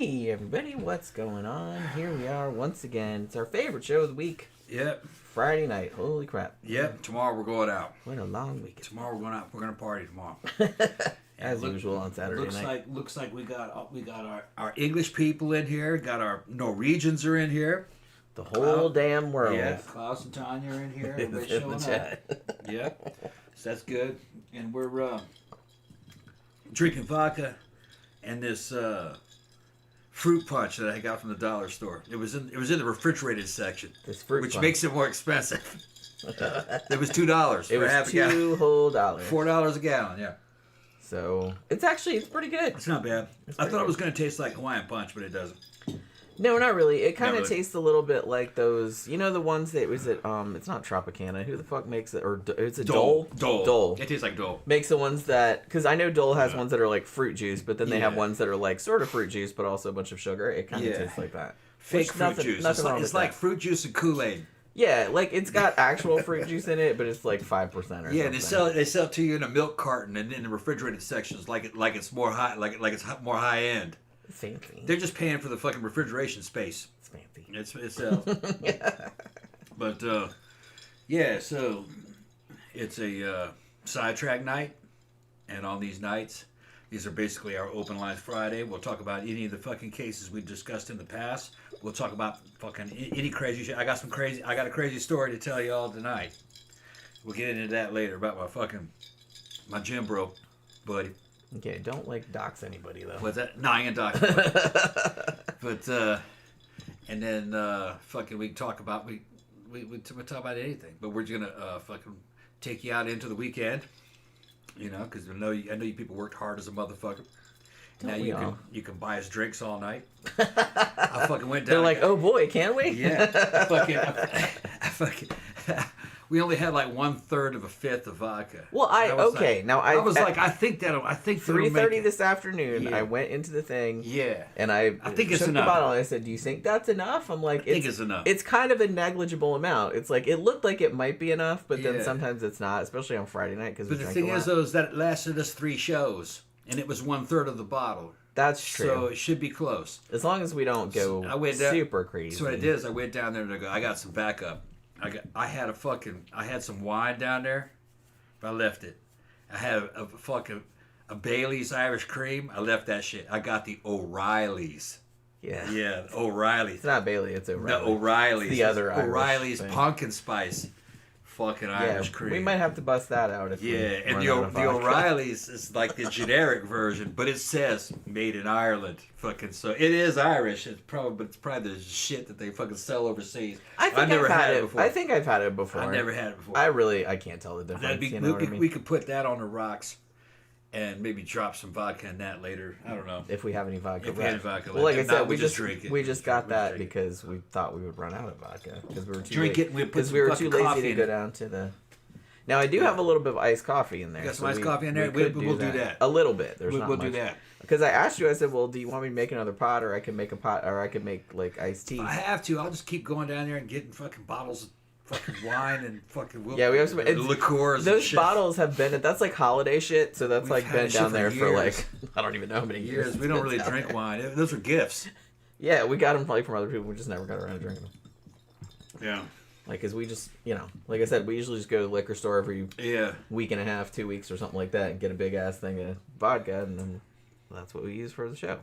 Hey everybody, what's going on? Here we are once again. It's our favorite show of the week. Yep. Friday night. Holy crap. Yep. Tomorrow we're going out. What a long weekend. Tomorrow we're going out. We're going to party tomorrow. As usual on Saturday night. Looks like we got our English people in here. Got our Norwegians are in here. The whole damn world. Yeah. Klaus and Tanya are in here. Everybody's showing up. Yep. So that's good. And we're drinking vodka and this fruit punch that I got from the dollar store. It was in the refrigerated section, which makes it more expensive. It was $2. It was $2 whole dollars. $4 a gallon. Yeah. So it's pretty good. It's not bad. I thought it was going to taste like Hawaiian punch, but it doesn't. No, not really. It kind of tastes a little bit like those, you know, the ones that was it. It's not Tropicana. Who the fuck makes it? Or it's a Dole. Dole. It tastes like Dole. Makes the ones that, because I know Dole has ones that are like fruit juice, but then they have ones that are like sort of fruit juice, but also a bunch of sugar. It kind of tastes like that. Fake fruit juice. It's like fruit juice and Kool-Aid. Yeah, like it's got actual fruit juice in it, but it's like 5% or something. Yeah, they sell it to you in a milk carton and in the refrigerated sections, like it's more high, like it's more high end. It's fancy. They're just paying for the fucking refrigeration space. It's fancy. It's But yeah, so it's a sidetrack night, and on these nights, these are basically our open lines Friday. We'll talk about any of the fucking cases we discussed in the past. We'll talk about fucking any crazy shit. I got a crazy story to tell you all tonight. We'll get into that later about my gym bro, buddy. Okay, don't dox anybody though. What's that? No, I ain't dox. But and then fucking we can talk about we talk about anything. But we're gonna fucking take you out into the weekend. You know, because I know you people worked hard as a motherfucker. Now you can buy us drinks all night. I fucking went down. They're like, oh boy, can we? Yeah. I fucking. We only had like 1/3 of a fifth of vodka. Well, I think 3:30 this afternoon. Yeah. I went into the thing. Yeah. And I think it's took enough. the bottle. And I said, "Do you think that's enough?" I'm like, I think it's enough. It's kind of a negligible amount. It's like it looked like it might be enough, but then sometimes it's not, especially on Friday night because. But the thing is, though, is that it lasted us 3 shows, and it was 1/3 of the bottle. That's true. So it should be close. As long as we don't go super crazy. So what I did is I went down there and I got some backup. I had some wine down there, but I left it. I had a Bailey's Irish cream. I left that shit. I got the O'Reilly's. Yeah. Yeah, O'Reilly's. It's not Bailey, it's O'Reilly. The O'Reilly's. It's the other O'Reilly's Irish pumpkin spice fucking Irish cream. We might have to bust that out if we and run the out of vodka. O'Reilly's is like the generic version, but it says made in Ireland. Fucking so it is Irish. It's probably the shit that they fucking sell overseas. I've never had it before. I think I've had it before. I never had it before. I can't tell the difference. We could put that on the rocks. And maybe drop some vodka in that later. I don't know. If we have any vodka left. We had vodka well, like I said, we just drink it. We just got that because we thought we would run out of vodka. Because we were too drink late. It. Because we were too lazy to go down to the... Now, I do have a little bit of iced coffee in there. You got some iced coffee in there? We'll do that. A little bit. There's not much. We'll do that. Because I asked you, I said, well, do you want me to make another pot? Or I can make a pot, or I can make, like, iced tea. I have to. I'll just keep going down there and getting fucking bottles of fucking wine and fucking we have some liqueurs. Those and shit. bottles have been that's like holiday shit, so that's like been down there for like I don't even know how many years. We don't really drink wine. Those are gifts. Yeah, we got them probably from other people. We just never got around to drinking them. Yeah. Like, cause we just, like I said, we usually just go to the liquor store every week and a half, 2 weeks or something like that, and get a big ass thing of vodka, and then that's what we use for the show,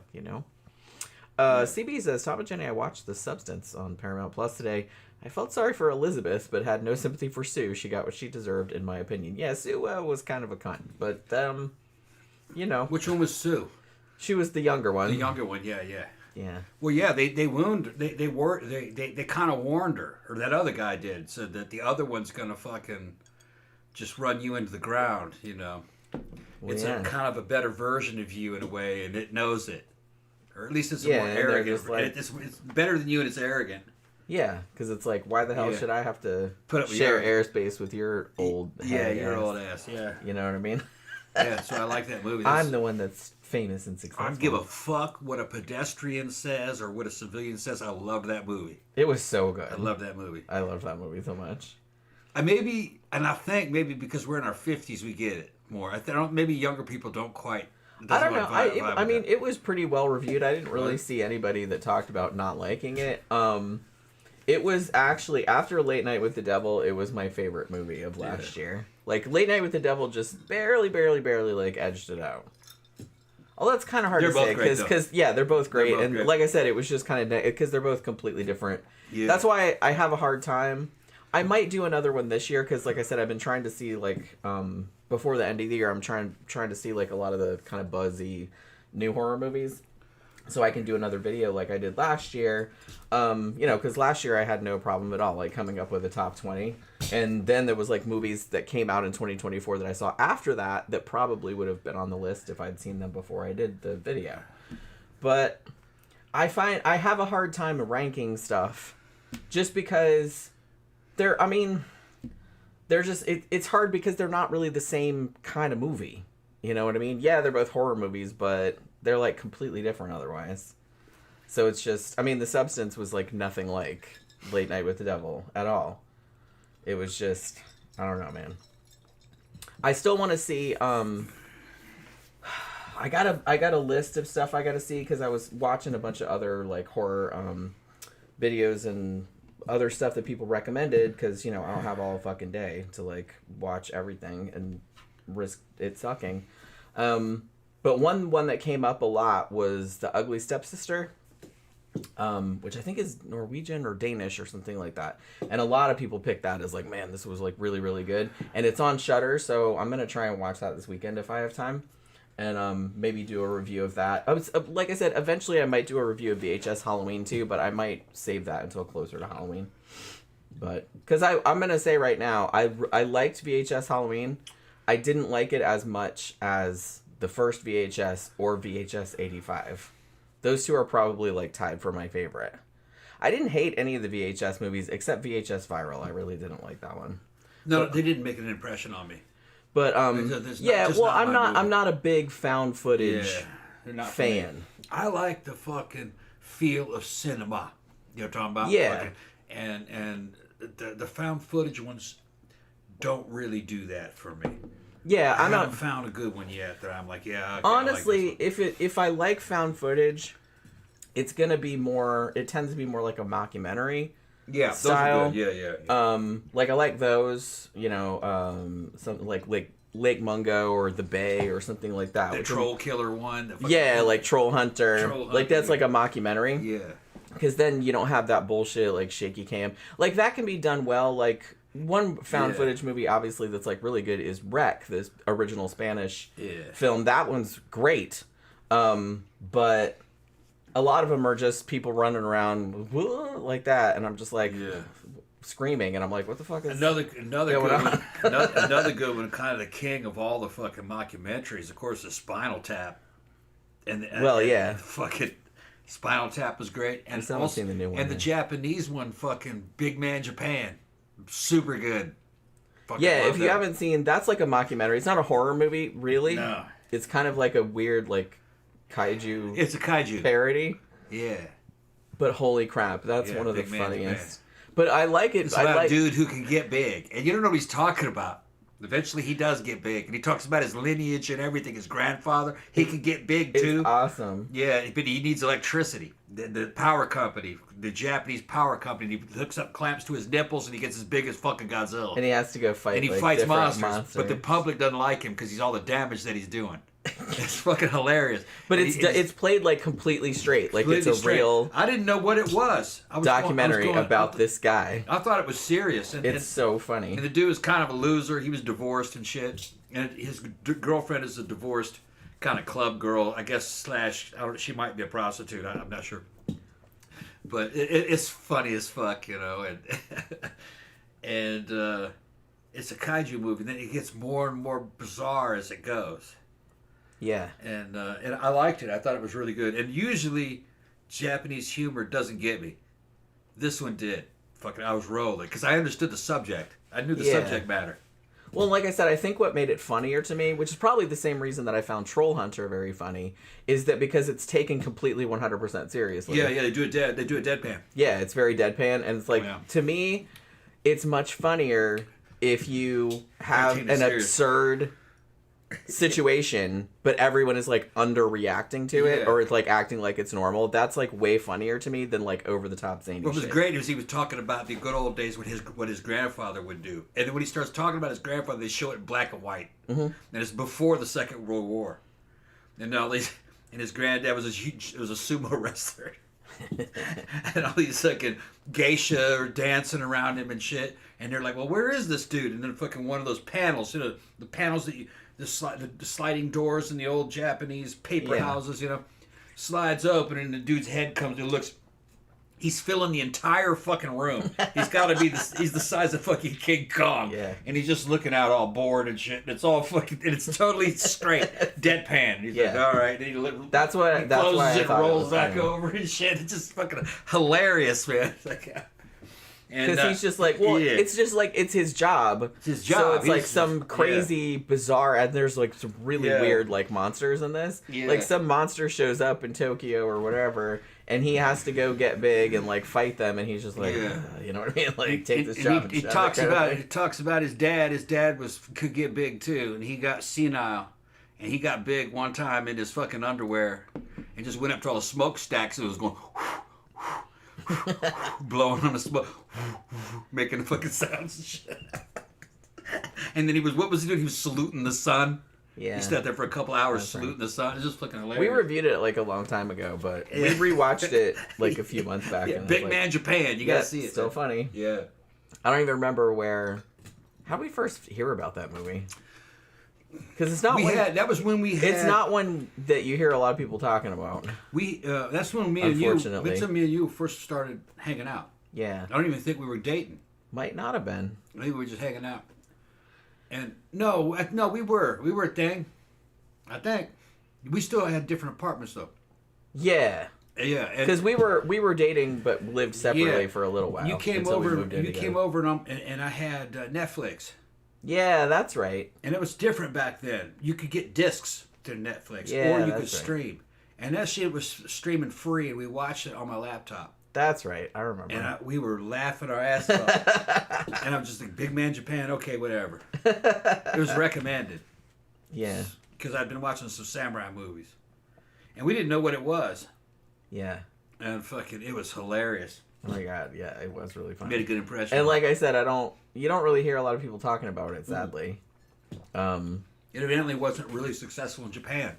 CB says, Tom and Jenny, I watched The Substance on Paramount Plus today. I felt sorry for Elizabeth, but had no sympathy for Sue. She got what she deserved, in my opinion. Yeah, Sue was kind of a cunt, but, Which one was Sue? She was the younger one. The younger one, yeah. Yeah. Well, yeah, they kind of warned her, or that other guy did, said that the other one's gonna fucking just run you into the ground, Well, it's a kind of a better version of you in a way, and it knows it. Or at least it's more arrogant. It's better than you, and it's arrogant. Yeah, because it's like, why the hell should I have to share airspace with your old your old ass, You know what I mean? Yeah, so I like that movie. I'm the one that's famous and successful. I don't give a fuck what a pedestrian says or what a civilian says. I love that movie. It was so good. I love that movie. I love that movie so much. I think maybe because we're in our 50s, we get it more. Maybe younger people don't quite I don't know. I mean, it was pretty well reviewed. I didn't really see anybody that talked about not liking it. It was actually, after Late Night with the Devil, it was my favorite movie of last year. Like, Late Night with the Devil just barely, like, edged it out. Well, that's kind of hard to say, because, yeah, they're both great. And great. Like I said, it was just kind of, because they're both completely different. Yeah. That's why I have a hard time. I might do another one this year, because, like I said, I've been trying to see, like, before the end of the year, I'm trying to see, like, a lot of the kind of buzzy new horror movies. So I can do another video like I did last year. Because last year I had no problem at all, like, coming up with a top 20. And then there was, like, movies that came out in 2024 that I saw after that probably would have been on the list if I'd seen them before I did the video. But I find I have a hard time ranking stuff just because they're just, it's hard because they're not really the same kind of movie. You know what I mean? Yeah, they're both horror movies, but they're, like, completely different otherwise. So it's just, I mean, the substance was, like, nothing like Late Night with the Devil at all. It was just, I don't know, man. I still want to see, I got a list of stuff I got to see, because I was watching a bunch of other, like, horror videos and other stuff that people recommended, because, I don't have all fucking day to, like, watch everything and risk it sucking. But one that came up a lot was The Ugly Stepsister, which I think is Norwegian or Danish or something like that. And a lot of people picked that as, like, man, this was, like, really, really good. And it's on Shudder, so I'm going to try and watch that this weekend if I have time. And maybe do a review of that. Like I said, eventually I might do a review of VHS Halloween too, but I might save that until closer to Halloween. But, because I'm going to say right now, I liked VHS Halloween. I didn't like it as much as the first VHS or VHS 85. Those two are probably, like, tied for my favorite. I didn't hate any of the VHS movies except VHS Viral. I really didn't like that one. No, they didn't make an impression on me. But I'm not a big found footage fan. I like the fucking feel of cinema. You know what I'm talking about? Yeah. And the found footage ones don't really do that for me. Yeah, I haven't found a good one yet that I'm like, yeah. Okay, honestly, if I like found footage, it's gonna be more. It tends to be more like a mockumentary. Yeah, style. Those are good. Yeah. Like I like those. Something like Lake Mungo or The Bay or something like that. The Troll Killer one. Like Troll Hunter. Like that's like a mockumentary. Yeah. Because then you don't have that bullshit like shaky cam. Like that can be done well. Like. One found footage movie, obviously, that's, like, really good is Wreck, this original Spanish film. That one's great. But a lot of them are just people running around like that, and I'm just, like, screaming, and I'm like, what the fuck is another good one? Another good one, kind of the king of all the fucking mockumentaries, of course, is Spinal Tap. And fucking Spinal Tap was great. And I still haven't seen the new one. And the Japanese one, fucking Big Man Japan. Super good. If you haven't seen, that's like a mockumentary. It's not a horror movie, really. No. It's kind of like a weird, like, kaiju. It's a kaiju parody. Yeah. But holy crap, that's one of the funniest. But I like it. It's about a dude who can get big, and you don't know what he's talking about. Eventually, he does get big, and he talks about his lineage and everything. His grandfather, he can get big too. It's awesome. Yeah, but he needs electricity. The power company, the Japanese power company, he hooks up clamps to his nipples, and he gets as big as fucking Godzilla. And he has to go fight. And he fights monsters, but the public doesn't like him because he's all the damage that he's doing. It's fucking hilarious. But it's played like completely straight, like it's a real. I didn't know what it was. Documentary about this guy. I thought it was serious. It's so funny. And the dude was kind of a loser. He was divorced and shit. And his girlfriend is a divorced kind of club girl, I guess. She might be a prostitute. I'm not sure. But it's funny as fuck, and it's a kaiju movie. And then it gets more and more bizarre as it goes. Yeah. And I liked it. I thought it was really good. And usually, Japanese humor doesn't get me. This one did. Fucking, I was rolling. Because I understood the subject. I knew the subject matter. Well, like I said, I think what made it funnier to me, which is probably the same reason that I found Troll Hunter very funny, is that because it's taken completely 100% seriously. Yeah, they do it deadpan. Yeah, it's very deadpan. And it's like, to me, it's much funnier if you have an absurd situation, but everyone is like underreacting to it, or it's like acting like it's normal. That's like way funnier to me than like over the top zany. What was shit. great was he was talking about the good old days when what his grandfather would do, and then when he starts talking about his grandfather, they show it in black and white, and it's before the Second World War, and all these, and his granddad was a sumo wrestler. And all these fucking geisha are dancing around him and shit, and they're like, "Well, where is this dude?" And then fucking one of those panels, you know, the panels that the sliding doors in the old Japanese paper houses, you know, slides open, and the dude's head comes and looks. He's filling the entire fucking room. He's got to be he's the size of fucking King Kong. Yeah. And he's just looking out all bored and shit. And it's all fucking, and it's totally straight, deadpan. He's like, all right. And he that's why it rolls back over and shit. It's just fucking hilarious, man. Because he's just like, well, it's just like, it's his job. It's his job. So it's like some crazy, bizarre, and there's like some really weird like monsters in this. Yeah. Like some monster shows up in Tokyo or whatever, and he has to go get big and like fight them, and he's just like, you know what I mean? Like take this job. He talks about his dad. His dad could get big too, and he got senile, and he got big one time in his fucking underwear, and just went up to all the smokestacks and was going. Blowing on the smoke, making the fucking sounds and shit. And then what was he doing? He was saluting the sun. Yeah. He stood there for a couple hours saluting the sun. It's just fucking hilarious. We reviewed it like a long time ago, but we rewatched it like a few months back. And Big Man Japan. You gotta see it. Still funny. Yeah. I don't even remember how did we first hear about that movie? Because it's not that was when we had. It's not one that you hear a lot of people talking about. That's when me and you first started hanging out. Yeah. I don't even think we were dating. Might not have been. Maybe we were just hanging out. And no, we were a thing. I think we still had different apartments though. Yeah. Yeah, because we were dating but lived separately for a little while. You came over and I had Netflix. Yeah, that's right. And it was different back then. You could get discs to Netflix, or you could stream. And that shit was streaming free, and we watched it on my laptop. That's right. I remember. And we were laughing our ass off. And I'm just like, Big Man Japan, okay, whatever. It was recommended. Yeah. Because I'd been watching some samurai movies. And we didn't know what it was. Yeah. And fucking, it was hilarious. Oh my god, yeah, it was really funny. Made a good impression. And like I said, you don't really hear a lot of people talking about it, sadly. It evidently wasn't really successful in Japan.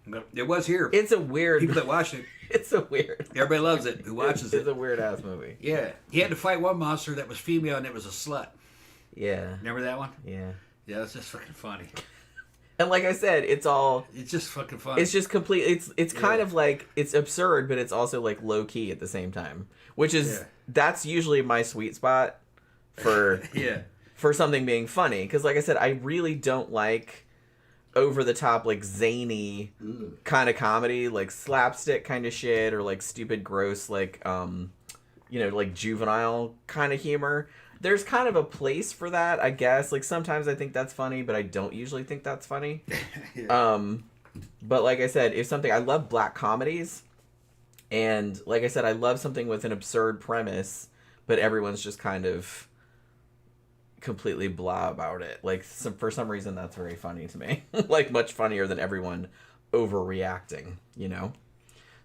But it was here. It's a weird... People that watch it. It's a weird... Everybody loves it who watches it. It's a weird-ass movie. Yeah. He had to fight one monster that was female and it was a slut. Yeah. Remember that one? Yeah. Yeah, it's just fucking funny. And like I said, it's just fucking funny. It's just complete. It's kind of like, it's absurd, but it's also like low key at the same time, which is that's usually my sweet spot for for something being funny. Because like I said, I really don't like over the top like zany kind of comedy, like slapstick kind of shit, or like stupid, gross, like like juvenile kind of humor. There's kind of a place for that, I guess. Like, sometimes I think that's funny, but I don't usually think that's funny. But like I said, I love black comedies. And like I said, I love something with an absurd premise, but everyone's just kind of completely blah about it. Like, for some reason, that's very funny to me. Like, much funnier than everyone overreacting, you know?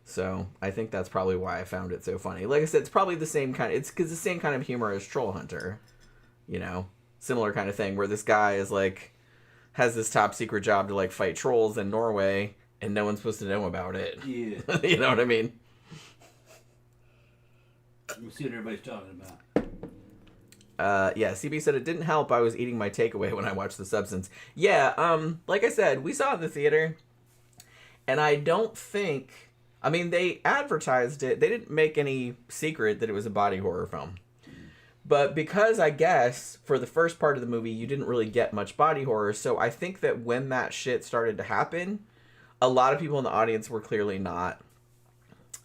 So I think that's probably why I found it so funny. Like I said, it's probably the same kind. It's because the same kind of humor as Troll Hunter, you know, similar kind of thing where this guy is like has this top secret job to like fight trolls in Norway, and no one's supposed to know about it. Yeah, you know what I mean. We'll see what everybody's talking about. Yeah, CB said it didn't help. I was eating my takeaway when I watched The Substance. Yeah, like I said, we saw it in the theater, and I don't think. I mean, they advertised it. They didn't make any secret that it was a body horror film. But because, I guess, for the first part of the movie, you didn't really get much body horror, so I think that when that shit started to happen, a lot of people in the audience were clearly not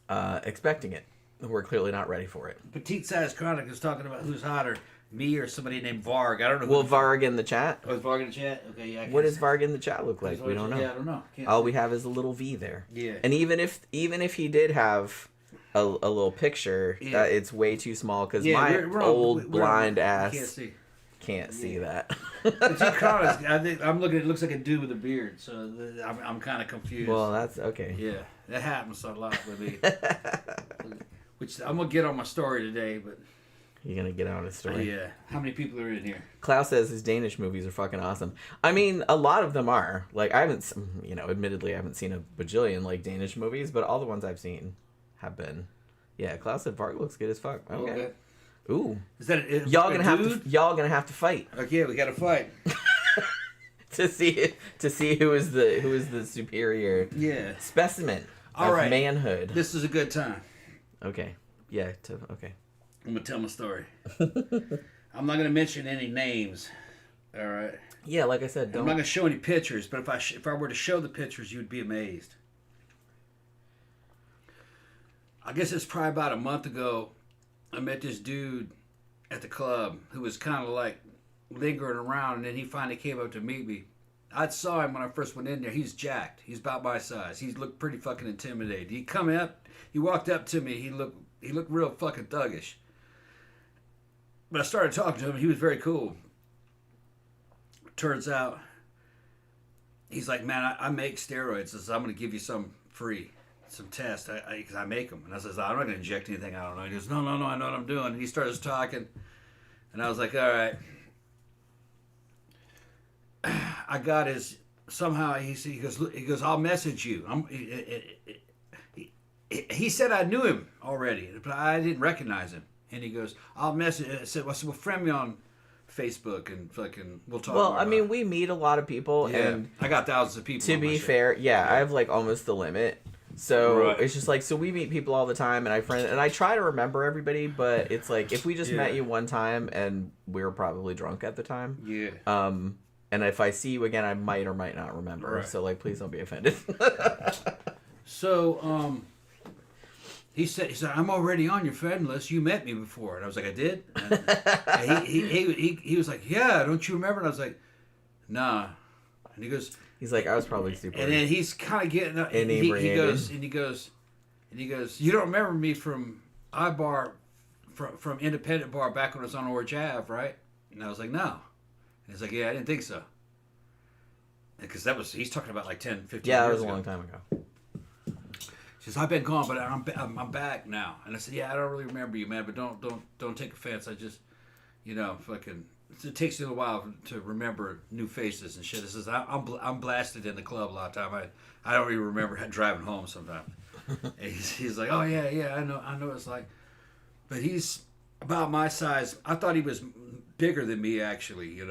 expecting it. We're clearly not ready for it. Petite Size Chronic is talking about who's hotter, me or somebody named Varg. I don't know. Will Varg in the chat? Oh, is Varg in the chat? Okay, yeah. What does Varg in the chat look like? We don't know. Yeah, I don't know. All we have is a little V there. Yeah. And even if he did have a little picture, it's way too small because my old blind ass can't see that. But you call it, I think I'm looking. It looks like a dude with a beard, so I'm kind of confused. Well, that's okay. Yeah, that happens a lot with me. Which I'm gonna get on my story today, but You're gonna get out of the story. yeah. How many people are in here? Klaus says his Danish movies are fucking awesome. I mean, a lot of them are. Like, I haven't, admittedly, I haven't seen a bajillion, like, Danish movies, but all the ones I've seen have been. Yeah, Klaus said Varg looks good as fuck. Okay. Ooh. Is that y'all gonna have to fight. Okay, we gotta fight. to see who is the superior specimen of manhood. This is a good time. Okay. Yeah, okay. I'm gonna tell my story. I'm not gonna mention any names. All right. Yeah, like I said, I'm not gonna show any pictures, but if I were to show the pictures, you'd be amazed. I guess it's probably about a month ago. I met this dude at the club who was kind of like lingering around, and then he finally came up to meet me. I saw him when I first went in there. He's jacked. He's about my size. He looked pretty fucking intimidated. He walked up to me. He looked real fucking thuggish. But I started talking to him. He was very cool. Turns out, he's like, man, I make steroids. So I'm going to give you some free. Some tests, because I make them. And I says, I'm not going to inject anything I don't know. He goes, no, I know what I'm doing. And he starts talking. And I was like, all right. I got his, somehow, he goes, I'll message you. He said I knew him already, but I didn't recognize him. And he goes, I'll message, I said, well, friend me on Facebook and fucking we'll talk. Well, I mean, we meet a lot of people, and I got thousands of people. To be fair, I have like almost the limit. So it's just like, so we meet people all the time, and I try to remember everybody, but it's like, if we just met you one time and we were probably drunk at the time. Yeah. And if I see you again, I might or might not remember. Right. So like, please don't be offended. So, he said, I'm already on your friend list. You met me before. And I was like, I did? And he was like, yeah, don't you remember? And I was like, nah. And he goes, he's like, I was probably super. And then he's kind of getting up. And he goes, you don't remember me from iBar, from Independent Bar back when it was on Orange Ave, right? And I was like, no. And he's like, yeah, I didn't think so. Because he's talking about like 10, 15 years ago. Yeah, that was a long time ago. She says, I've been gone, but I'm back now. And I said, yeah, I don't really remember you, man, but don't take offense. I just, fucking. It takes you a while to remember new faces and shit. It says I'm blasted in the club a lot of time. I don't even remember driving home sometimes. he's like, oh yeah, I know it's like, but he's about my size. I thought he was bigger than me actually.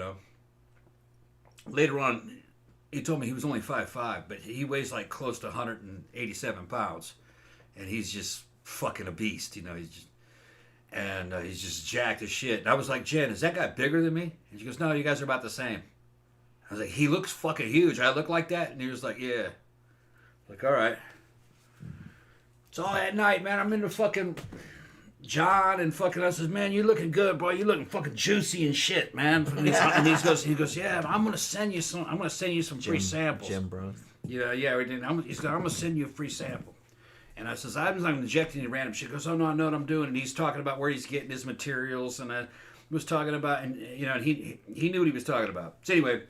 Later on, he told me he was only 5'5", but he weighs like close to 187 pounds, and he's just fucking a beast. He's just. And he's just jacked as shit. And I was like, Jen, is that guy bigger than me? And she goes, no, you guys are about the same. I was like, he looks fucking huge. I look like that? And he was like, yeah. Like, all right. So all that night, man, I'm into fucking John and fucking I says, man, you looking good, bro. You looking fucking juicy and shit, man. And he goes, yeah, I'm gonna send you some free samples. Jim Bros. Yeah, everything. I'm gonna send you a free sample. And I says, I'm not injecting any random shit. He goes, oh, no, I know what I'm doing. And he's talking about where he's getting his materials. And I was talking about, and he knew what he was talking about. So anyway,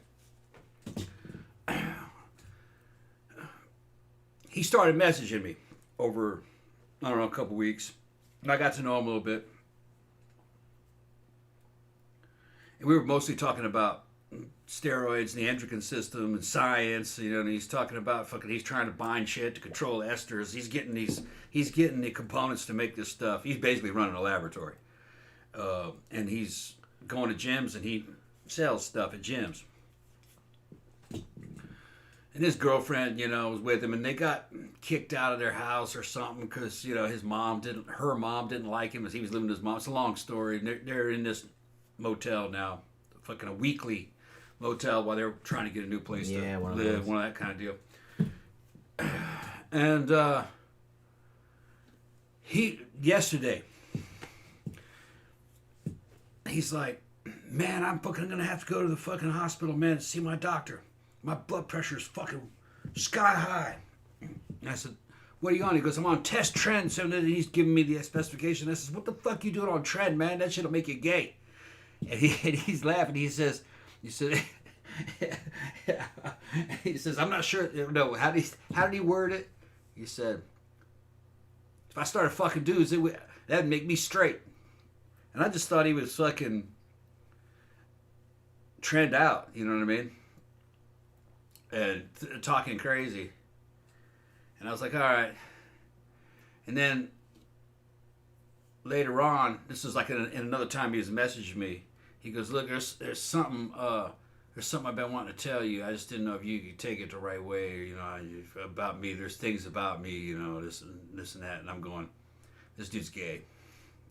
he started messaging me over, I don't know, a couple weeks. And I got to know him a little bit. And we were mostly talking about steroids and the endocrine system and science, and he's talking about he's trying to bind shit to control esters. He's getting the components to make this stuff. He's basically running a laboratory, and he's going to gyms and he sells stuff at gyms. And his girlfriend, was with him, and they got kicked out of their house or something because her mom didn't like him as he was living with his mom. It's a long story. And they're in this motel now, fucking a weekly motel while they're trying to get a new place to live, one of that kind of deal. And yesterday, he's like, man, I'm fucking gonna have to go to the fucking hospital, man, to see my doctor. My blood pressure is fucking sky high. And I said, what are you on? He goes, I'm on test trend. So he's giving me the specification. I says, what the fuck you doing on trend, man? That shit'll make you gay. and he's laughing. He said, he says, I'm not sure. No, how did he word it? He said, if I started fucking dudes, that'd make me straight. And I just thought he was fucking trend out. You know what I mean? And talking crazy. And I was like, all right. And then later on, this was like in another time he was messaging me. He goes, look, there's something I've been wanting to tell you. I just didn't know if you could take it the right way, or, you know, about me. There's things about me, you know, this and that. And I'm going, this dude's gay,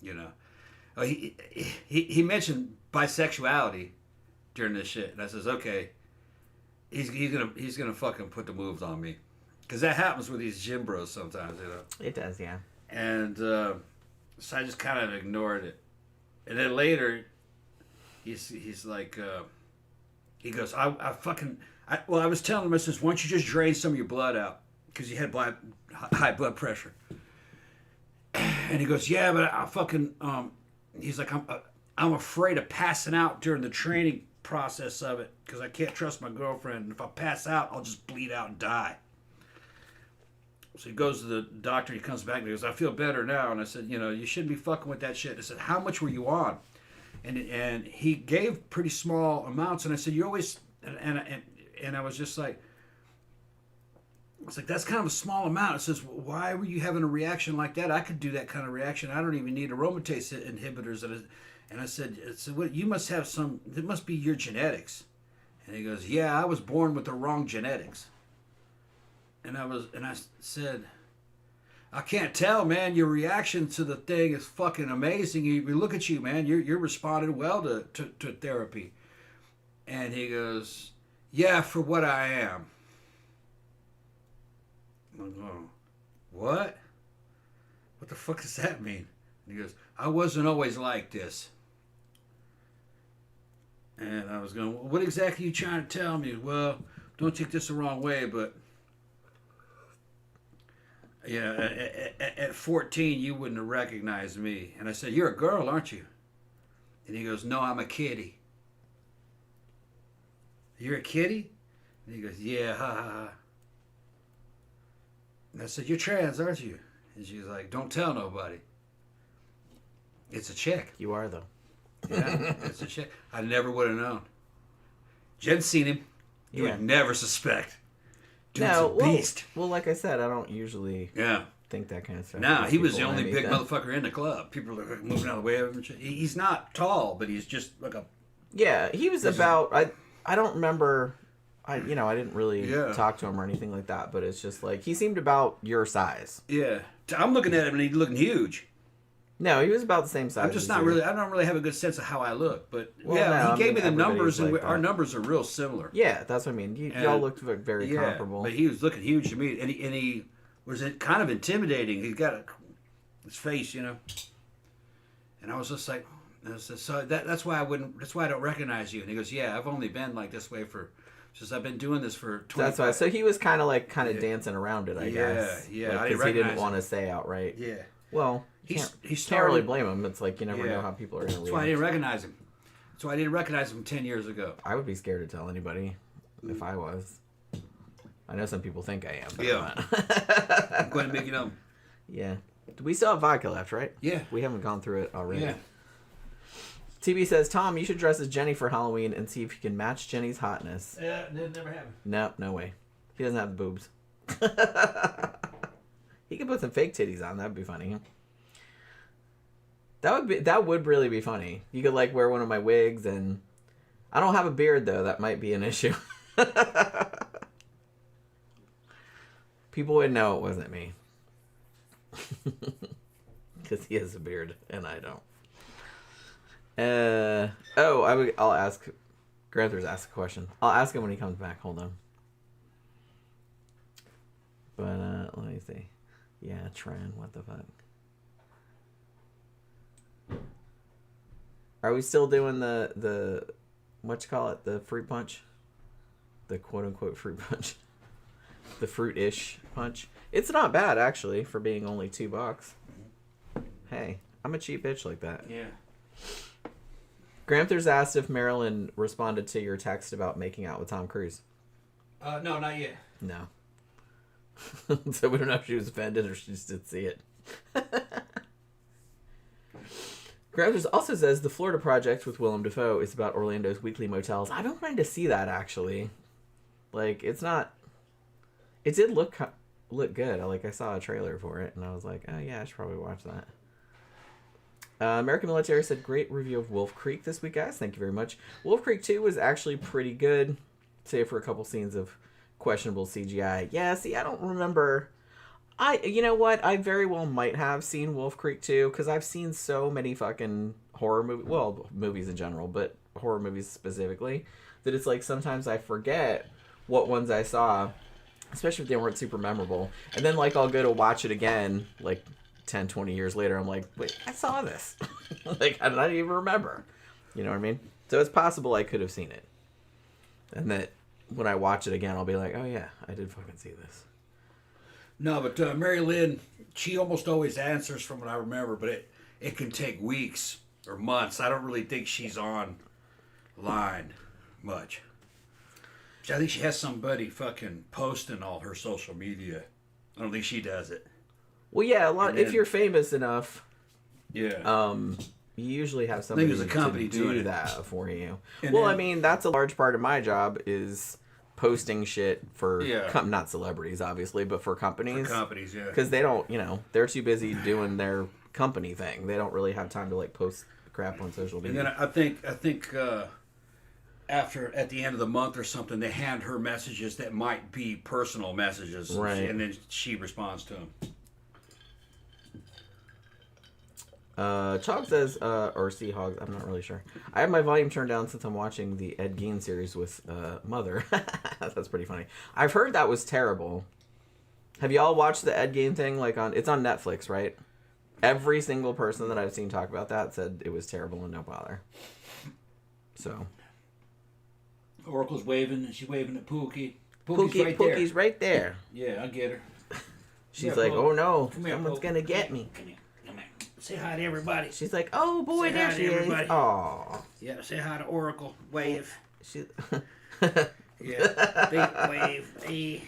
you know. He mentioned bisexuality during this shit, and I says, okay, he's gonna fucking put the moves on me, because that happens with these gym bros sometimes, you know. It does, yeah. And so I just kind of ignored it, and then later, he's like, he goes, I was telling him, I says, why don't you just drain some of your blood out, because you had high blood pressure, and he goes, yeah, but I fucking he's like, I'm afraid of passing out during the training process of it, because I can't trust my girlfriend, and if I pass out, I'll just bleed out and die. So he goes to the doctor, he comes back and he goes, I feel better now. And I said, you know, you shouldn't be fucking with that shit. I said, how much were you on? And he gave pretty small amounts, and I said, you always, and I was just like, I was like, that's kind of a small amount. It says, why were you having a reaction like that? I could do that kind of reaction. I don't even need aromatase inhibitors. And I said, what, you must have some, it must be your genetics. And he goes, yeah, I was born with the wrong genetics. And I said, I can't tell, man. Your reaction to the thing is fucking amazing. You look at you, man. You're responding well to therapy. And he goes, yeah, for what I am. I'm going, what? What the fuck does that mean? And he goes, I wasn't always like this. And I was going, what exactly are you trying to tell me? Well, don't take this the wrong way, but yeah, at 14, you wouldn't have recognized me. And I said, you're a girl, aren't you? And he goes, no, I'm a kitty. You're a kitty? And he goes, yeah, ha, ha, ha. And I said, you're trans, aren't you? And she's like, don't tell nobody. It's a chick. You are, though. Yeah, it's a chick. I never would have known. Jen's seen him. You would never suspect. Dude's a beast. Well, like I said, I don't usually think that kind of stuff. No, he was the only big motherfucker in the club. People are moving out of the way of him. He's not tall, but he's just like a... Yeah, he was about... I don't remember... I didn't really talk to him or anything like that, but it's just like, he seemed about your size. Yeah. I'm looking at him and he's looking huge. No, he was about the same size. I'm just not really, I don't really have a good sense of how I look, but he gave me the numbers, and our numbers are real similar. Yeah, that's what I mean. Y'all looked very comparable. But he was looking huge to me, and he was kind of intimidating. He's got his face, you know. And I was just like, so that's why I don't recognize you. And he goes, yeah, I've only been like this way since I've been doing this for 20 That's why. So he was kind of dancing around it, I guess. Yeah, because he didn't want to say outright. Yeah. Well, he can't really blame him. It's like, you never know how people are going to react. That's why I didn't recognize him. That's why I didn't recognize him 10 years ago. I would be scared to tell anybody if I was. I know some people think I am. But I'm going to make you know. Yeah. We still have vodka left, right? Yeah. We haven't gone through it already. Yeah. TB says, Tom, you should dress as Jenny for Halloween and see if you can match Jenny's hotness. Yeah, that never happened. No way. He doesn't have the boobs. He could put some fake titties on. That'd be funny. That would really be funny. You could wear one of my wigs, and I don't have a beard though. That might be an issue. People would know it wasn't me. Because he has a beard and I don't. I'll ask. Granther's asked a question. I'll ask him when he comes back. Hold on. But let me see. Yeah, Tran. What the fuck? Are we still doing the what you call it? The fruit punch? The quote unquote fruit punch. The fruit-ish punch. It's not bad actually for being only $2. Hey, I'm a cheap bitch like that. Yeah. Gramthers asked if Marilyn responded to your text about making out with Tom Cruise. No, not yet. No. So we don't know if she was offended or she just didn't see it. Gramthers also says the Florida Project with Willem Dafoe is about Orlando's weekly motels. I've been wanting to see that, actually. Like, it's not... It did look good. I saw a trailer for it, and I was like, oh yeah, I should probably watch that. American Military said, great review of Wolf Creek this week, guys. Thank you very much. Wolf Creek 2 was actually pretty good, save for a couple scenes of questionable CGI. Yeah, see, I don't remember... You know what? I very well might have seen Wolf Creek 2, because I've seen so many fucking horror movies, well, movies in general, but horror movies specifically, that it's like sometimes I forget what ones I saw, especially if they weren't super memorable. And then, like, I'll go to watch it again, like, 10, 20 years later, I'm like, wait, I saw this. Like, I don't even remember. You know what I mean? So it's possible I could have seen it. And that when I watch it again, I'll be like, oh yeah, I did fucking see this. No, but Mary Lynn, she almost always answers from what I remember, but it can take weeks or months. I don't really think she's online much. I think she has somebody fucking posting all her social media. I don't think she does it. Well, yeah, if you're famous enough, yeah, you usually have somebody there's a company to do that for you. And well, then, I mean, that's a large part of my job is posting shit for not celebrities, obviously, but for companies. For companies, yeah. Because they don't, they're too busy doing their company thing. They don't really have time to, like, post crap on social media. And then I think at the end of the month or something, they hand her messages that might be personal messages. Right. And then she responds to them. Chog says, or Seahogs, I'm not really sure. I have my volume turned down since I'm watching the Ed Gein series with Mother. That's pretty funny. I've heard that was terrible. Have y'all watched the Ed Gein thing? It's on Netflix, right? Every single person that I've seen talk about that said it was terrible and no bother. So. Oracle's waving, and she's waving at Pookie. Pookie's right there. Yeah, I get her. She's like, oh no, someone's gonna get me. Come here. Say hi to everybody. She's like, oh boy, there she is. Aw. Yeah, say hi to Oracle. Wave. Yeah, big wave. Hey.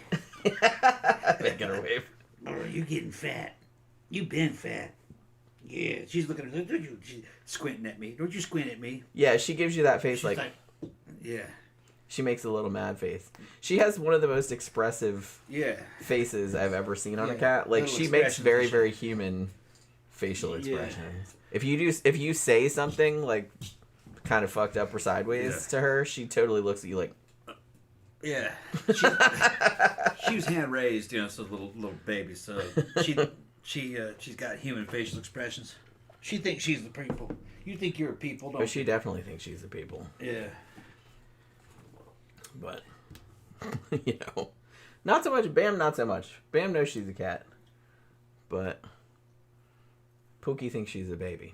Making her wave. Oh, you getting fat. You been fat. Yeah, she's looking at me. She's squinting at me. Don't you squint at me. Yeah, she gives you that face she's like yeah. She makes a little mad face. She has one of the most expressive faces I've ever seen on a cat. Like, she makes very, very human facial expressions. If you say something like kind of fucked up or sideways to her, she totally looks at you like, yeah. She was hand raised, so little baby. So she's got human facial expressions. She thinks she's the people. You think you're a people, don't you? But she definitely thinks she's the people. Yeah. But not so much. Bam, not so much. Bam knows she's a cat, but Pookie thinks she's a baby.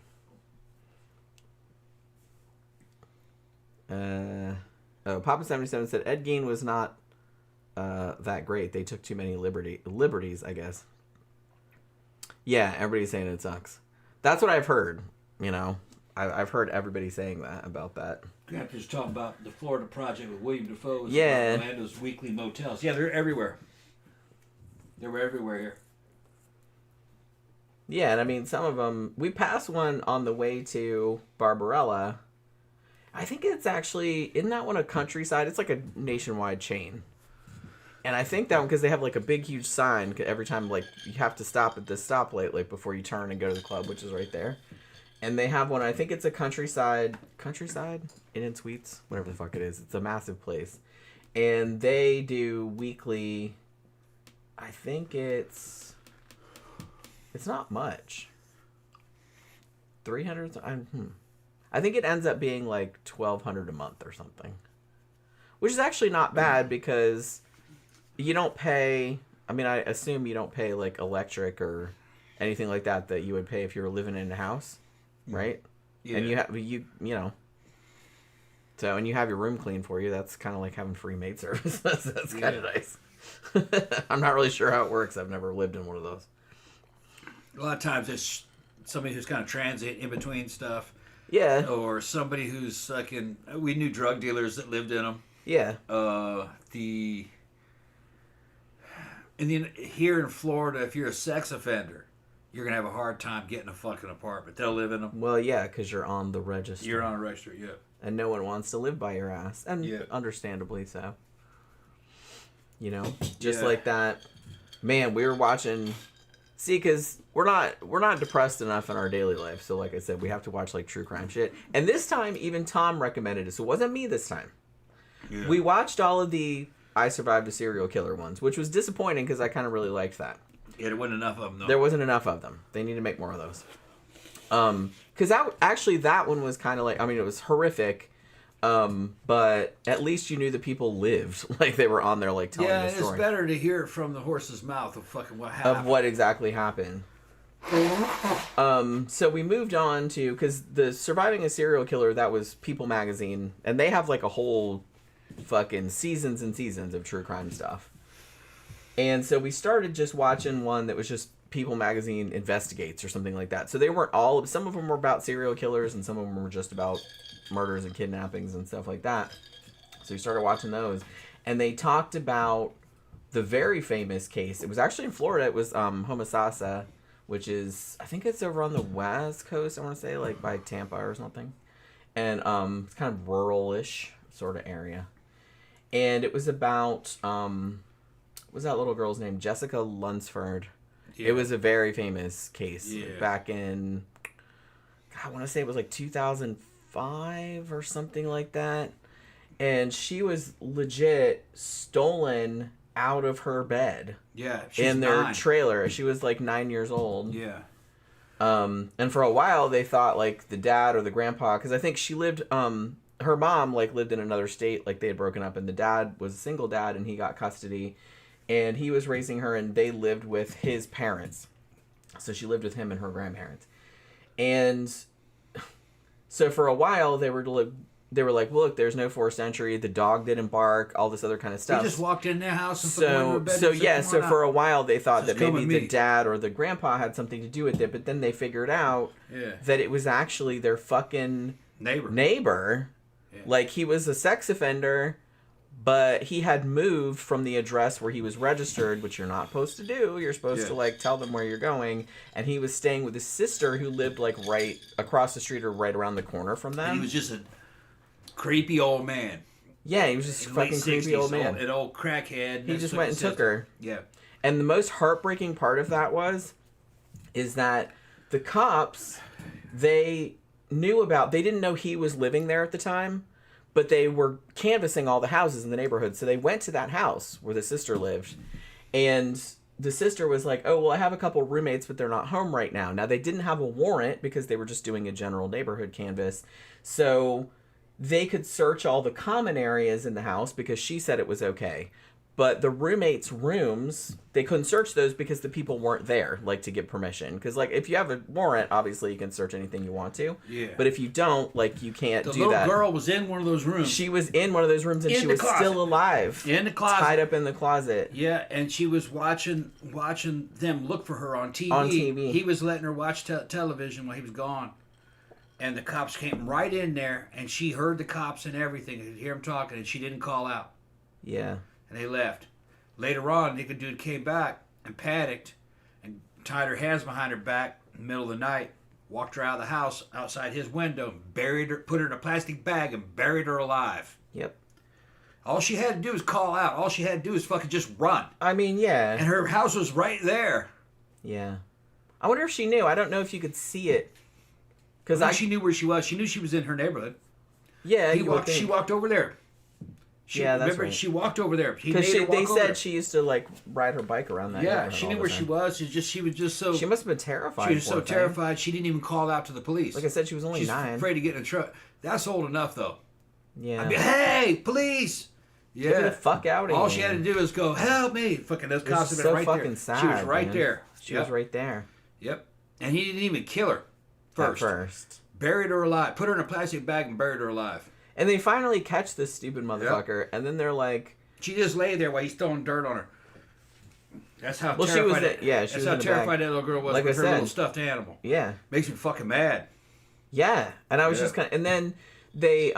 Papa77 said Ed Gein was not that great. They took too many liberties, I guess. Yeah, everybody's saying it sucks. That's what I've heard. I've heard everybody saying that about that. Grandpa's talking about the Florida Project with William Dafoe. Yeah. Orlando's weekly motels. Yeah, they're everywhere. They were everywhere here. Yeah, and I mean, some of them... We passed one on the way to Barbarella. I think it's actually... Isn't that one a countryside? It's like a nationwide chain. And I think that one, because they have like a big, huge sign every time, like, you have to stop at this stoplight, like, before you turn and go to the club, which is right there. And they have one, I think it's a countryside Inn and Suites, whatever the fuck it is. It's a massive place. And they do weekly, I think it's not much. 300, I think it ends up being like $1,200 a month or something. Which is actually not bad because you don't pay, I assume you don't pay like electric or anything like that you would pay if you were living in a house. Right? Yeah. And so, and you have your room cleaned for you. That's kind of like having free maid service. That's kind of nice. I'm not really sure how it works. I've never lived in one of those. A lot of times it's somebody who's kind of transient in between stuff. Yeah. Or somebody who's fucking... We knew drug dealers that lived in them. Yeah. Here in Florida, if you're a sex offender, you're going to have a hard time getting a fucking apartment. They'll live in them. Well, yeah, because you're on the register. You're on a register, yeah. And no one wants to live by your ass. And understandably so. You know? Just like that. Man, we were watching... See, because we're not depressed enough in our daily life. So, like I said, we have to watch, like, true crime shit. And this time, even Tom recommended it. So it wasn't me this time. Yeah. We watched all of the I Survived a Serial Killer ones, which was disappointing because I kind of really liked that. Yeah, there wasn't enough of them, though. There wasn't enough of them. They need to make more of those. Because that one was kind of like, I mean, it was horrific, but at least you knew the people lived. Like, they were on there, like, telling the story. Yeah, it's better to hear it from the horse's mouth of fucking what happened. Of what exactly happened. So we moved on to, because the Surviving a Serial Killer, that was People Magazine, and they have, like, a whole fucking seasons and seasons of true crime stuff. And so we started just watching one that was just People Magazine Investigates or something like that. So they weren't all... Some of them were about serial killers, and some of them were just about murders and kidnappings and stuff like that. So we started watching those. And they talked about the very famous case. It was actually in Florida. It was Homosassa, which is... I think it's over on the west coast, I want to say, like by Tampa or something. And it's kind of rural-ish sort of area. And it was about... what was that little girl's name? Jessica Lunsford. Yeah. It was a very famous case back in, I want to say it was like 2005 or something like that. And she was legit stolen out of her bed. Yeah, in their trailer. She was like 9 years old. Yeah. And for a while they thought like the dad or the grandpa, because I think she lived, her mom like lived in another state, like they had broken up, and the dad was a single dad and he got custody. And he was raising her, and they lived with his parents. So she lived with him and her grandparents. And so for a while, they were like, look, there's no forced entry. The dog didn't bark, all this other kind of stuff. He just walked in their house and put them in their bed. So for a while, they thought that maybe the dad or the grandpa had something to do with it. But then they figured out that it was actually their fucking neighbor. Yeah. Like, he was a sex offender, but he had moved from the address where he was registered, which you're not supposed to do. You're supposed to, like, tell them where you're going. And he was staying with his sister, who lived, like, right across the street or right around the corner from them. And he was just a creepy old man. Yeah, he was just a fucking creepy old man. An old crackhead. He just went and took her. Yeah. And the most heartbreaking part of that is that the cops, they didn't know he was living there at the time. But they were canvassing all the houses in the neighborhood. So they went to that house where the sister lived. And the sister was like, oh, well, I have a couple roommates, but they're not home right now. Now, they didn't have a warrant because they were just doing a general neighborhood canvass. So they could search all the common areas in the house because she said it was okay. But the roommates' rooms, they couldn't search those because the people weren't there, like, to get permission. Because, like, if you have a warrant, obviously you can search anything you want to. Yeah. But if you don't, like, you can't do that. The little girl was in one of those rooms. She was in one of those rooms, and she was still alive. In the closet. Tied up in the closet. Yeah, and she was watching them look for her on TV. On TV. He was letting her watch television while he was gone. And the cops came right in there, and she heard the cops and everything. You could hear them talking, and she didn't call out. Yeah. And they left. Later on, the dude came back and panicked and tied her hands behind her back in the middle of the night, walked her out of the house outside his window, buried her, put her in a plastic bag, and buried her alive. Yep. All she had to do was call out. All she had to do was fucking just run. I mean, yeah. And her house was right there. Yeah. I wonder if she knew. I don't know if you could see it. She knew where she was. She knew she was in her neighborhood. Yeah, she walked over there. That's right. She walked over there. Because they said she used to, like, ride her bike around that. Yeah, she knew where she was. She was just so... She must have been terrified. She was so terrified, she didn't even call out to the police. Like I said, she was only 9. She's afraid to get in a truck. That's old enough, though. Yeah. I'd be, hey, police! Yeah. Get the fuck out of here. All she had to do was go, help me! Fucking those cops have been right there. Sad, she was right there. She was right there. Yep. And he didn't even kill her first. At first. Buried her alive. Put her in a plastic bag and buried her alive. And they finally catch this stupid motherfucker, and then they're like... She just lay there while he's throwing dirt on her. That's how terrified, she was that little girl was with her little stuffed animal. Yeah. Makes me fucking mad. Yeah, and I was just kind of, and then they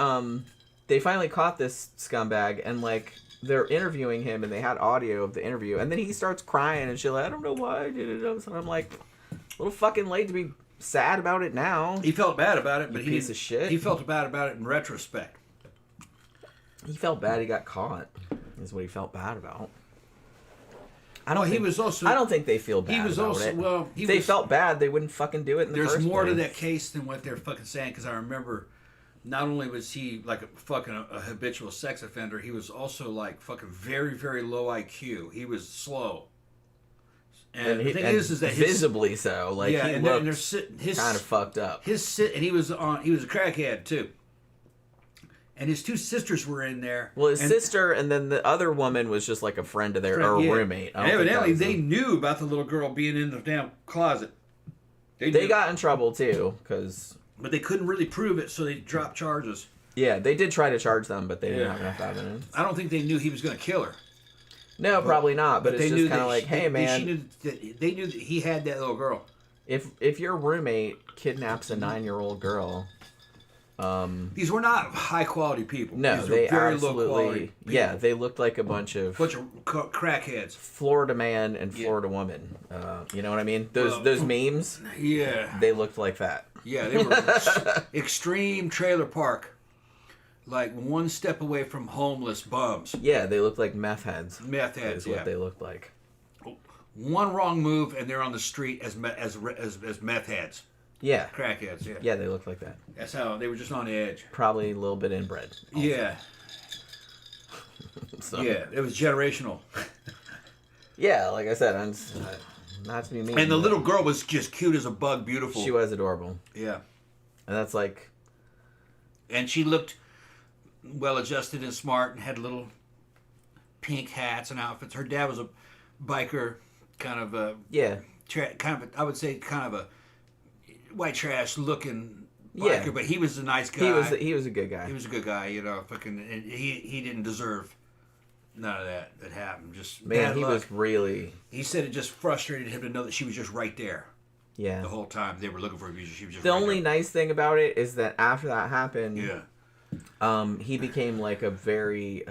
finally caught this scumbag, and like they're interviewing him, and they had audio of the interview, and then he starts crying and shit. Like, I don't know why I did it. And I'm like, a little fucking late to be sad about it now. He felt bad about it, but he piece of shit. He felt bad about it in retrospect. He felt bad. He got caught. Is what he felt bad about. I don't think they feel bad. He was also it. Well. If they felt bad, they wouldn't fucking do it in the first place. There's more to that case than what they're fucking saying. Because I remember, not only was he like a habitual sex offender, he was also like fucking very, very low IQ. He was slow. And the thing is that visibly so. Like he looked kind of fucked up. And he was a crackhead too. And his two sisters were in there. Well, his sister and then the other woman was just like a friend of theirs, or a roommate. And evidently, they knew about the little girl being in the damn closet. They got in trouble, too, because... But they couldn't really prove it, so they dropped charges. Yeah, they did try to charge them, but they didn't have enough evidence. I don't think they knew he was going to kill her. No, probably not, but it's just kind of like, hey, man... They knew that he had that little girl. If your roommate kidnaps a 9-year-old girl... These were not high quality people. No, these they very absolutely. Low quality people. Yeah, they looked like a bunch of crackheads. Florida man and Florida woman. You know what I mean? Those memes. Yeah, they looked like that. Yeah, they were extreme trailer park, like one step away from homeless bums. Yeah, they looked like meth heads. Meth heads. Is what they looked like. One wrong move and they're on the street as meth heads. Yeah. Crackheads, yeah. Yeah, they look like that. That's how they were just on the edge. Probably a little bit inbred. Also. Yeah. So. Yeah, it was generational. Yeah, like I said, not to be mean. And the little girl was just cute as a bug, beautiful. She was adorable. Yeah. And that's like... And she looked well-adjusted and smart and had little pink hats and outfits. Her dad was a biker, kind of a... Yeah. I would say kind of a... white trash looking biker, but he was a nice guy. He was a good guy. He was a good guy, you know. Fucking, and he didn't deserve none of that happened. Just man, bad he luck. was really. He said it just frustrated him to know that she was just right there. Yeah. The whole time they were looking for her, she was just. The only nice thing about it is that after that happened, he became like a very,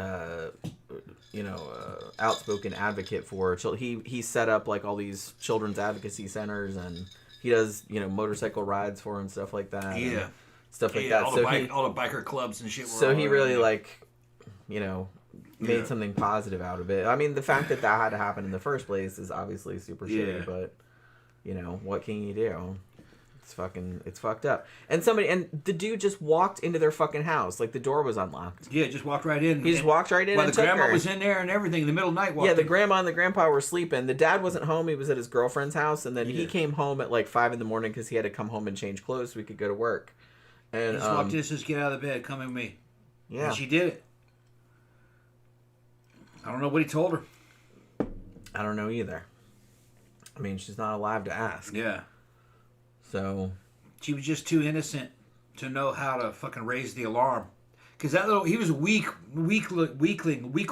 outspoken advocate for children. He set up like all these children's advocacy centers and. He does, motorcycle rides for and stuff like that. Yeah. Stuff like that. All the biker clubs and shit. So he really, made something positive out of it. I mean, the fact that had to happen in the first place is obviously super shitty, but, what can you do? It's fucked up. And the dude just walked into their fucking house. Like, the door was unlocked. Yeah, just walked right in. He just walked right in and took her. The grandma was in there and everything in the middle of the night. Yeah, the grandma and the grandpa were sleeping. The dad wasn't home. He was at his girlfriend's house. And then he came home at like 5 a.m. because he had to come home and change clothes so we could go to work. And he just walked in and says, get out of the bed, come with me. Yeah. And she did it. I don't know what he told her. I don't know either. I mean, she's not alive to ask. Yeah. So... She was just too innocent to know how to fucking raise the alarm. Because he was a weak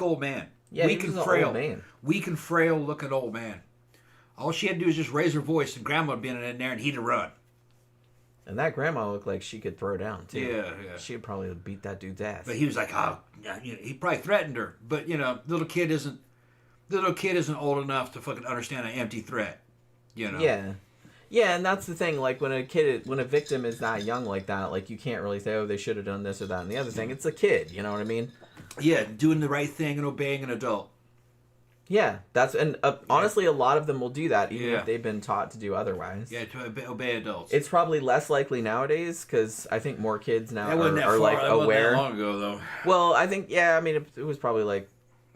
old man. Yeah, weak he was and frail. Old man. Weak and frail looking old man. All she had to do was just raise her voice and grandma would be in there and he'd run. And that grandma looked like she could throw down too. Yeah. She'd probably beat that dude's ass. But he was like, he probably threatened her. But little kid isn't old enough to fucking understand an empty threat. Yeah. Yeah, and that's the thing. Like when a victim is that young like that, like you can't really say, oh, they should have done this or that and the other thing. It's a kid, you know what I mean? Yeah, doing the right thing and obeying an adult. Yeah, honestly, a lot of them will do that, even if they've been taught to do otherwise. Yeah, to obey adults. It's probably less likely nowadays because I think more kids now are like aware. Wasn't that long ago, though. Well, I think it was probably like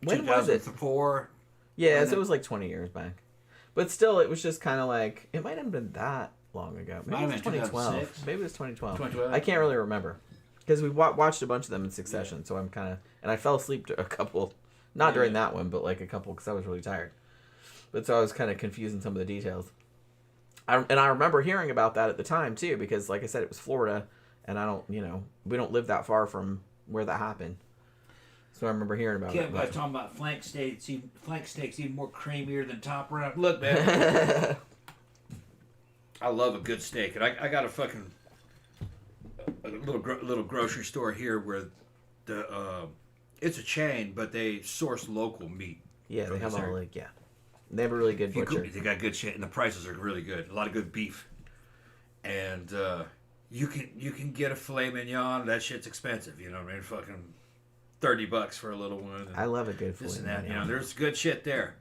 when was it? 2004. Yeah, so it was like 20 years back. But still, it was just kind of like it might have been that long ago. Maybe it was 2012. Maybe it was 2012. I can't really remember because we watched a bunch of them in succession. So I'm kind of and I fell asleep to a couple. Not during that one, but like a couple because I was really tired. But so I was kind of confusing some of the details. I remember hearing about that at the time too because, like I said, it was Florida, and we don't live that far from where that happened. So I remember hearing about it. But talking about flank steaks even more creamier than top round. Look, man, I love a good steak, and I got a fucking a little grocery store here where it's a chain, but they source local meat. Yeah, they have all they have a really good butcher. They got good shit, and the prices are really good. A lot of good beef, and you can get a filet mignon. That shit's expensive, you know what I mean? Fucking $30 for a little one. I love a good filet mignon. You know, there's good shit there.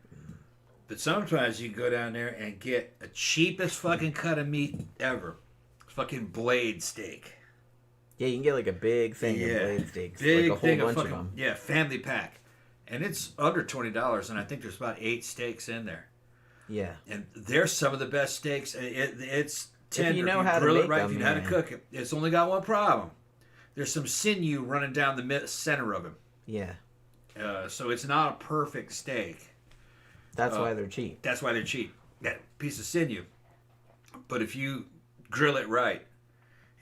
But sometimes you can go down there and get a cheapest fucking cut of meat ever. Fucking blade steak. Yeah, you can get like a big thing of blade steaks. Big like a whole thing bunch of fucking, them. Yeah, family pack. And it's under $20, and I think there's about 8 steaks in there. Yeah. And they're some of the best steaks. It's tender. If you know how to grill make it right, them, if you know how to cook it. It's only got one problem. There's some sinew running down the center of it. Yeah. So it's not a perfect steak. That's why they're cheap. That's why they're cheap. That piece of sinew. But if you grill it right,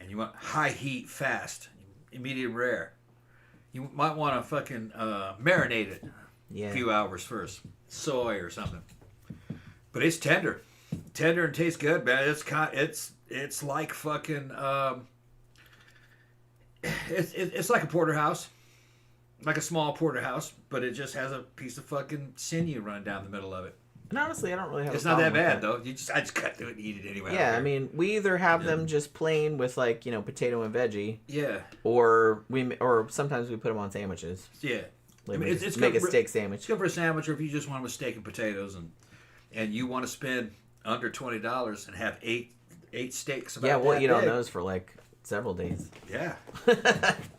and you want high heat, fast, medium rare, you might want to fucking marinate it a few hours first. Soy or something. But it's tender. Tender and tastes good, man. It's like fucking it's like a porterhouse. Like a small porterhouse, but it just has a piece of fucking sinew running down the middle of it. And honestly, I don't really have. It's a not problem that bad with though. I just cut through it and eat it anyway. Yeah, I mean, we either have them just plain with like potato and veggie. Yeah. Or sometimes we put them on sandwiches. Yeah. Like it's make a steak sandwich. It's good for a sandwich, or if you just want them with steak and potatoes, and you want to spend under $20 and have eight steaks. Yeah, well, eat on those for like several days. Yeah.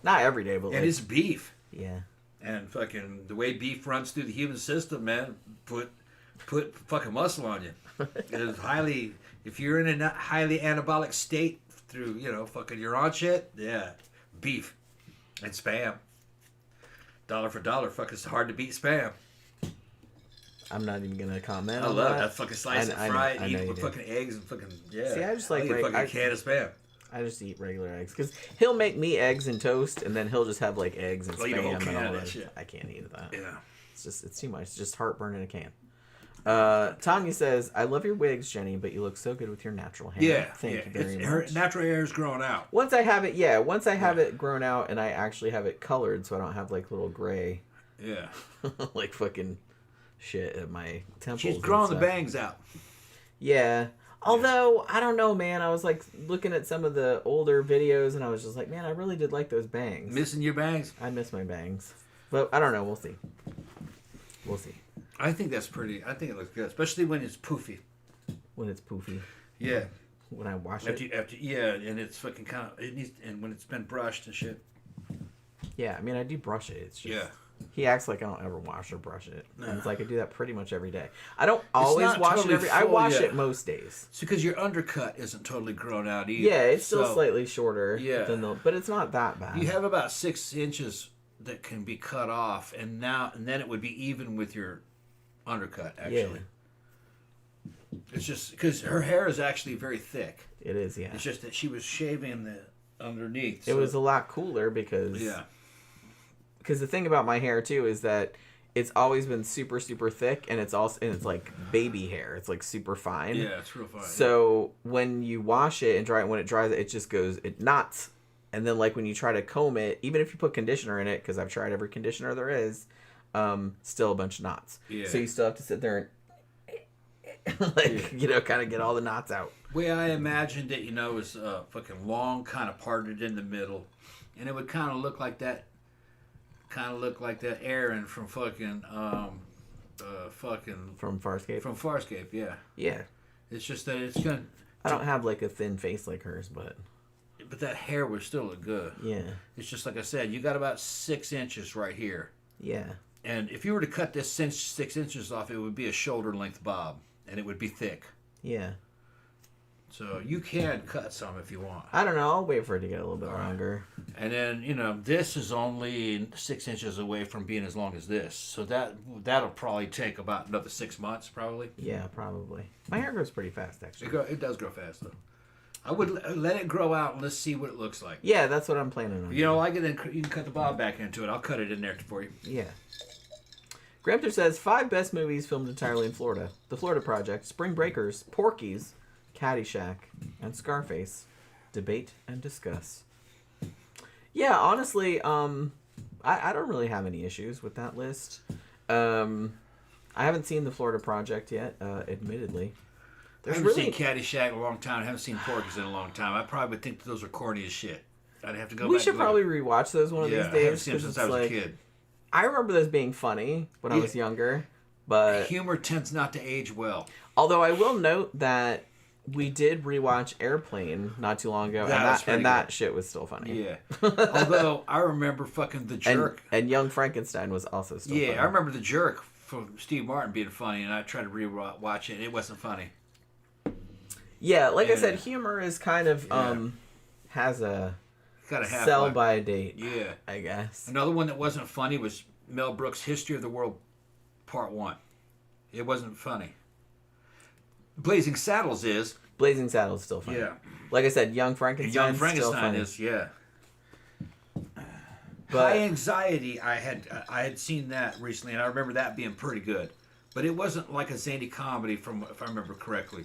Not every day, but and it's beef. Yeah. And fucking the way beef runs through the human system, man, put fucking muscle on you. It's highly, if you're in a highly anabolic state through, fucking you're on shit, yeah, beef and Spam. Dollar for dollar, fucking it's hard to beat Spam. I'm not even gonna comment. I love that fucking slice it, fry it, eat it with fucking eggs and fucking See, I just like a fucking can of Spam. I just eat regular eggs because he'll make me eggs and toast, and then he'll just have like eggs and Spam and all that shit. I can't eat that. Yeah, it's too much. It's just heartburn in a can. Tanya says, "I love your wigs, Jenny, but you look so good with your natural hair." Yeah, thank you very much. Her natural hair is growing out. Once I have it grown out, and I actually have it colored, so I don't have like little gray. Yeah. like fucking shit at my temples. She's growing the bangs out. Yeah. Although, I don't know, man. I was like looking at some of the older videos and I was just like, man, I really did like those bangs. Missing your bangs? I miss my bangs. But I don't know. We'll see. We'll see. I think that's pretty. I think it looks good, especially when it's poofy. When it's poofy. Yeah. When I wash it. And it's fucking kind of, and when it's been brushed and shit. Yeah, I mean, I do brush it. It's just. Yeah. He acts like I don't ever wash or brush it. No. And it's like I do that pretty much every day. I don't always wash it every day. I wash it most days. It's because your undercut isn't totally grown out either. Yeah, it's still slightly shorter. Yeah. But it's not that bad. You have about 6 inches that can be cut off, and then it would be even with your undercut, actually. Yeah. It's just because her hair is actually very thick. It is, yeah. It's just that she was shaving the underneath. It was a lot cooler because... Yeah. Because the thing about my hair too is that it's always been super super thick, and it's like baby hair. It's like super fine. Yeah, it's real fine. So when you wash it and dry it, when it dries, it just it knots. And then like when you try to comb it, even if you put conditioner in it, because I've tried every conditioner there is, still a bunch of knots. Yeah. So you still have to sit there and kind of get all the knots out. The way I imagined it, was fucking long, kind of parted in the middle, and it would kind of look like that. Erin from fucking from Farscape. From Farscape, yeah. Yeah. It's just that it's gonna. I don't have like a thin face like hers, but that hair would still look good. Yeah. It's just like I said, you got about 6 inches right here. Yeah. And if you were to cut this 6 inches off, it would be a shoulder length bob, and it would be thick. Yeah. So you can cut some if you want. I don't know. I'll wait for it to get a little bit longer. And then, this is only 6 inches away from being as long as this. So that'll probably take about another 6 months, probably. Yeah, probably. My hair grows pretty fast, actually. It does grow fast, though. I would let it grow out and let's see what it looks like. Yeah, that's what I'm planning on. You can cut the bob back into it. I'll cut it in there for you. Yeah. Gramter says 5 best movies filmed entirely in Florida: The Florida Project, Spring Breakers, Porky's, Caddyshack, and Scarface. Debate and discuss. Yeah, honestly, I don't really have any issues with that list. I haven't seen the Florida Project yet, admittedly. I haven't seen Caddyshack in a long time. I haven't seen Porky's in a long time. I probably would think those are corny as shit. I'd have to go back. We should probably rewatch those one of these days. I haven't seen them since I was a kid. I remember those being funny when I was younger, but... Humor tends not to age well. Although I will note that we did rewatch Airplane not too long ago, and that shit was still funny. Yeah. Although, I remember fucking The Jerk. And Young Frankenstein was also still funny. Yeah, I remember The Jerk from Steve Martin being funny, and I tried to rewatch it, and it wasn't funny. Yeah, like I said, humor is kind of, has a sell-by date, I guess. Another one that wasn't funny was Mel Brooks' History of the World Part 1. It wasn't funny. Blazing Saddles is still funny. Yeah. Like I said, Young Frankenstein still funny. Is, yeah. But High Anxiety, I had seen that recently, and I remember that being pretty good. But it wasn't like a zany comedy, if I remember correctly.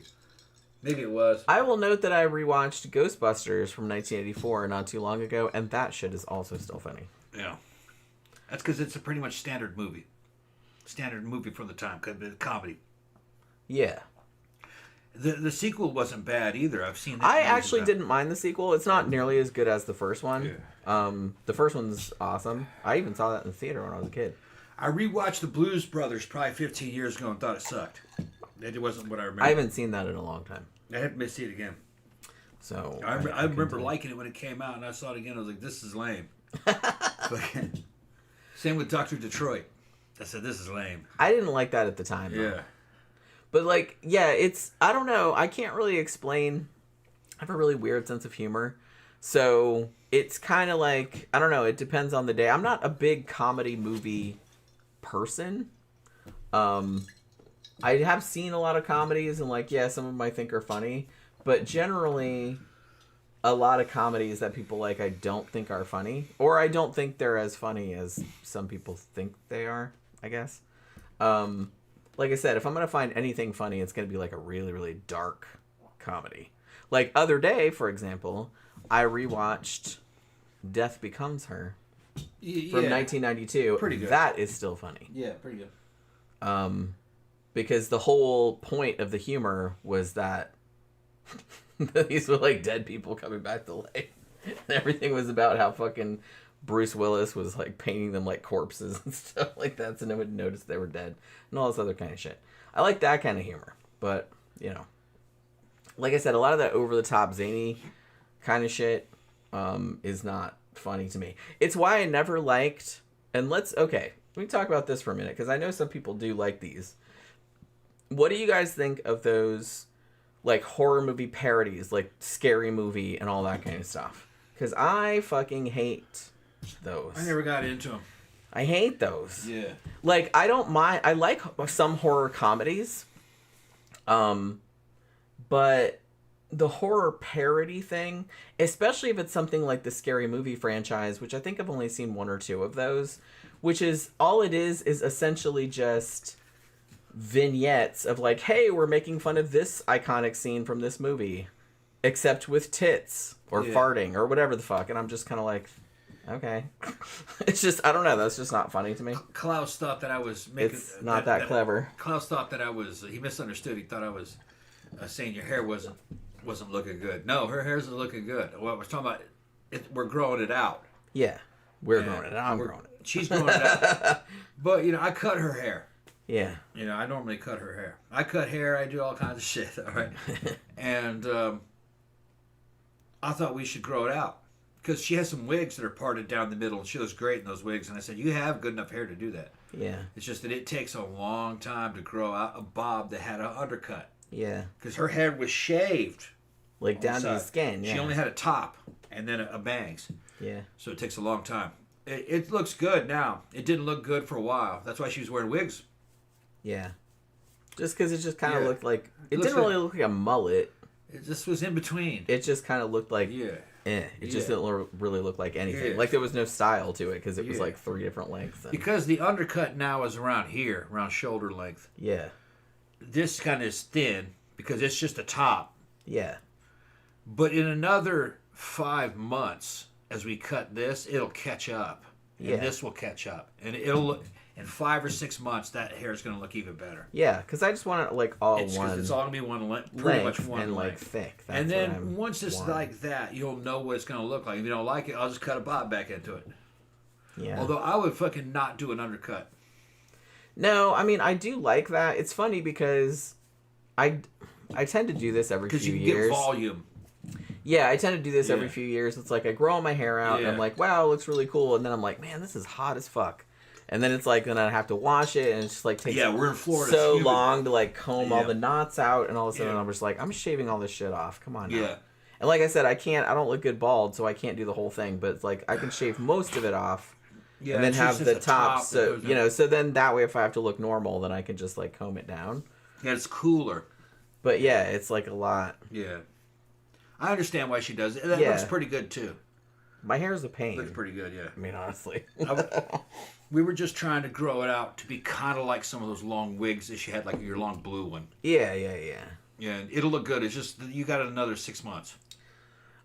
Maybe it was. I will note that I rewatched Ghostbusters from 1984 not too long ago, and that shit is also still funny. Yeah. That's because it's a pretty much standard movie. Standard movie from the time, comedy. Yeah. The sequel wasn't bad either. I've seen that. I actually didn't mind the sequel. It's not nearly as good as the first one. Yeah. The first one's awesome. I even saw that in the theater when I was a kid. I rewatched The Blues Brothers probably 15 years ago and thought it sucked. It wasn't what I remember. I haven't seen that in a long time. I had to see it again. So I remember liking it when it came out, and I saw it again. I was like, "This is lame." Same with Dr. Detroit. I said, "This is lame." I didn't like that at the time. Yeah. Though. But it's I don't know. I can't really explain. I have a really weird sense of humor, so it's kind of like I don't know. It depends on the day. I'm not a big comedy movie person. I have seen a lot of comedies, and some of them I think are funny, but generally, a lot of comedies that people like I don't think are funny, or I don't think they're as funny as some people think they are, I guess. Like I said, if I'm going to find anything funny, it's going to be like a really, really dark comedy. Like Other Day, for example, I rewatched Death Becomes Her from 1992. Pretty good. That is still funny. Yeah, pretty good. Because the whole point of the humor was that these were like dead people coming back to life. And everything was about how fucking Bruce Willis was like painting them like corpses and stuff like that so no one would notice they were dead and all this other kind of shit. I like that kind of humor. But, like I said, a lot of that over-the-top zany kind of shit is not funny to me. It's why I never liked... And let me talk about this for a minute because I know some people do like these. What do you guys think of those, like, horror movie parodies, like Scary Movie and all that kind of stuff? Because I fucking hate those. I never got into them. I hate those. Yeah. Like, I don't mind. I like some horror comedies. But the horror parody thing, especially if it's something like the Scary Movie franchise, which I think I've only seen one or two of those, which is, all it is essentially just... vignettes of like, hey, we're making fun of this iconic scene from this movie, except with tits or farting or whatever the fuck, and I'm just kind of like, okay. It's just, I don't know, that's just not funny to me. Klaus thought that I was making... It's not that clever. Klaus thought that I was... He misunderstood. He thought I was saying your hair wasn't looking good. No, her hair's looking good. What we're talking about, we're growing it out. Yeah, we're growing it out. I'm growing it. She's growing it out. But, I cut her hair. Yeah. I normally cut her hair. I cut hair. I do all kinds of shit. All right. And I thought we should grow it out because she has some wigs that are parted down the middle, and she looks great in those wigs. And I said, you have good enough hair to do that. Yeah. It's just that it takes a long time to grow out a bob that had an undercut. Yeah. Because her hair was shaved. Like down to the skin, yeah. She only had a top and then a bangs. Yeah. So it takes a long time. It looks good now. It didn't look good for a while. That's why she was wearing wigs. Yeah. Just because it just kind of looked like... It didn't really look like a mullet. It just was in between. It just kind of looked like... It just didn't really look like anything. Like there was no style to it because it was like 3 different lengths. Because the undercut now is around here, around shoulder length. Yeah. This kind of is thin because it's just a top. Yeah. But in another 5 months, as we cut this, it'll catch up. Yeah. And this will catch up. And it'll look, in 5 or 6 months, that hair is going to look even better. Yeah, because I just want it like all one. It's all going to be one pretty much one and length. like thick. That's And then once it's like that, you'll know what it's going to look like. If you don't like it, I'll just cut a bob back into it. Yeah. Although I would fucking not do an undercut. No, I mean I do like that. It's funny because I tend to do this every few years. Because you can get volume. Yeah, I tend to do this every few years. It's like I grow all my hair out and I'm like, wow, it looks really cool. And then I'm like, man, this is hot as fuck. And then it's like, then I have to wash it and it's just like takes we're in Florida. so long to like comb all the knots out. And all of a sudden I'm just like, I'm shaving all this shit off. Come on now. Yeah. And like I said, I don't look good bald, so I can't do the whole thing. But it's like I can shave most of it off. Yeah, and then have the top, so so then that way if I have to look normal, then I can just like comb it down. Yeah, it's cooler. But yeah, it's like a lot. Yeah, I understand why she does it. That looks pretty good too. My hair's a pain. Looks pretty good, yeah. I mean, honestly, we were just trying to grow it out to be kind of like some of those long wigs that she had, like your long blue one. Yeah. Yeah, it'll look good. It's just you got another 6 months.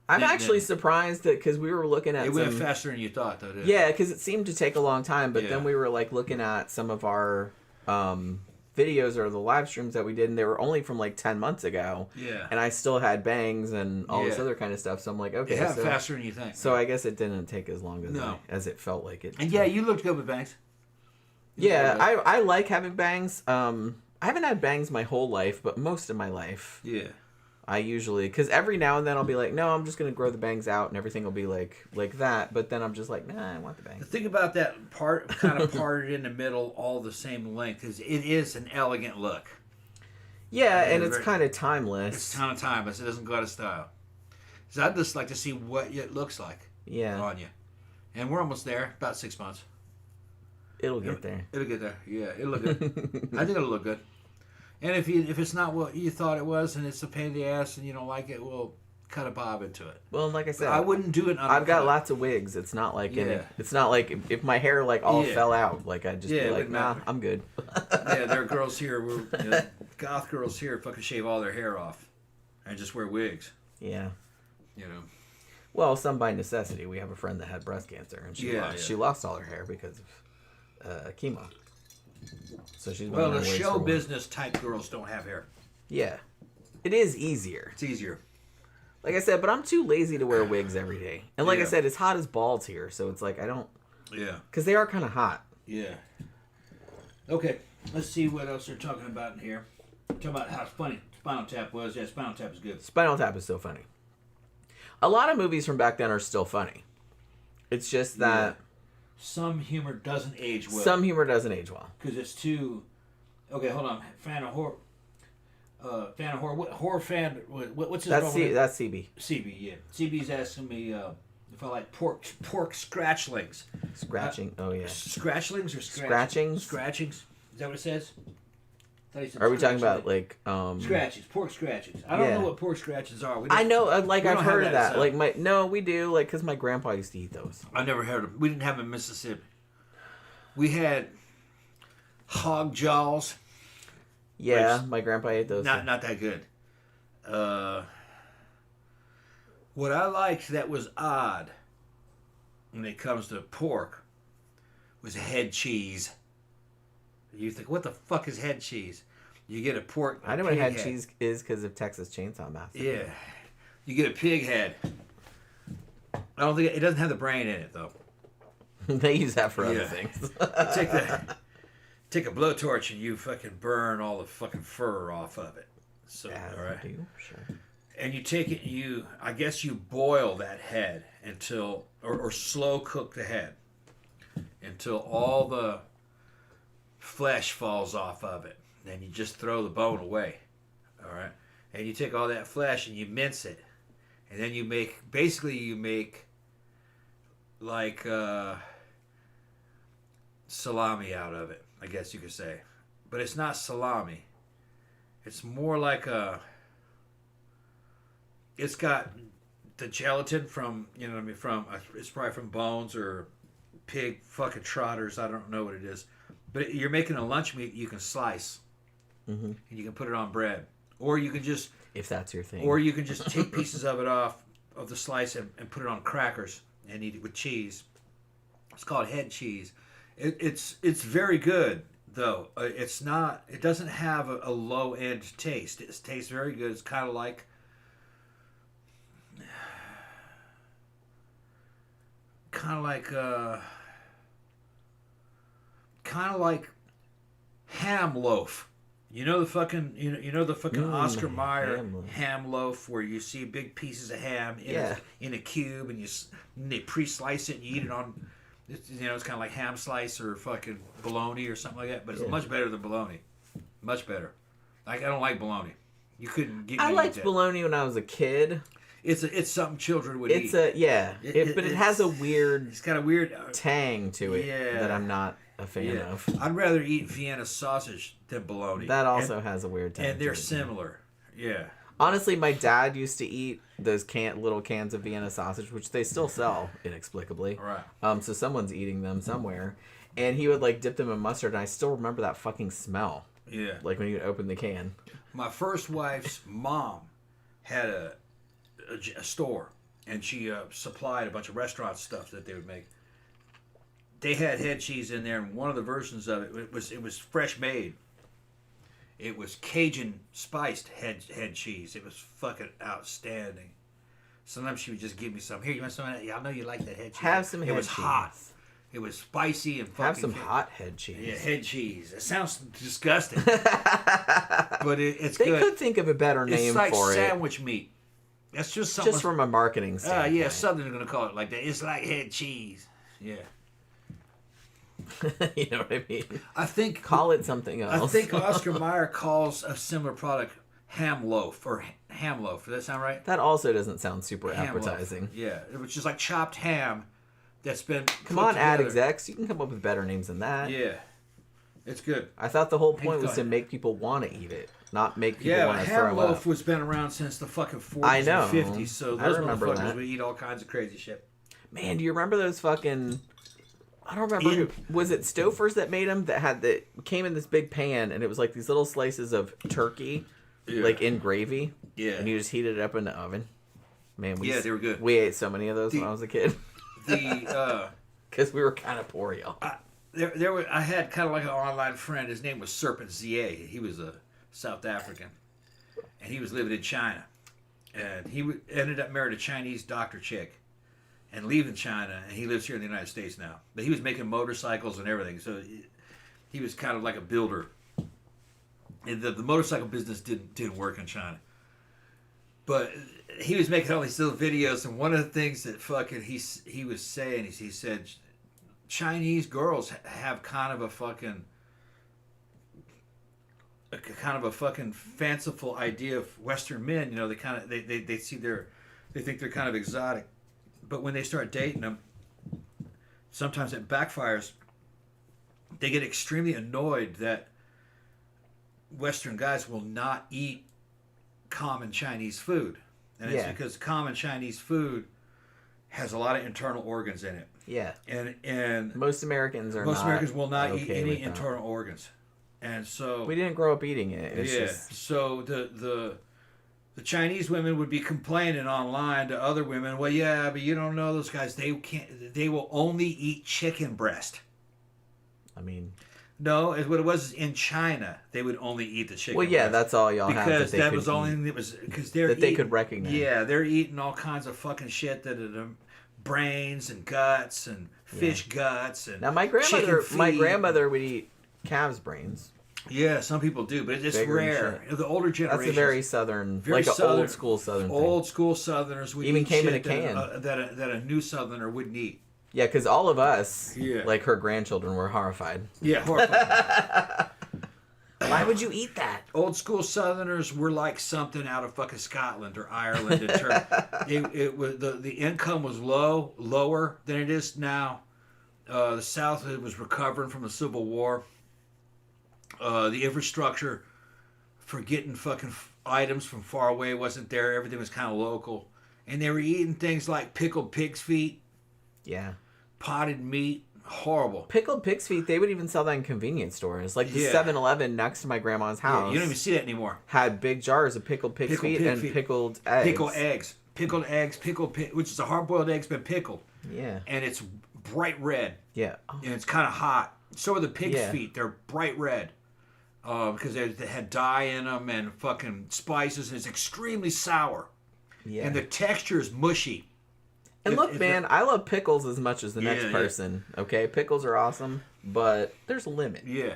I'm actually surprised that because we were looking at it went faster than you thought, though. Didn't yeah, because it seemed to take a long time. But then we were like looking at some of our videos or the live streams that we did, and they were only from like 10 months ago. Yeah, and I still had bangs and all this other kind of stuff. So I'm like, okay, it happened faster than you think. So I guess it didn't take as long as it felt like it. And yeah, you looked good with bangs. Yeah, I like having bangs. I haven't had bangs my whole life, but most of my life. Yeah. I usually, because every now and then I'll be like, no, I'm just going to grow the bangs out and everything will be like that. But then I'm just like, nah, I want the bangs. The thing about that part, kind of parted in the middle, all the same length, is it is an elegant look. Yeah, and it's kind of timeless. It's kind of timeless. It doesn't go out of style. So I'd just like to see what it looks like on you. And we're almost there, about 6 months. It'll get there. It'll get there. Yeah, it'll look good. I think it'll look good. And if it's not what you thought it was and it's a pain in the ass and you don't like it, we'll cut a bob into it. Well, like I said, I wouldn't do it. I've got lots of wigs. It's not like it's not like if my hair like all fell out, like I'd just be like, nah, I'm good. Yeah, there are girls here, goth girls here, fucking shave all their hair off and just wear wigs. Yeah. You know. Well, some by necessity. We have a friend that had breast cancer and she lost all her hair because of chemo. So she's the show business type girls don't have hair. Yeah, it is easier. It's easier. Like I said, but I'm too lazy to wear wigs every day. And like I said, it's hot as balls here, so it's like I don't. Yeah. Because they are kind of hot. Yeah. Okay, let's see what else they're talking about in here. Talking about how funny Spinal Tap was. Yeah, Spinal Tap is good. Spinal Tap is so funny. A lot of movies from back then are still funny. It's just that. Yeah. Some humor doesn't age well. Because it's too... Okay, hold on. Fan of horror. What horror fan... What's his name? That's CB. CB, yeah. CB's asking me if I like pork scratchlings. Scratching? Oh, yeah. Scratchlings or scratchings? Scratchings. Is that what it says? Are we talking about like scratches, pork scratchings? I don't know what pork scratchings are. I know, like I've heard of that. Like we do, like because my grandpa used to eat those. I never heard of them. We didn't have them in Mississippi. We had hog jaws. Yeah, my grandpa ate those. Not that good. What I liked that was odd when it comes to pork was head cheese. You think, what the fuck is head cheese? You get a pork. I know what head cheese is because of Texas Chainsaw Massacre. Yeah, you get a pig head. I don't think it doesn't have the brain in it though. They use that for other things. Take a blowtorch and you fucking burn all the fucking fur off of it. So all right, sure. And you take it. I guess you boil that head until, or slow cook the head until all the flesh falls off of it. Then you just throw the bone away. All right. And you take all that flesh and you mince it. And then you make like salami out of it, I guess you could say. But it's not salami. It's more like it's got the gelatin from, it's probably from bones or pig fucking trotters. I don't know what it is. But you're making a lunch meat you can slice, and you can put it on bread, or you can just, if that's your thing, or you can just take pieces of it off of the slice and put it on crackers and eat it with cheese. It's called head cheese. It's very good though. It's not. It doesn't have a low end taste. It tastes very good. It's kind of like ham loaf. You know the fucking Oscar Mayer ham loaf where you see big pieces of ham in a cube and they pre-slice it and you eat it on. It's kind of like ham slice or fucking bologna or something like that, but it's much better than bologna. Much better. Like I don't like bologna. You couldn't get me. I liked bologna when I was a kid. It's something children would eat. But it has a weird. It's got a weird tang to it that I'm not a fan of. I'd rather eat Vienna sausage than bologna. That also has a weird tang. And they're similar. Yeah. Honestly, my dad used to eat those little cans of Vienna sausage, which they still sell inexplicably. Right. So someone's eating them somewhere, and he would like dip them in mustard, and I still remember that fucking smell. Yeah. Like when you open the can. My first wife's mom had a store, and she supplied a bunch of restaurant stuff that they would make. They had head cheese in there, and one of the versions of it was fresh made. It was Cajun spiced head cheese. It was fucking outstanding. Sometimes she would just give me some. Here, you want some of that? Yeah, I know you like that head cheese. Have some head cheese. It was hot. It was spicy and fucking... Have some hot head cheese. Yeah, head cheese. It sounds disgusting. But it's good. They could think of a better name for it. It's like sandwich meat. That's just something... Just from a marketing standpoint. Yeah, Southerners are going to call it like that. It's like head cheese. Yeah. You know what I mean? I think... Call it something else. I think Oscar Mayer calls a similar product ham loaf. Does that sound right? That also doesn't sound super ham appetizing. Loaf. Yeah. It was just like chopped ham that's been Come on, ad execs. You can come up with better names than that. Yeah. It's good. I thought the whole point was to make people want to eat it, not make people want to throw up. Ham loaf was been around since the fucking 40s and 50s, so those motherfuckers would eat all kinds of crazy shit. Man, do you remember those fucking... I don't remember. Was it Stouffer's that made them that came in this big pan, and it was like these little slices of turkey, like in gravy. Yeah. And you just heated it up in the oven. Man, they were good. We ate so many of those when I was a kid. Because we were kind of poor, y'all. I had kind of like an online friend. His name was Serpent ZA. He was a South African, and he was living in China, and he ended up married a Chinese doctor chick. And leaving China, and he lives here in the United States now. But he was making motorcycles and everything, so he was kind of like a builder. And the motorcycle business didn't work in China. But he was making all these little videos, and one of the things that fucking he was saying is he said Chinese girls have kind of a fucking fanciful idea of Western men. You know, they see they think they're kind of exotic. But when they start dating them, sometimes it backfires. They get extremely annoyed that Western guys will not eat common Chinese food. And it's because common Chinese food has a lot of internal organs in it. Yeah. And most Americans will not eat any internal organs. And so... We didn't grow up eating it. It's just... So the Chinese women would be complaining online to other women, well, yeah, but you don't know those guys. They will only eat chicken breast. I mean... No, what it was is in China, they would only eat the chicken breast. Well, yeah, that's all y'all have. Because that was the only thing that was... Because they could recognize. Yeah, they're eating all kinds of fucking shit that are brains and guts and fish guts and now, my grandmother would eat calves' brains. Yeah, some people do, but it's rare. The older generation. That's a very southern, old school southern thing. Old school Southerners would eat came in a shit can that a new Southerner wouldn't eat. Yeah, because all of us, like her grandchildren, were horrified. Yeah, horrified. Why would you eat that? Old school Southerners were like something out of fucking Scotland or Ireland in terms. The income was lower than it is now. The South was recovering from the Civil War. The infrastructure for getting fucking items from far away wasn't there. Everything was kind of local. And they were eating things like pickled pig's feet. Yeah. Potted meat. Horrible. Pickled pig's feet, they would even sell that in convenience stores. Like the 7-Eleven next to my grandma's house. Yeah, you don't even see that anymore. Had big jars of pickled pig's feet and pickled eggs. Pickled eggs. pickled eggs, which is a hard-boiled eggs been pickled. Yeah. And it's bright red. Yeah. And it's kind of hot. So are the pig's Yeah. feet. They're bright red. Because they had dye in them and fucking spices. And it's extremely sour. Yeah. And the texture is mushy. And look, man, I love pickles as much as the next person. Okay, pickles are awesome, but there's a limit. Yeah.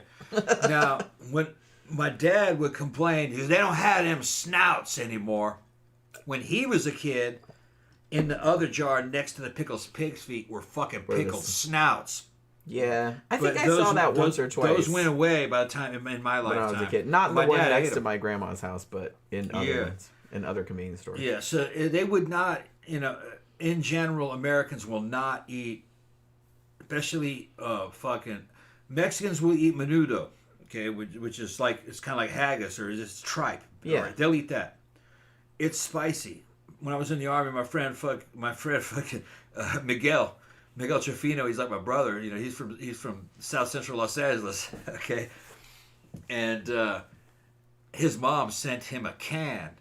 Now, when my dad would complain, because they don't have them snouts anymore. When he was a kid, in the other jar next to the pig's feet were fucking pickled snouts. Yeah, I think I saw that once or twice. Those went away by the time in my lifetime. When I was a kid, not the one next to my grandma's house, but in other convenience stores. Yeah, so they would not, in general, Americans will not eat, especially fucking Mexicans will eat menudo, okay, which is like, it's kind of like haggis or it's tripe. Yeah, right? They'll eat that. It's spicy. When I was in the army, my friend Miguel Trefino, he's like my brother. He's from South Central Los Angeles, okay, and his mom sent him a can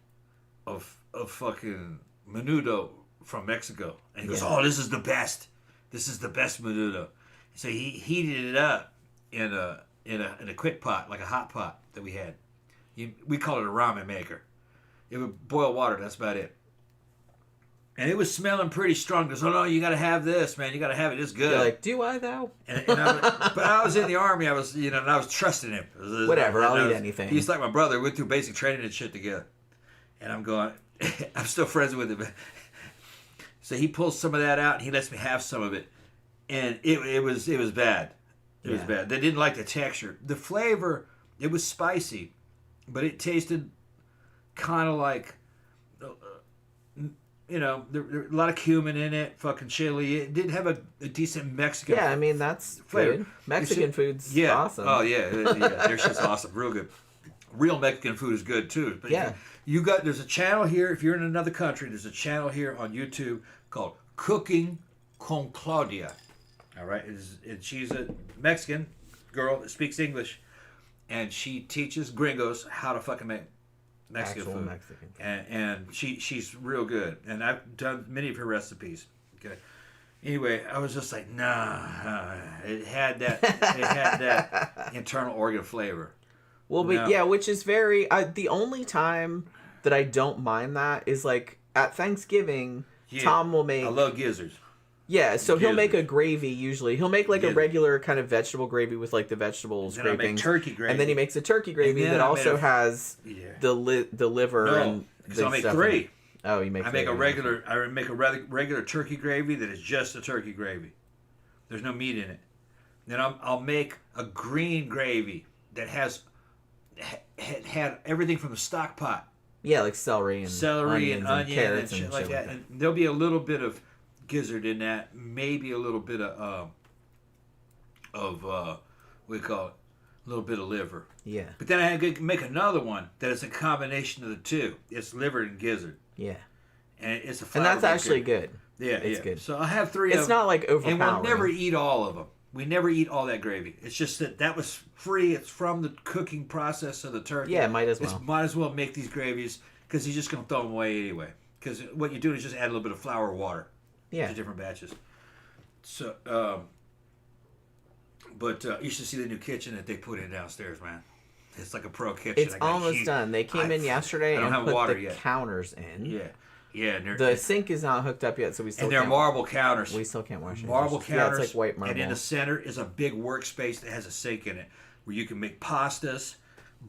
of fucking menudo from Mexico, and he goes, "Oh, this is the best. This is the best menudo." So he heated it up in a quick pot, like a hot pot that we had. We call it a ramen maker. It would boil water. That's about it. And it was smelling pretty strong. He goes, "Oh no, you got to have this, man. You got to have it. It's good." You're like, "Do I though?" But I was in the army. I was, and I was trusting him. Whatever, I'll eat anything. He's like my brother. We went through basic training and shit together. And I'm going, I'm still friends with him. So he pulls some of that out and he lets me have some of it. And it was bad. It was bad. They didn't like the texture. The flavor, it was spicy, but it tasted kind of like, there a lot of cumin in it, fucking chili. It didn't have a decent Mexican flavor. Yeah, I mean, that's flavor. Good. Mexican food's awesome. Oh, yeah. Their shit's awesome. Real good. Real Mexican food is good, too. But there's a channel here, if you're in another country, there's a channel here on YouTube called Cooking con Claudia. All right? And she's a Mexican girl that speaks English, and she teaches gringos how to fucking make Mexican food. Mexican. And she's real good. And I've done many of her recipes. Okay. Anyway, I was just like, nah. It had that internal organ flavor. Well, but which is very... the only time that I don't mind that is like at Thanksgiving, Tom will make... I love gizzards. Yeah, so he'll make a gravy usually. He'll make like a regular kind of vegetable gravy with like the vegetables scrapings. Make turkey gravy. And then he makes a turkey gravy that also has the liver and because I'll make three. Oh, you make I make a regular turkey gravy that is just a turkey gravy. There's no meat in it. Then I'll make a green gravy that had everything from the stock pot. Yeah, like celery and onion and shit like that. And there'll be a little bit of gizzard in that, maybe a little bit of we call it a little bit of liver. Yeah. But then I had to make another one that is a combination of the two. It's liver and gizzard. Yeah. And it's a and that's actually good. Yeah, it's good. So I have three. It's not like overpowering. And we'll never eat all of them. We never eat all that gravy. It's just that was free. It's from the cooking process of the turkey. Yeah, might as well. Might as well make these gravies because you're just going to throw them away anyway. Because what you do is just add a little bit of flour or water. Yeah. To different batches. So, but you should see the new kitchen that they put in downstairs, man. It's like a pro kitchen. It's almost done. They came in yesterday and put the counters in. Yeah. Yeah, the sink is not hooked up yet, so we still. And they're marble counters. We still can't wash it. Marble counters. Yeah, it's like white marble. And in the center is a big workspace that has a sink in it, where you can make pastas,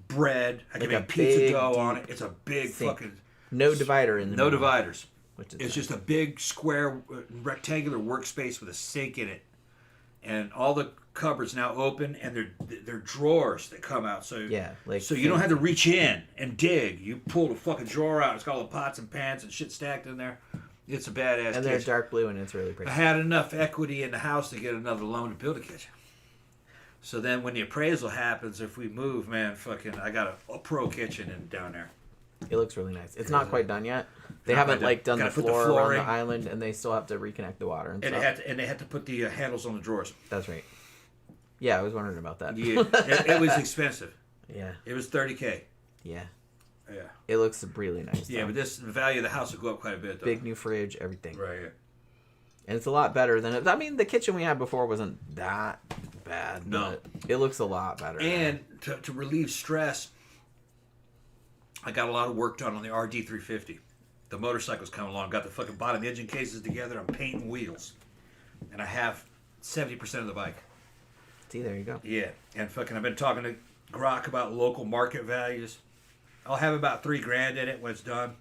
bread. I can make pizza dough on it. It's a big sink. Fucking. No divider in the middle. No dividers. It's nice. Just a big square, rectangular workspace with a sink in it, and all the cupboards now open, and they're drawers that come out. So you don't have to reach in and dig. You pull the fucking drawer out. It's got all the pots and pans and shit stacked in there. It's a badass. And they're dark blue, and it's really pretty. I had enough equity in the house to get another loan to build a kitchen. So then, when the appraisal happens, if we move, man, I got a pro kitchen down there. It looks really nice. It's not quite done yet. They haven't done the floor around the island, and they still have to reconnect the water and stuff. They had to put the handles on the drawers. That's right. Yeah, I was wondering about that. Yeah, it was expensive. Yeah. It was $30,000. Yeah. Yeah. It looks really nice. Yeah, though. but the value of the house will go up quite a bit, though. Big new fridge, everything. Right. Yeah. And it's a lot better than it. I mean, the kitchen we had before wasn't that bad. No. But it looks a lot better. And to relieve stress, I got a lot of work done on the RD350. The motorcycle's coming along. Got the fucking bottom engine cases together. I'm painting wheels. And I have 70% of the bike. See, there you go. Yeah. And fucking I've been talking to Grok about local market values. I'll have about $3,000 in it when it's done.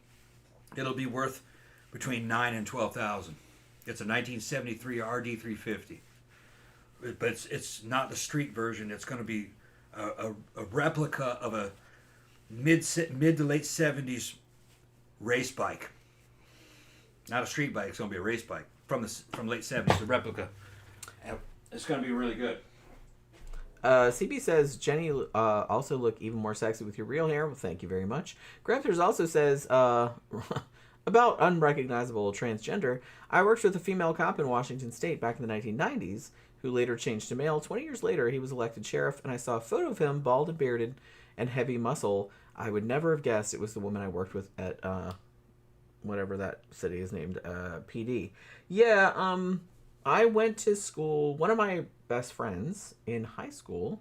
It'll be worth between $9,000 and $12,000. It's a 1973 RD350, but it's not the street version. It's going to be a replica of a mid to late 70s race bike. Not a street bike. It's going to be a race bike from late 70s. A replica. And it's going to be really good. CB says, Jenny also look even more sexy with your real hair. Well, thank you very much. Gramthers also says, about unrecognizable transgender, I worked with a female cop in Washington State back in the 1990s who later changed to male. 20 years later, he was elected sheriff, and I saw a photo of him, bald and bearded and heavy muscle. I would never have guessed it was the woman I worked with at whatever that city is named, PD. Yeah, I went to school. One of my best friends in high school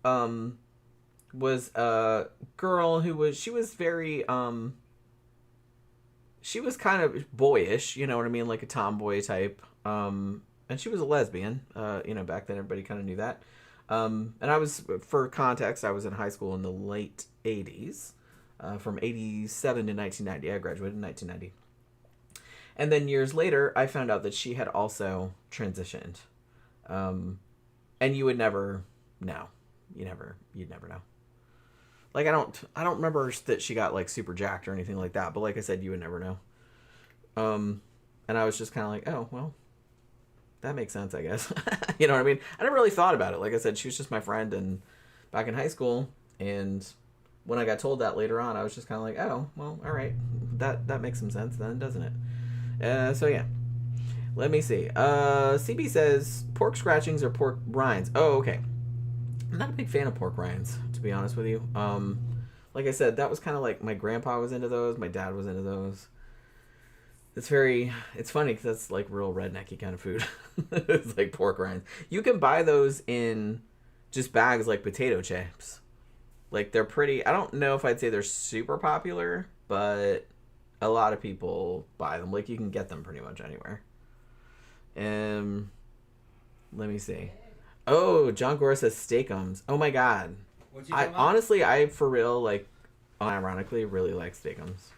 was a girl who she was very she was kind of boyish, you know what I mean, like a tomboy type, and she was a lesbian. Back then everybody kind of knew that. And I was, for context, I was in high school in the late 80s, from 87 to 1990. I graduated in 1990. And then years later, I found out that she had also transitioned. And you would never know. You'd never know. Like, I don't remember that she got, like, super jacked or anything like that. But like I said, you would never know. And I was just kind of like, oh, well, that makes sense, I guess. You know what I mean? I never really thought about it. Like I said, she was just my friend and back in high school. And when I got told that later on, I was just kind of like, oh, well, all right. That makes some sense then, doesn't it? So, yeah. Let me see. CB says, pork scratchings or pork rinds. Oh, okay. I'm not a big fan of pork rinds, to be honest with you. Like I said, that was kind of like my grandpa was into those. My dad was into those. It's funny because that's like real rednecky kind of food. It's like pork rinds. You can buy those in just bags like potato chips. Like, they're pretty, I don't know if I'd say they're super popular, but a lot of people buy them. Like, you can get them pretty much anywhere. Let me see. Oh, John Gore says steakums. Oh my god. I for real, like, unironically really like steakums.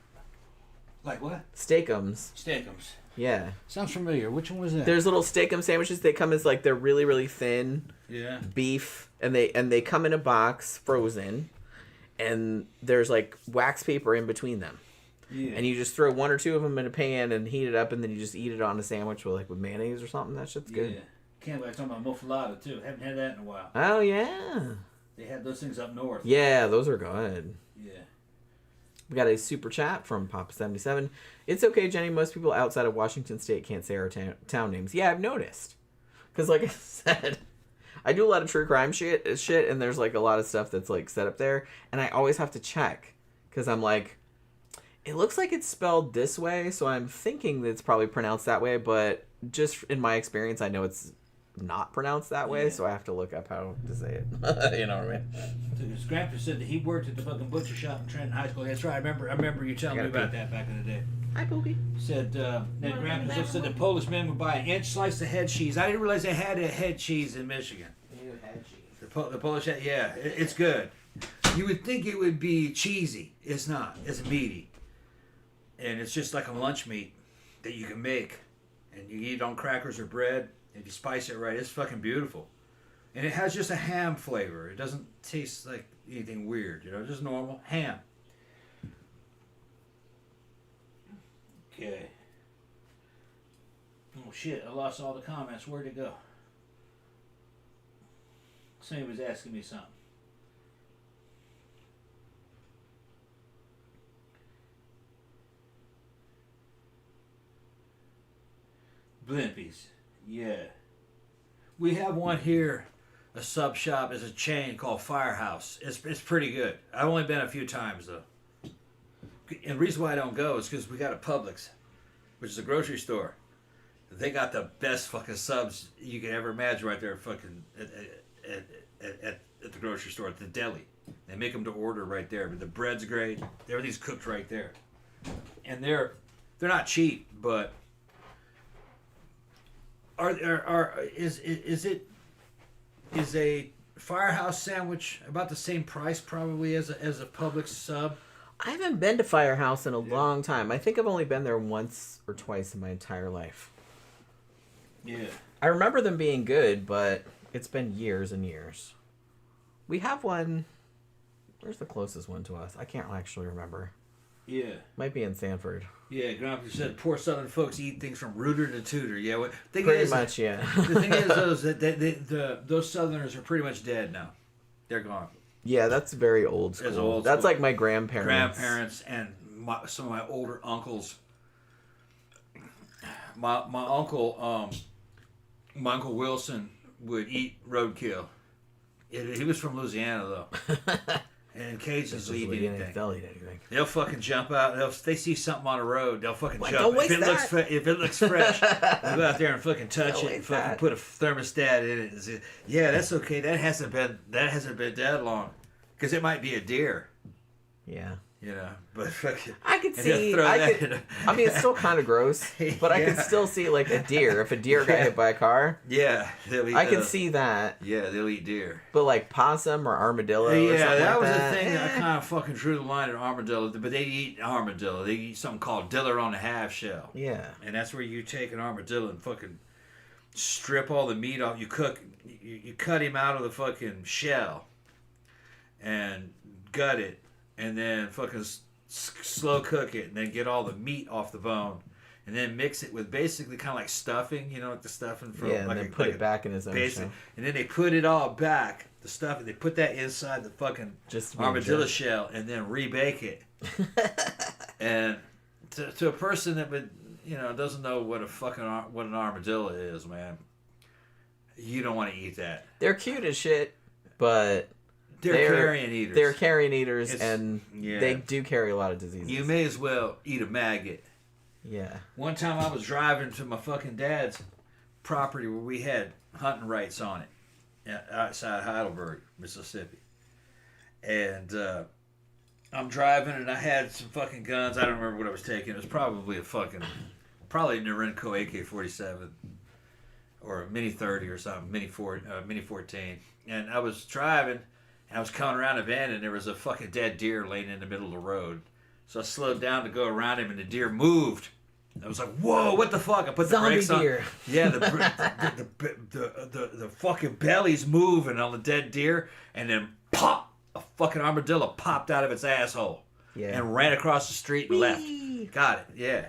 Like what? Steakums. Steakums. Yeah. Sounds familiar. Which one was that? There's little steakum sandwiches. They come as, like, they're really, really thin. Yeah. Beef, and they come in a box, frozen, and there's, like, wax paper in between them. Yeah. And you just throw one or two of them in a pan and heat it up, and then you just eat it on a sandwich with mayonnaise or something. That shit's good. Yeah. Can't wait. I'm talking about muffalata too. Haven't had that in a while. Oh yeah. They had those things up north. Yeah, those are good. Yeah. We got a super chat from Papa77. It's okay, Jenny. Most people outside of Washington State can't say our town names. Yeah, I've noticed. Because, like I said, I do a lot of true crime shit, and there's, like, a lot of stuff that's, like, set up there. And I always have to check. Because I'm like, it looks like it's spelled this way, so I'm thinking that it's probably pronounced that way. But just in my experience, I know it's not pronounced that way, so I have to look up how to say it. You know what I mean? His grandpa said that he worked at the fucking butcher shop in Trenton High School. That's right. I remember you telling me about that back in the day. Hi, Poopy. Said that grandpa said the Polish men would buy an inch slice of head cheese. I didn't realize they had a head cheese in Michigan. Head cheese. The Polish head, yeah, it's good. You would think it would be cheesy. It's not. It's meaty, and it's just like a lunch meat that you can make, and you eat it on crackers or bread. If you spice it right, it's fucking beautiful. And it has just a ham flavor. It doesn't taste like anything weird, just normal ham. Okay. Oh shit, I lost all the comments. Where'd it go? Somebody was asking me something. Blimpies. Yeah. We have one here, a sub shop. It's a chain called Firehouse. It's pretty good. I've only been a few times, though. And the reason why I don't go is because we got a Publix, which is a grocery store. They got the best fucking subs you can ever imagine right there fucking at the grocery store, at the deli. They make them to order right there. But the bread's great. Everything's cooked right there. And they're not cheap, but is a Firehouse sandwich about the same price probably as a Publix sub? I haven't been to Firehouse in a long time. I think I've only been there once or twice in my entire life. Yeah. I remember them being good, but it's been years and years. We have one. Where's the closest one to us? I can't actually remember. Yeah. Might be in Sanford. Yeah, Grandpa said poor Southern folks eat things from rooter to tutor. Yeah, pretty much, yeah. The thing is, those Southerners are pretty much dead now. They're gone. Yeah, that's very old school. That's like my grandparents. And some of my older uncles. My uncle Wilson would eat roadkill. He was from Louisiana though. And Cajuns will eat anything. They'll eat anything. They'll fucking jump out. If they see something on the road, they'll fucking jump. Don't waste If it looks fresh, they'll go out there and fucking touch it and fucking put a thermostat in it. And say, yeah, that's okay. That hasn't been that long, because it might be a deer. Yeah. You know, but fucking. I could see. I mean, it's still kind of gross, but I could still see like a deer. If a deer got hit by a car, yeah, they'll eat. I can see that. Yeah, they'll eat deer. But like possum or armadillo. Yeah, or something that like was the thing that I kind of fucking drew the line at armadillo. But they eat armadillo. They eat something called diller on the half shell. Yeah. And that's where you take an armadillo and fucking strip all the meat off. You cut him out of the fucking shell and gut it. And then fucking slow cook it, and then get all the meat off the bone, and then mix it with basically kind of like stuffing, you know, like the stuffing from and then put it back in his own shell. And then they put it all back, the stuffing. They put that inside the fucking armadillo shell, and then rebake it. And to a person that doesn't know what an armadillo is, man, you don't want to eat that. They're cute as shit, but. They're carrion eaters. They're carrion eaters, and they do carry a lot of diseases. You may as well eat a maggot. Yeah. One time I was driving to my fucking dad's property where we had hunting rights on it, outside Heidelberg, Mississippi. And I'm driving, and I had some fucking guns. I don't remember what I was taking. It was probably a Norinco AK-47 or a Mini 30 or something, Mini 14. And I was driving. I was coming around a van, and there was a fucking dead deer laying in the middle of the road. So I slowed down to go around him, and the deer moved. I was like, "Whoa, what the fuck?" I put the brakes on. Deer. Yeah, the fucking belly's moving on the dead deer, and then pop, a fucking armadillo popped out of its asshole, and ran across the street and left. Got it. Yeah,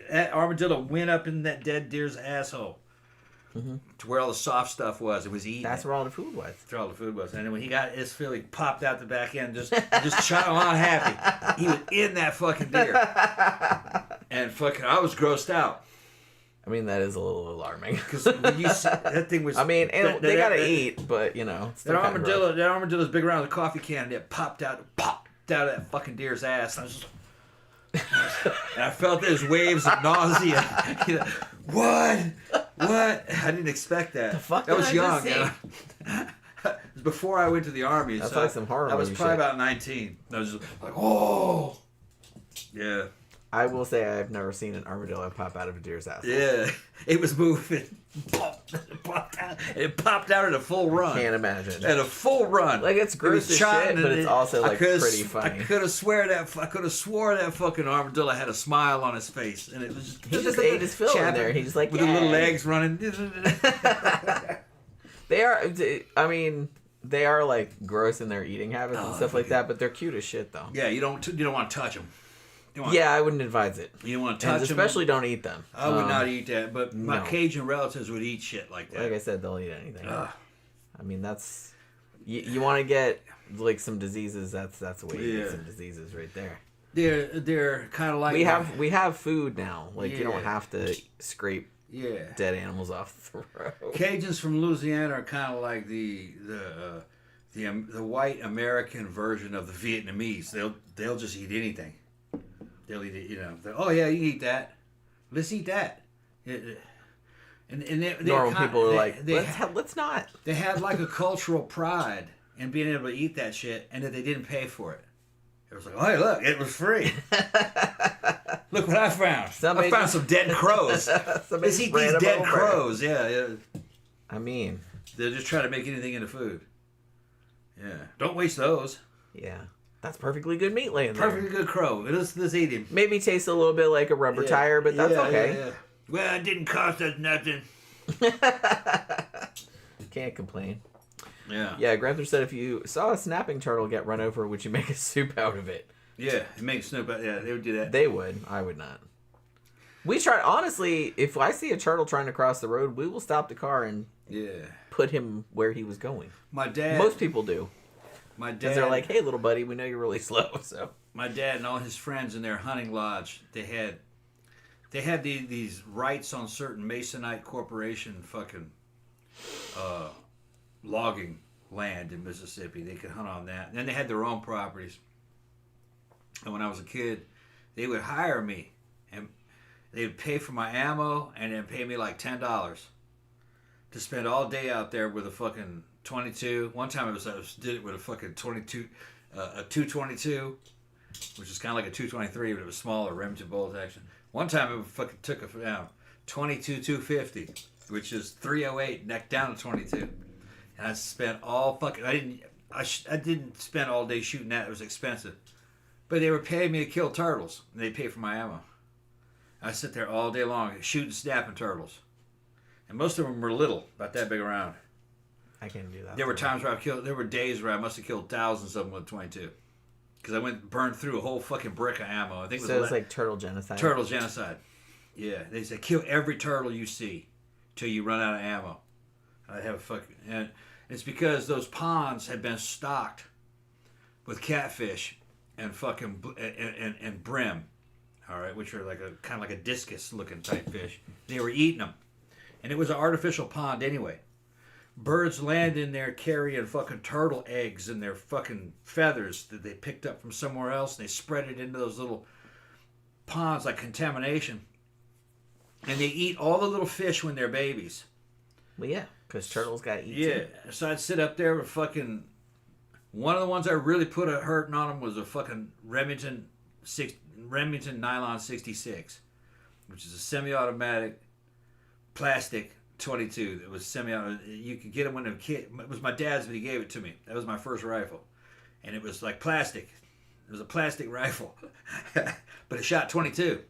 that armadillo went up in that dead deer's asshole. Mm-hmm. To where all the soft stuff was. It was eating. That's where all the food was. That's where all the food was. And then when he got his fill, he popped out the back end, just shot him on happy. He was in that fucking deer. And fucking, I was grossed out. I mean, that is a little alarming. Because when you see, that thing was... I mean, they gotta eat, but, you know. That armadillo's big around the coffee can, and it popped out of that fucking deer's ass. And I was just... and I felt those waves of nausea. What? I didn't expect that. The fuck I was young. It was before I went to the army. That's like some horror. I was probably about 19. I was just like, oh, yeah. I will say I've never seen an armadillo pop out of a deer's ass. Yeah, it was moving. It popped out at a full run. Can't imagine. At a full run. Like, it's gross as shit, but it's also like pretty funny. I could have swore that fucking armadillo had a smile on his face, and it was just he just ate his fill in there. He's like, with the little legs running. They are. I mean, they are like gross in their eating habits and stuff like that, but they're cute as shit though. Yeah, you don't want to touch them. I wouldn't advise it. You don't want to touch them. Especially don't eat them. I would not eat that, but my Cajun relatives would eat shit like that. Like I said, they'll eat anything. I mean, that's... You want to get, like, some diseases, that's the way you get some diseases right there. They're kind of like... We have food now. Like, you don't have to scrape dead animals off the road. Cajuns from Louisiana are kind of like the white American version of the Vietnamese. They'll just eat anything. They'll eat it, you know. Oh yeah, you eat that. Let's eat that. And normal people are like, let's not. They had like a cultural pride in being able to eat that shit, and that they didn't pay for it. It was like, oh, hey, look, it was free. Look what I found. I found some dead crows. Let's eat these dead crows. Yeah. I mean, they're just trying to make anything into food. Yeah. Don't waste those. Yeah. That's perfectly good meat laying there. Perfectly good crow. Let's eat him. Maybe tastes a little bit like a rubber tire, but that's okay. Yeah. Well, it didn't cost us nothing. Can't complain. Yeah. Yeah, Granther said if you saw a snapping turtle get run over, would you make a soup out of it? Yeah, it makes soup out. Yeah, they would do that. They would. I would not. We try. Honestly, if I see a turtle trying to cross the road, we will stop the car and put him where he was going. My dad. Most people do. My dad. Because they're like, hey, little buddy, we know you're really slow. So. My dad and all his friends in their hunting lodge, they had these rights on certain Masonite Corporation fucking logging land in Mississippi. They could hunt on that. And then they had their own properties. And when I was a kid, they would hire me, and they would pay for my ammo, and then pay me like $10 to spend all day out there with a fucking 22. One time I did it with a fucking 22, a 222, which is kind of like a 223, but it was smaller, Remington bolt action. One time I fucking took a 22 250, which is 308 neck down to 22. And I spent all fucking. I didn't spend all day shooting that. It was expensive, but they were paying me to kill turtles, and they paid for my ammo. I sit there all day long shooting, snapping turtles, and most of them were little, about that big around. I can't do that. There were times where there were days where I must have killed thousands of them with 22, because I burned through a whole fucking brick of ammo. I think so. It's like turtle genocide. Turtle genocide. Yeah, they say kill every turtle you see till you run out of ammo. I have a fucking, and it's because those ponds had been stocked with catfish and fucking and brim, all right, which are like a kind of like a discus looking type fish. They were eating them, and it was an artificial pond anyway. Birds land in there carrying fucking turtle eggs and their fucking feathers that they picked up from somewhere else, and they spread it into those little ponds like contamination. And they eat all the little fish when they're babies. Well, yeah, because turtles got eaten. Yeah, so I'd sit up there with fucking. One of the ones I really put a hurting on them was a fucking Remington Nylon 66, which is a semi-automatic plastic 22. It was semi-automatic. You could get them when a kid. It was my dad's, but he gave it to me. That was my first rifle, and it was like plastic. It was a plastic rifle, but it shot 22.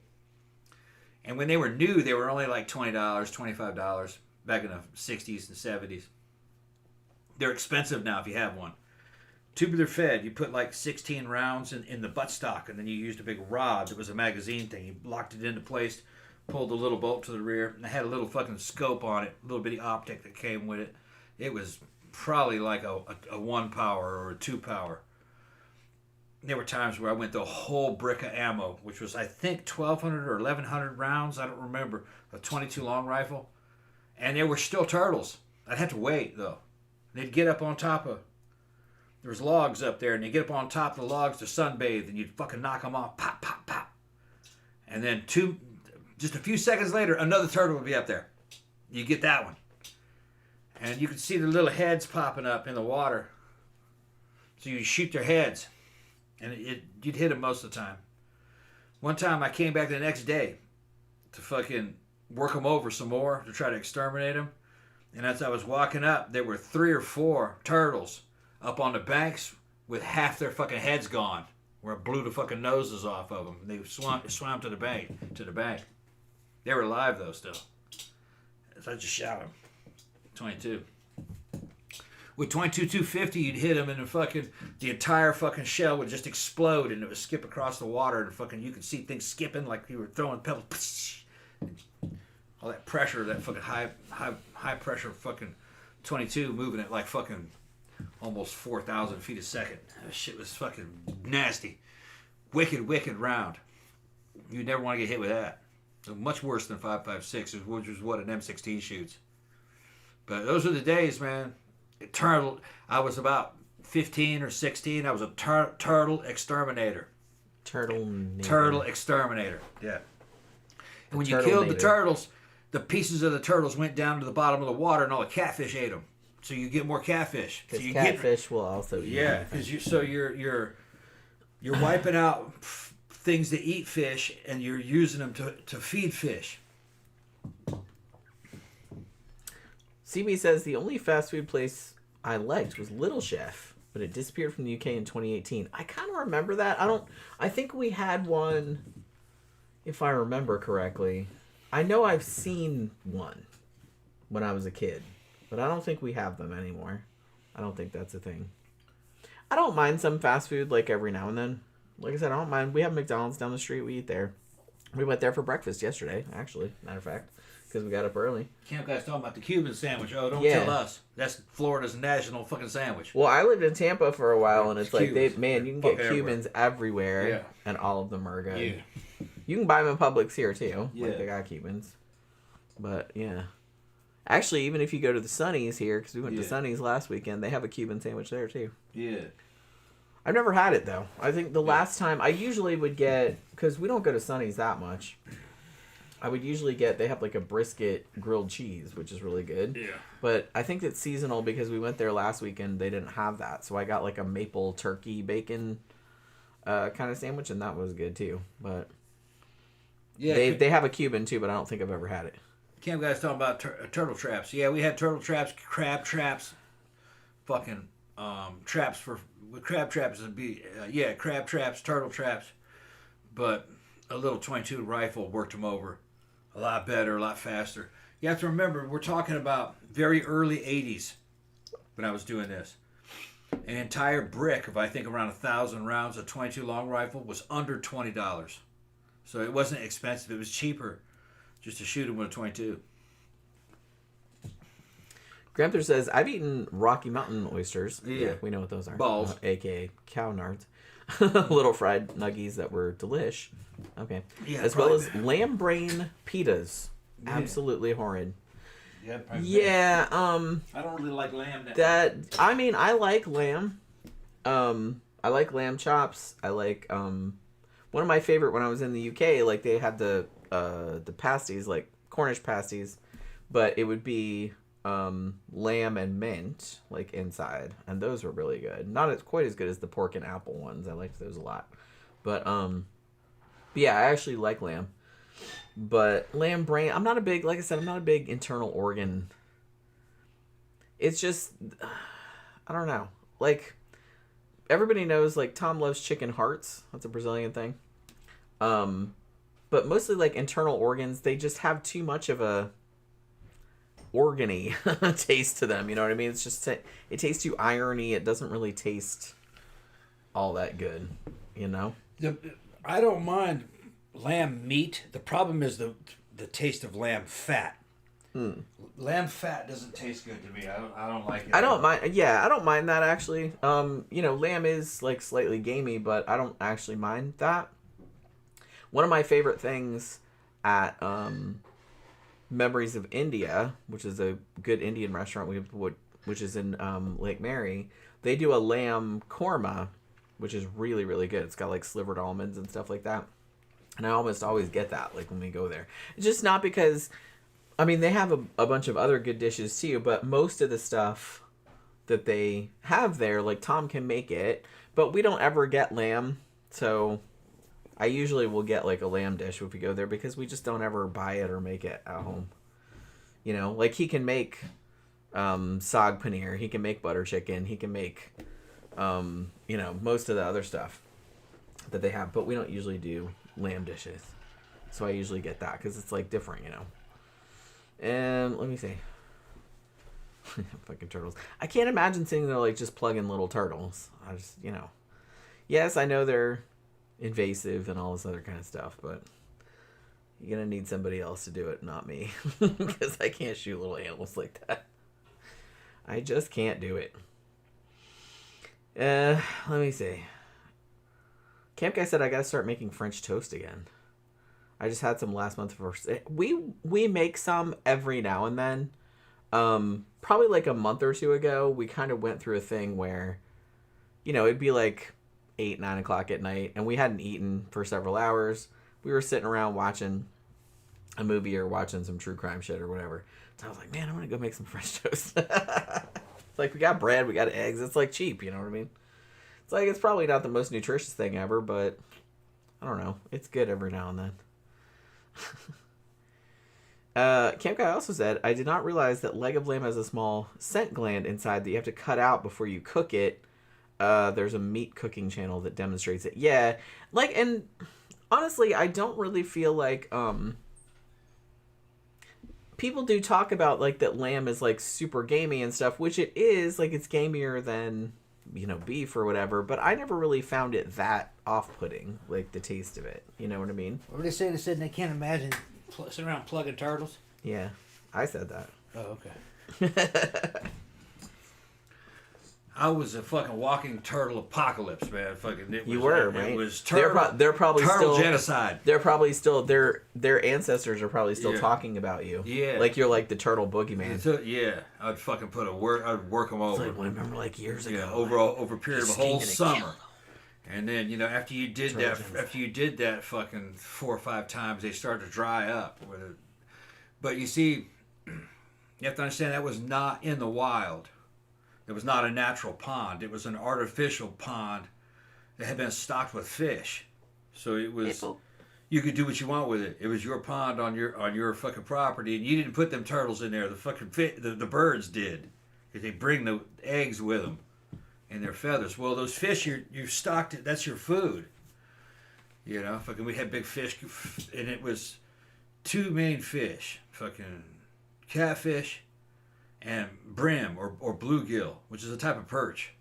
And when they were new, they were only like $20, $25 back in the 60s and 70s. They're expensive now if you have one. Tubular fed, you put like 16 rounds in the buttstock, and then you used a big rod that was a magazine thing. You locked it into place, pulled the little bolt to the rear, and it had a little fucking scope on it, a little bitty optic that came with it. It was probably like a 1 power or a 2 power. There were times where I went through a whole brick of ammo, which was, I think, 1,200 or 1,100 rounds. I don't remember. A 22 long rifle. And there were still turtles. I'd have to wait, though. They'd get up on top of... There was logs up there, and they'd get up on top of the logs to sunbathe, and you'd fucking knock them off. Pop, pop, pop. And then just a few seconds later, another turtle would be up there. You get that one. And you could see the little heads popping up in the water. So you'd shoot their heads. And you'd hit them most of the time. One time I came back the next day to fucking work them over some more to try to exterminate them. And as I was walking up, there were 3 or 4 turtles up on the banks with half their fucking heads gone, where I blew the fucking noses off of them. And they swam to the bank. They were alive though still. So I just shot them. 22. With 22 250, you'd hit them, and the entire fucking shell would just explode, and it would skip across the water, and fucking you could see things skipping like you were throwing pebbles. All that pressure, that fucking high pressure fucking 22 moving at like fucking almost 4,000 feet a second. That shit was fucking nasty, wicked round. You never want to get hit with that. So much worse than 5.56, which is what an M16 shoots. But those are the days, man. Turtle. I was about 15 or 16. I was a turtle exterminator. Turtle exterminator. Yeah. And when you turtle killed the native. turtles, the pieces of the turtles went down to the bottom of the water, and all the catfish ate them. So you get more catfish. So Because you catfish will also eat. Yeah, because you're wiping out things that eat fish, and you're using them to feed fish. CB says the only fast food place I liked was Little Chef, but it disappeared from the UK in 2018. I kind of remember that. I think we had one, if I remember correctly. I know I've seen one when I was a kid, but I don't think we have them anymore. I don't think that's a thing. I don't mind some fast food, like, every now and then. Like I said, I don't mind. We have McDonald's down the street. We eat there. We went there for breakfast yesterday, actually, matter of fact, because we got up early. Camp guy's talking about the Cuban sandwich. Oh, don't Yeah. tell us. That's Florida's national fucking sandwich. Well, I lived in Tampa for a while, and it's like, Cubans. you can Fuck get Cubans everywhere, Yeah. and all of them are good. Yeah. You can buy them in Publix here, too. Yeah. Like, they got Cubans. But, yeah. Actually, even if you go to the Sunnies here, because we went to Sunnies last weekend, they have a Cuban sandwich there, too. Yeah. I've never had it, though. I think the last time, I usually would get, because we don't go to Sunnies that much, I would usually get, they have like a brisket grilled cheese, which is really good. Yeah. But I think it's seasonal because we went there last weekend, they didn't have that. So I got like a maple turkey bacon kind of sandwich, and that was good too. But Yeah. they have a Cuban too, but I don't think I've ever had it. Camp guy's talking about turtle traps. Yeah, we had turtle traps, crab traps, fucking traps for crab traps would be crab traps, turtle traps, but a little .22 rifle worked them over a lot better, a lot faster. You have to remember, we're talking about very early 80s when I was doing this. An entire brick of, I think, around 1,000 rounds of .22 long rifle was under $20. So it wasn't expensive. It was cheaper just to shoot them with a .22. Granther says, I've eaten Rocky Mountain oysters. Yeah. We know what those are. Balls. A.k.a. cow nards. Little fried nuggies that were delish. Okay. Yeah, as well as lamb brain pitas. Yeah. Absolutely horrid. Yeah, Yeah, I don't really like lamb. I mean, I like lamb. I like lamb chops. I like, one of my favorite when I was in the UK, like, they had the pasties, like, Cornish pasties, but it would be, lamb and mint, like, inside, and those were really good. Not quite as good as the pork and apple ones. I liked those a lot. But yeah, I actually like lamb. But lamb brain, I'm not a big, like I said, I'm not a big internal organ. It's just, I don't know. Like, everybody knows, like, Tom loves chicken hearts. That's a Brazilian thing. But mostly, like, internal organs, they just have too much of a organy taste to them. You know what I mean? It's just, it tastes too irony. It doesn't really taste all that good, you know? I don't mind lamb meat. The problem is the taste of lamb fat. Lamb fat doesn't taste good to me. I don't like it. I don't mind. Yeah, I don't mind that actually. You know, lamb is like slightly gamey, but I don't actually mind that. One of my favorite things at Memories of India, which is a good Indian restaurant which is in Lake Mary, they do a lamb korma, which is really, really good. It's got like slivered almonds and stuff like that. And I almost always get that, like, when we go there. It's just not because, I mean, they have a bunch of other good dishes too, but most of the stuff that they have there, like, Tom can make it, but we don't ever get lamb. So I usually will get, like, a lamb dish if we go there because we just don't ever buy it or make it at home. You know, like, he can make saag paneer, he can make butter chicken, he can make, you know, most of the other stuff that they have, but we don't usually do lamb dishes. So I usually get that because it's, like, different, you know. And let me see. Fucking turtles. I can't imagine sitting there, like, just plugging little turtles. I just, you know. Yes, I know they're invasive and all this other kind of stuff, but you're gonna need somebody else to do it, not me. Because I can't shoot little animals like that. I just can't do it. Let me see. Camp Guy said I gotta start making French toast again. I just had some last month for we make some every now and then. Probably like a month or two ago, we kind of went through a thing where, you know, it'd be like 8, 9 o'clock at night, and we hadn't eaten for several hours. We were sitting around watching a movie or watching some true crime shit or whatever. So I was like, man, I'm going to go make some French toast. It's like, we got bread, we got eggs. It's like cheap, you know what I mean? It's like, it's probably not the most nutritious thing ever, but I don't know. It's good every now and then. Camp Guy also said, I did not realize that leg of lamb has a small scent gland inside that you have to cut out before you cook it. There's a meat cooking channel that demonstrates it. Yeah, like, and honestly, I don't really feel like, people do talk about, like, that lamb is, like, super gamey and stuff, which it is. Like, it's gamier than, you know, beef or whatever, but I never really found it that off-putting, like, the taste of it. You know what I mean? What were they saying? They said they can't imagine sitting around plugging turtles? Yeah, I said that. Oh, okay. I was a fucking walking turtle apocalypse, man. Fucking, it was, You were, it right? was turtle. They're probably turtle still genocide. They're probably still their ancestors are probably still Yeah. talking about you. Yeah. like you're like the turtle boogeyman. Yeah, I'd fucking I'd work them It's over. like, well, I remember like years ago. Yeah, over a period of a whole Stinking summer. And then, you know, after you did Trojans. that fucking 4 or 5 times, they start to dry up. But you see, you have to understand that was not in the wild. It was not a natural pond. It was an artificial pond that had been stocked with fish. So it was, you could do what you want with it. It was your pond on your fucking property, and you didn't put them turtles in there. The fucking the birds did, because they bring the eggs with them and their feathers. Well, those fish you stocked it. That's your food. You know, fucking we had big fish, and it was 2 main fish, fucking catfish and brim or bluegill, which is a type of perch.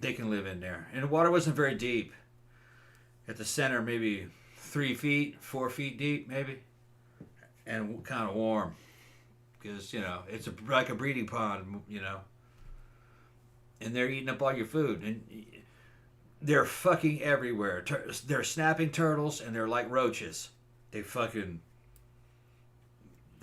They can live in there. And the water wasn't very deep. At the center, maybe 3 feet, 4 feet deep, maybe. And kind of warm. Because, you know, it's like a breeding pond, you know. And they're eating up all your food. And they're fucking everywhere. They're snapping turtles, and they're like roaches. They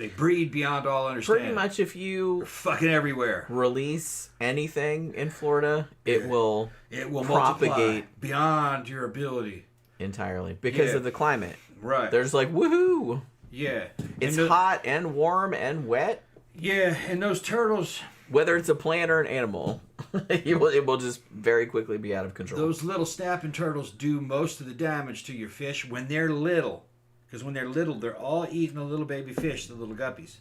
breed beyond all understanding. Pretty much, if you They're fucking everywhere. release anything in Florida, it will propagate multiply beyond your ability. entirely because of the climate. Right. There's like woohoo. Yeah. It's hot and warm and wet. Yeah, and those turtles, Whether it's a plant or an animal, it will just very quickly be out of control. those little snapping turtles do most of the damage to your fish when they're little. Because when they're little, they're all eating the little baby fish, the little guppies.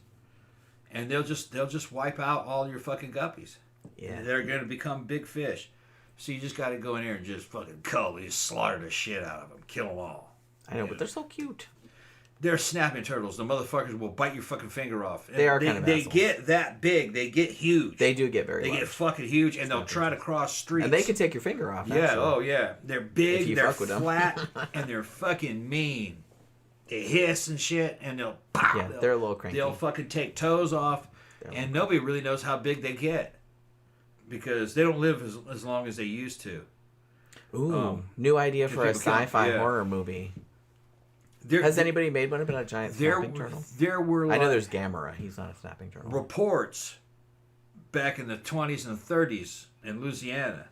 And they'll just wipe out all your fucking guppies. Yeah. They're going to become big fish. So you just got to go in there and just fucking slaughter the shit out of them. Kill them all. I know, but they're so cute. They're snapping turtles. The motherfuckers will bite your fucking finger off. They are kind of They assholes. get that big. They get huge. They do get very They large. get fucking huge, and they'll try to cross streets. And they can take your finger off. Yeah, actually. oh yeah. They're If big, you they're fuck with them. flat, and they're fucking mean. They hiss and shit, and they'll pop. Yeah, they're a little cranky. They'll fucking take toes off, They're and nobody really knows how big they get. Because they don't live as long as they used to. Ooh, new idea for a people can't- sci-fi yeah. horror movie. There, Has anybody made one about a giant snapping turtle? there were I know like there's Gamera. He's not a snapping turtle. reports back in the 20s and 30s in Louisiana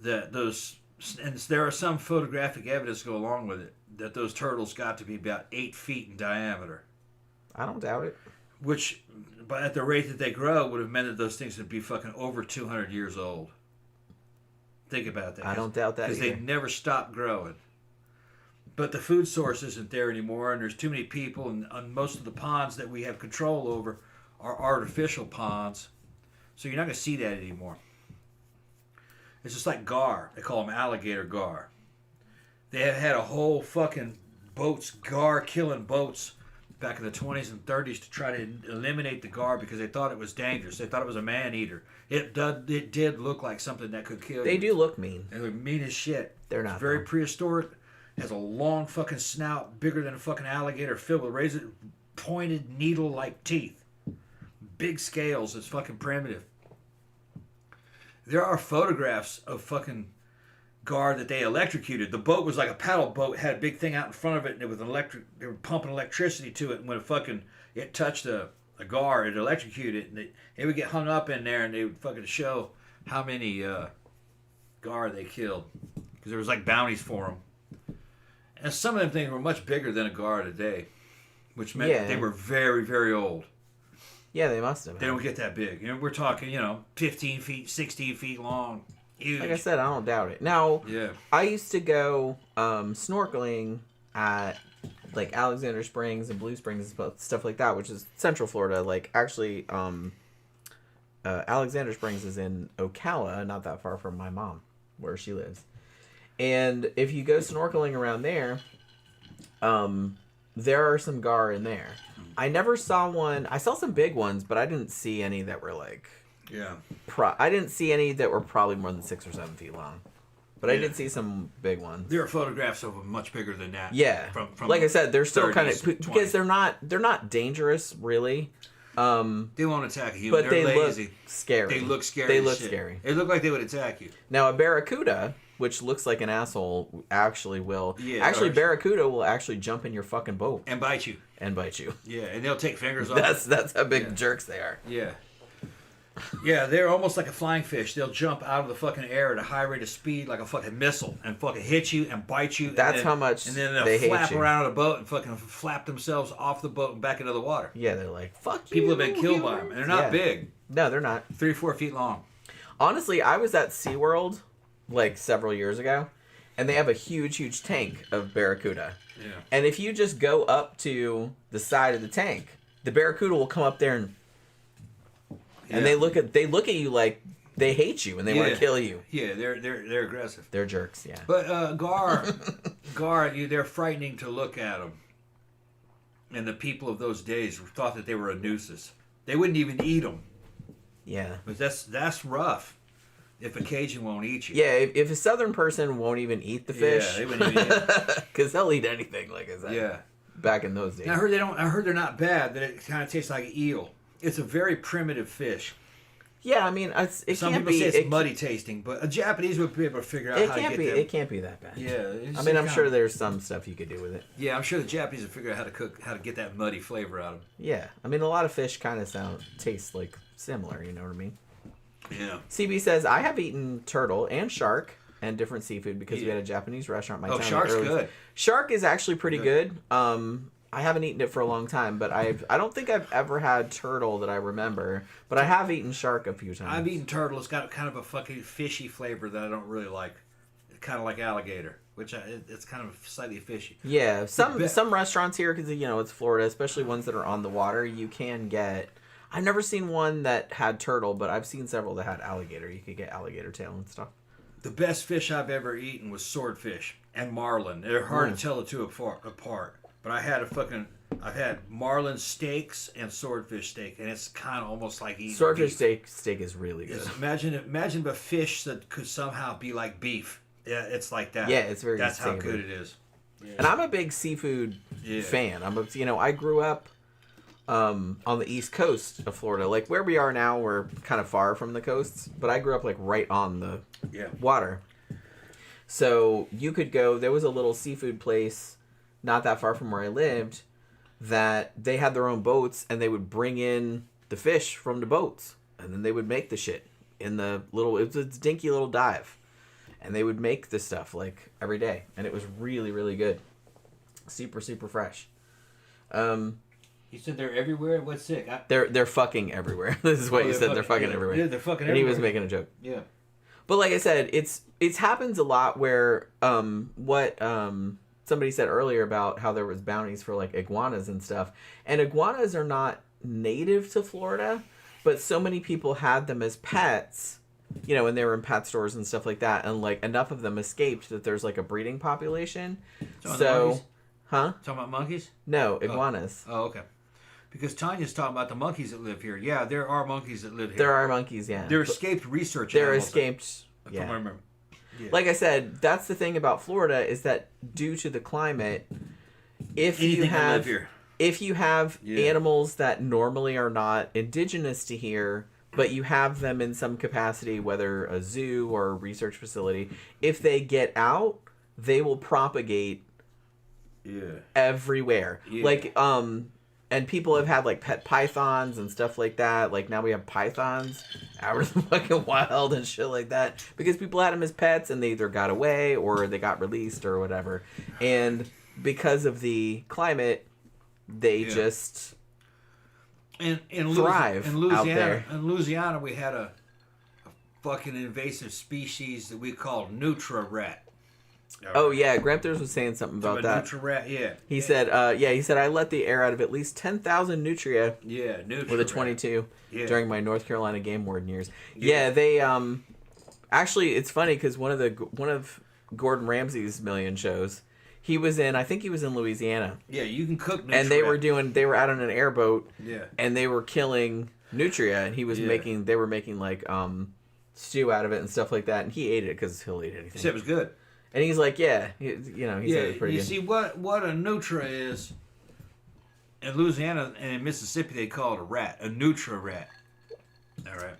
that those, and there are some photographic evidence to go along with it, that those turtles got to be about 8 feet in diameter. I don't doubt it. Which, but at the rate that they grow, would have meant that those things would be fucking over 200 years old. Think about that. I don't doubt that Because they either. never stop growing. But the food source isn't there anymore, and there's too many people, and most of the ponds that we have control over are artificial ponds. So you're not going to see that anymore. It's just like gar. They call them alligator gar. They have had a whole fucking gar killing boats back in the 20s and 30s to try to eliminate the gar because they thought it was dangerous. They thought it was a man-eater. It did look like something that could kill They you. do look mean. They look mean as shit. They're not, It's very though. prehistoric. Has a long fucking snout, bigger than a fucking alligator, filled with razor pointed needle-like teeth. Big scales. It's fucking primitive. There are photographs of fucking gar that they electrocuted. The boat was like a paddle boat, had a big thing out in front of it, and it was electric. They were pumping electricity to it, and when it touched a gar, it electrocuted it, and it would get hung up in there, and they would fucking show how many gar they killed because there was like bounties for them, and some of them things were much bigger than a gar today, which meant that they were very, very old. Yeah, they must have. They don't get that big. We're talking 15 feet, 16 feet long. Huge. Like I said, I don't doubt it. Now, I used to go snorkeling at like Alexander Springs and Blue Springs and stuff like that, which is Central Florida. Like, actually, Alexander Springs is in Ocala, not that far from my mom, where she lives. And if you go snorkeling around there, there are some gar in there. I never saw one. I saw some big ones, but I didn't see any that were like... Yeah. I didn't see any that were probably more than 6 or 7 feet long. But I did see some big ones. There are photographs of them much bigger than that. Yeah. From like I said, they're still kind of... Because they're not dangerous, really. They won't attack you. But they lazy. Look scary. They look scary. They look scary. They look like they would attack you. Now, a barracuda, which looks like an asshole, actually will. Yeah, actually, barracuda will actually jump in your fucking boat. And bite you. Yeah, and they'll take fingers off. That's how big jerks they are. Yeah. Yeah, they're almost like a flying fish. They'll jump out of the fucking air at a high rate of speed like a fucking missile and fucking hit you and bite you. That's how much and then they'll flap around on a boat and fucking flap themselves off the boat and back into the water. Yeah, they're like, fuck you. People have been killed by them. And they're not big. No, they're not. 3 or 4 feet long. Honestly, I was at SeaWorld like several years ago, and they have a huge tank of barracuda. Yeah. And if you just go up to the side of the tank, the barracuda will come up there and they look at you like they hate you and they want to kill you. Yeah, they're aggressive. They're jerks, yeah. But gar, they're frightening to look at them. And the people of those days thought that they were a nuisance. They wouldn't even eat them. Yeah. But that's rough. If a Cajun won't eat you. Yeah, if a Southern person won't even eat the fish. Yeah, they wouldn't even eat it. Because they'll eat anything, like I said. Yeah. Back in those days. And I heard they're not bad. That it kind of tastes like eel. It's a very primitive fish. Yeah, I mean, some people say it's muddy tasting, but a Japanese would be able to figure out how to get them. It can't be that bad. Yeah. I mean, I'm sure there's some stuff you could do with it. Yeah, I'm sure the Japanese would figure out how to get that muddy flavor out of them. Yeah. I mean, a lot of fish kind of taste like similar, you know what I mean? Yeah. CB says, I have eaten turtle and shark and different seafood because we had a Japanese restaurant in my town. Shark's good. Shark is actually pretty good. I haven't eaten it for a long time, but I don't think I've ever had turtle that I remember, but I have eaten shark a few times. I've eaten turtle. It's got kind of a fucking fishy flavor that I don't really like. Kind of like alligator, which it's kind of slightly fishy. Yeah, some restaurants here, because it's Florida, especially ones that are on the water, you can get... I've never seen one that had turtle, but I've seen several that had alligator. You could get alligator tail and stuff. The best fish I've ever eaten was swordfish and marlin. They're hard to tell the two apart. But I've had marlin steaks and swordfish steak, and it's kind of almost like eating swordfish beef. Steak is really good. Imagine a fish that could somehow be like beef. Yeah, it's like that. Yeah, it's very. That's how good it is. Yeah. And I'm a big seafood fan. I grew up on the East Coast of Florida, like where we are now. We're kind of far from the coasts, but I grew up like right on the water. So you could go. There was a little seafood place not that far from where I lived, that they had their own boats, and they would bring in the fish from the boats, and then they would make the shit in the little, it was a dinky little dive, and they would make this stuff like every day, and it was really, really good. Super, super fresh. You said they're everywhere? What's sick? They're fucking everywhere. This is what you said. They're fucking everywhere. Yeah, they're fucking and everywhere. He was making a joke. Yeah. But like I said, it happens a lot where somebody said earlier about how there was bounties for like iguanas and stuff. And iguanas are not native to Florida, but so many people had them as pets, and they were in pet stores and stuff like that. And like enough of them escaped that there's like a breeding population. Talking Talking about monkeys? No, iguanas. Oh, okay. Because Tanya's talking about the monkeys that live here. Yeah, there are monkeys that live here. There are monkeys, yeah. They're escaped research They're animals. escaped, I remember. Yeah. Like I said, that's the thing about Florida is that due to the climate, if you have animals that normally are not indigenous to here, but you have them in some capacity, whether a zoo or a research facility, if they get out, they will propagate everywhere. Yeah. Like And people have had like pet pythons and stuff like that. Like now we have pythons out in the fucking wild and shit like that because people had them as pets and they either got away or they got released or whatever. And because of the climate, they just thrive out there. In Louisiana, we had a fucking invasive species that we called Nutra rat. Oh yeah, Gramthers was saying something about that. Nutra rat, yeah. He said, he said I let the air out of at least 10,000 nutria. Yeah, Nutra with a 22 during my North Carolina game warden years. Yeah, they actually it's funny because one of Gordon Ramsay's million shows, he was in Louisiana. Yeah, you can cook Nutra. And they were out on an airboat. Yeah. And they were killing nutria, and he was they were making like stew out of it and stuff like that, and he ate it because he'll eat anything. He said it was good. And he's like, he said it was pretty good. You see, what a Nutra is, in Louisiana and in Mississippi, they call it a rat, a Nutra rat. All right.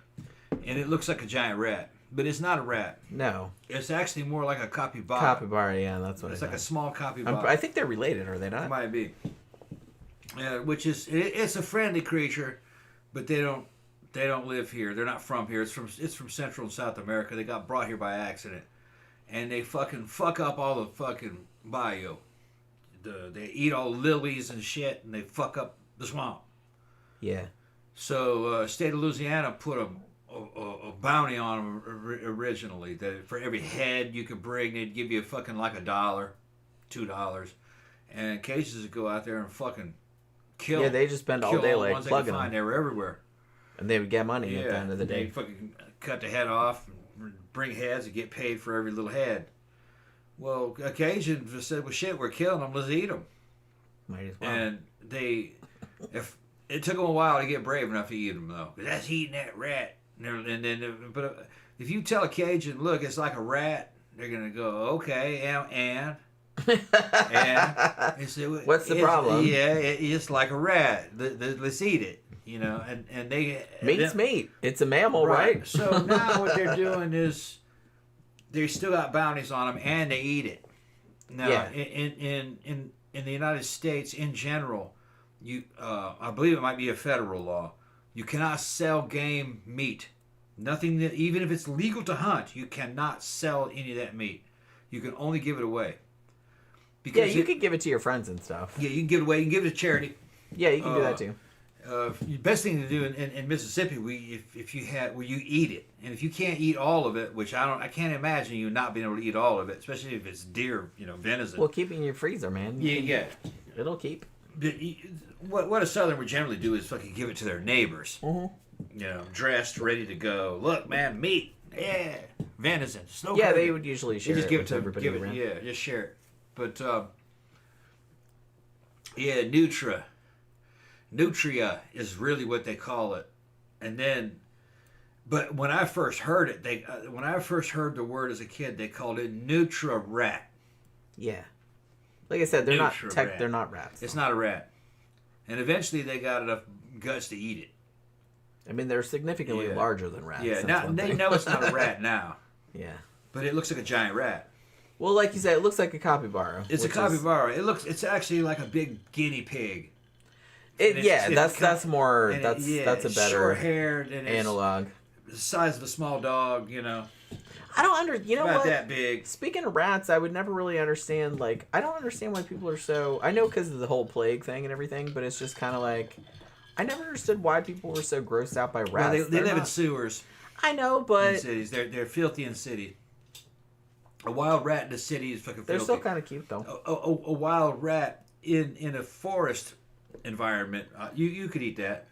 And it looks like a giant rat, but it's not a rat. No. It's actually more like a capybara. Capybara, yeah, that's what it's like a small capybara. I think they're related, are they not? It might be. Which is, it's a friendly creature, but they don't live here. They're not from here. It's from Central and South America. They got brought here by accident. And they fucking fuck up all the fucking bayou. They eat all the lilies and shit, and they fuck up the swamp. Yeah. So, state of Louisiana put a bounty on them originally. That for every head you could bring, they'd give you fucking like $1, $2, and cases would go out there and fucking kill. Yeah, they just spend all day like plugging them. They were everywhere. And they would get money at the end of the day. They fucking cut the head off. Bring heads and get paid for every little head. Well, occasion said, "Well, shit, we're killing them. Let's eat them." Might as well. And if it took them a while to get brave enough to eat them, though, because that's eating that rat. But if you tell a Cajun, "Look, it's like a rat," they're gonna go, "Okay, and." And say, what's the problem? Yeah, it's like a rat. Let's eat it. And they... Meat's meat. It's a mammal, right? So now what they're doing is they still got bounties on them, and they eat it. Now, in the United States, in general, I believe it might be a federal law, you cannot sell game meat. Nothing that, even if it's legal to hunt, you cannot sell any of that meat. You can only give it away. Because you can give it to your friends and stuff. Yeah, you can give it away. You can give it to charity. Yeah, you can do that too. The best thing to do in Mississippi, if you eat it, and if you can't eat all of it, which I can't imagine you not being able to eat all of it, especially if it's deer, venison. Well, keep it in your freezer, man. Yeah. It'll keep. What a Southern would generally do is fucking give it to their neighbors. Mm-hmm. Dressed, ready to go. Look, man, meat. Yeah, venison. Yeah, they would usually share. Just it give with it to everybody around. Yeah, just share it. But Nutria is really what they call it. And then, but when I first heard it, when I first heard the word as a kid, they called it Nutra rat. Yeah, like I said, they're Nutra they're not rats. It's not a rat. And eventually, they got enough guts to eat it. I mean, they're significantly larger than rats. Yeah, now they know it's not a rat now. Yeah, but it looks like a giant rat. Well, like you said, it looks like a capybara. It's a capybara. It's actually like a big guinea pig. That's a better short-haired analog. The size of a small dog, I don't about that big. Speaking of rats, I would never really understand. Like, I don't understand why people are so. I know because of the whole plague thing and everything, but it's just kind of like I never understood why people were so grossed out by rats. Well, they live in sewers. I know, but in cities, they're filthy in city. A wild rat in the city is fucking filthy. They're still kind of cute though. A wild rat in a forest environment, you could eat that,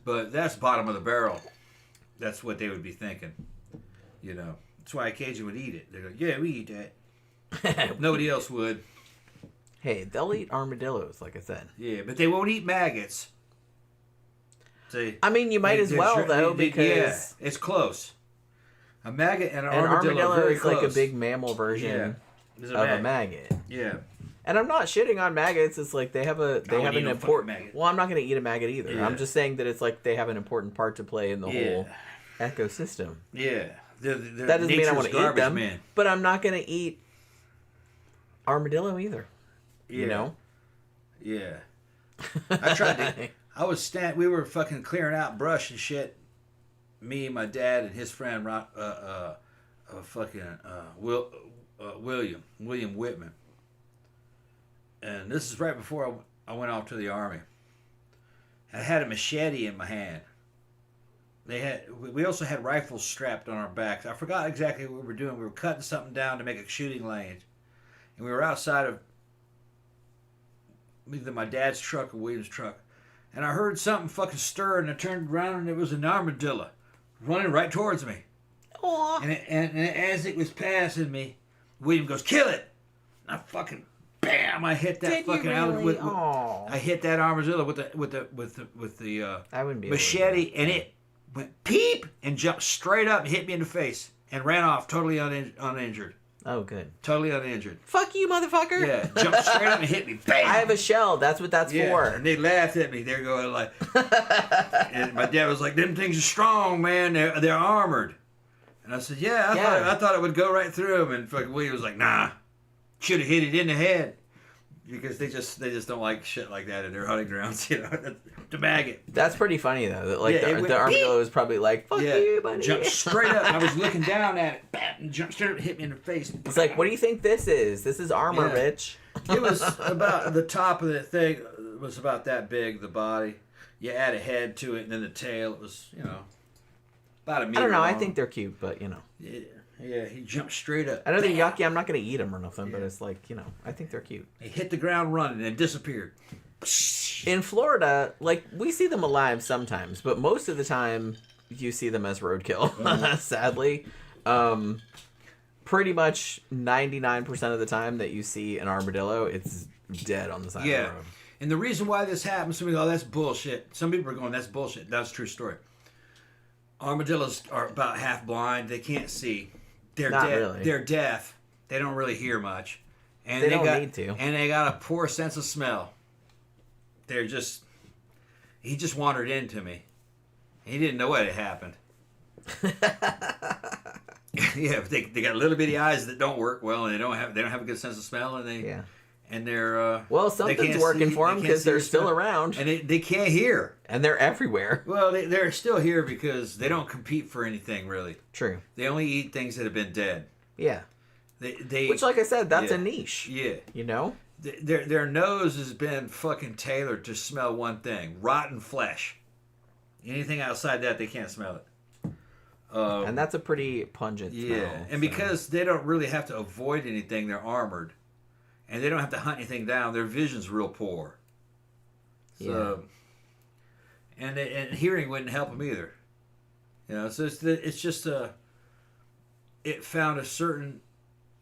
but that's bottom of the barrel. That's what they would be thinking. That's why a Cajun would eat it. They're like, yeah, we eat that. Nobody else would. Hey, they'll eat armadillos, like I said. Yeah, but they won't eat maggots. See, I mean, you might as well though, because it's close. A maggot and an armadillo are very is close. like a big mammal version of a maggot. Yeah. And I'm not shitting on maggots. It's like they have an important. Well, I'm not going to eat a maggot either. Yeah. I'm just saying that it's like they have an important part to play in the whole ecosystem. Yeah, that doesn't mean I want to eat them, but I'm not going to eat armadillo either. Yeah. You know? Yeah. I tried to. We were fucking clearing out brush and shit. Me, my dad, and his friend, William Whitman. And this is right before I went off to the army. I had a machete in my hand. We also had rifles strapped on our backs. I forgot exactly what we were doing. We were cutting something down to make a shooting range, and we were outside of either my dad's truck or William's truck, and I heard something fucking stir, and I turned around, and it was an armadillo running right towards me. Aww. And as it was passing me, William goes, "Kill it!" And I fucking bam! I hit that Did fucking you really? I hit that armadillo with the I wouldn't be machete, and it went peep and jumped straight up and hit me in the face and ran off totally uninjured. Oh, good. Totally uninjured. Fuck you, motherfucker. Yeah, jumped straight up and hit me. Bam! I have a shell. That's what that's for. And they laughed at me. They're going like, and my dad was like, "Them things are strong, man. They're armored." And I said, "Yeah, I thought it would go right through him." And fucking William was like, "Nah, should have hit it in the head." Because they just don't like shit like that in their hunting grounds, to bag it. That's pretty funny though. That like the armadillo was probably like, "Fuck you, buddy." Jumped straight up. I was looking down at it, bam, and jumped straight up and hit me in the face. It's like, what do you think this is? This is armor, bitch. It was about the top of the thing was about that big. The body, you add a head to it, and then the tail. It was about a meter. I don't know. long. I think they're cute, but Yeah, he jumped straight up. I know they're yucky. I'm not gonna eat them or nothing, but it's like I think they're cute. He hit the ground running and disappeared. In Florida, like we see them alive sometimes, but most of the time you see them as roadkill. Sadly, pretty much 99% of the time that you see an armadillo, it's dead on the side of the road. And the reason why this happens, some people go, "Oh, that's bullshit." Some people are going, "That's bullshit." That's a true story. Armadillos are about half blind. They can't see. They're deaf. Really. They're deaf. They don't really hear much. And they don't need to. And they got a poor sense of smell. He just wandered into me. He didn't know what had happened. Yeah, they got little bitty eyes that don't work well, and they don't have a good sense of smell, and they're well, something's working for them because they're still around, and they can't hear, and they're everywhere. Well, they're still here because they don't compete for anything really. True. They only eat things that have been dead. Yeah. Which, like I said, that's a niche. Yeah. You know? Their nose has been fucking tailored to smell one thing: rotten flesh. Anything outside that, they can't smell it. And that's a pretty pungent smell. Yeah, and because they don't really have to avoid anything, they're armored. And they don't have to hunt anything down. Their vision's real poor. So, and hearing wouldn't help them either. So it's just it found a certain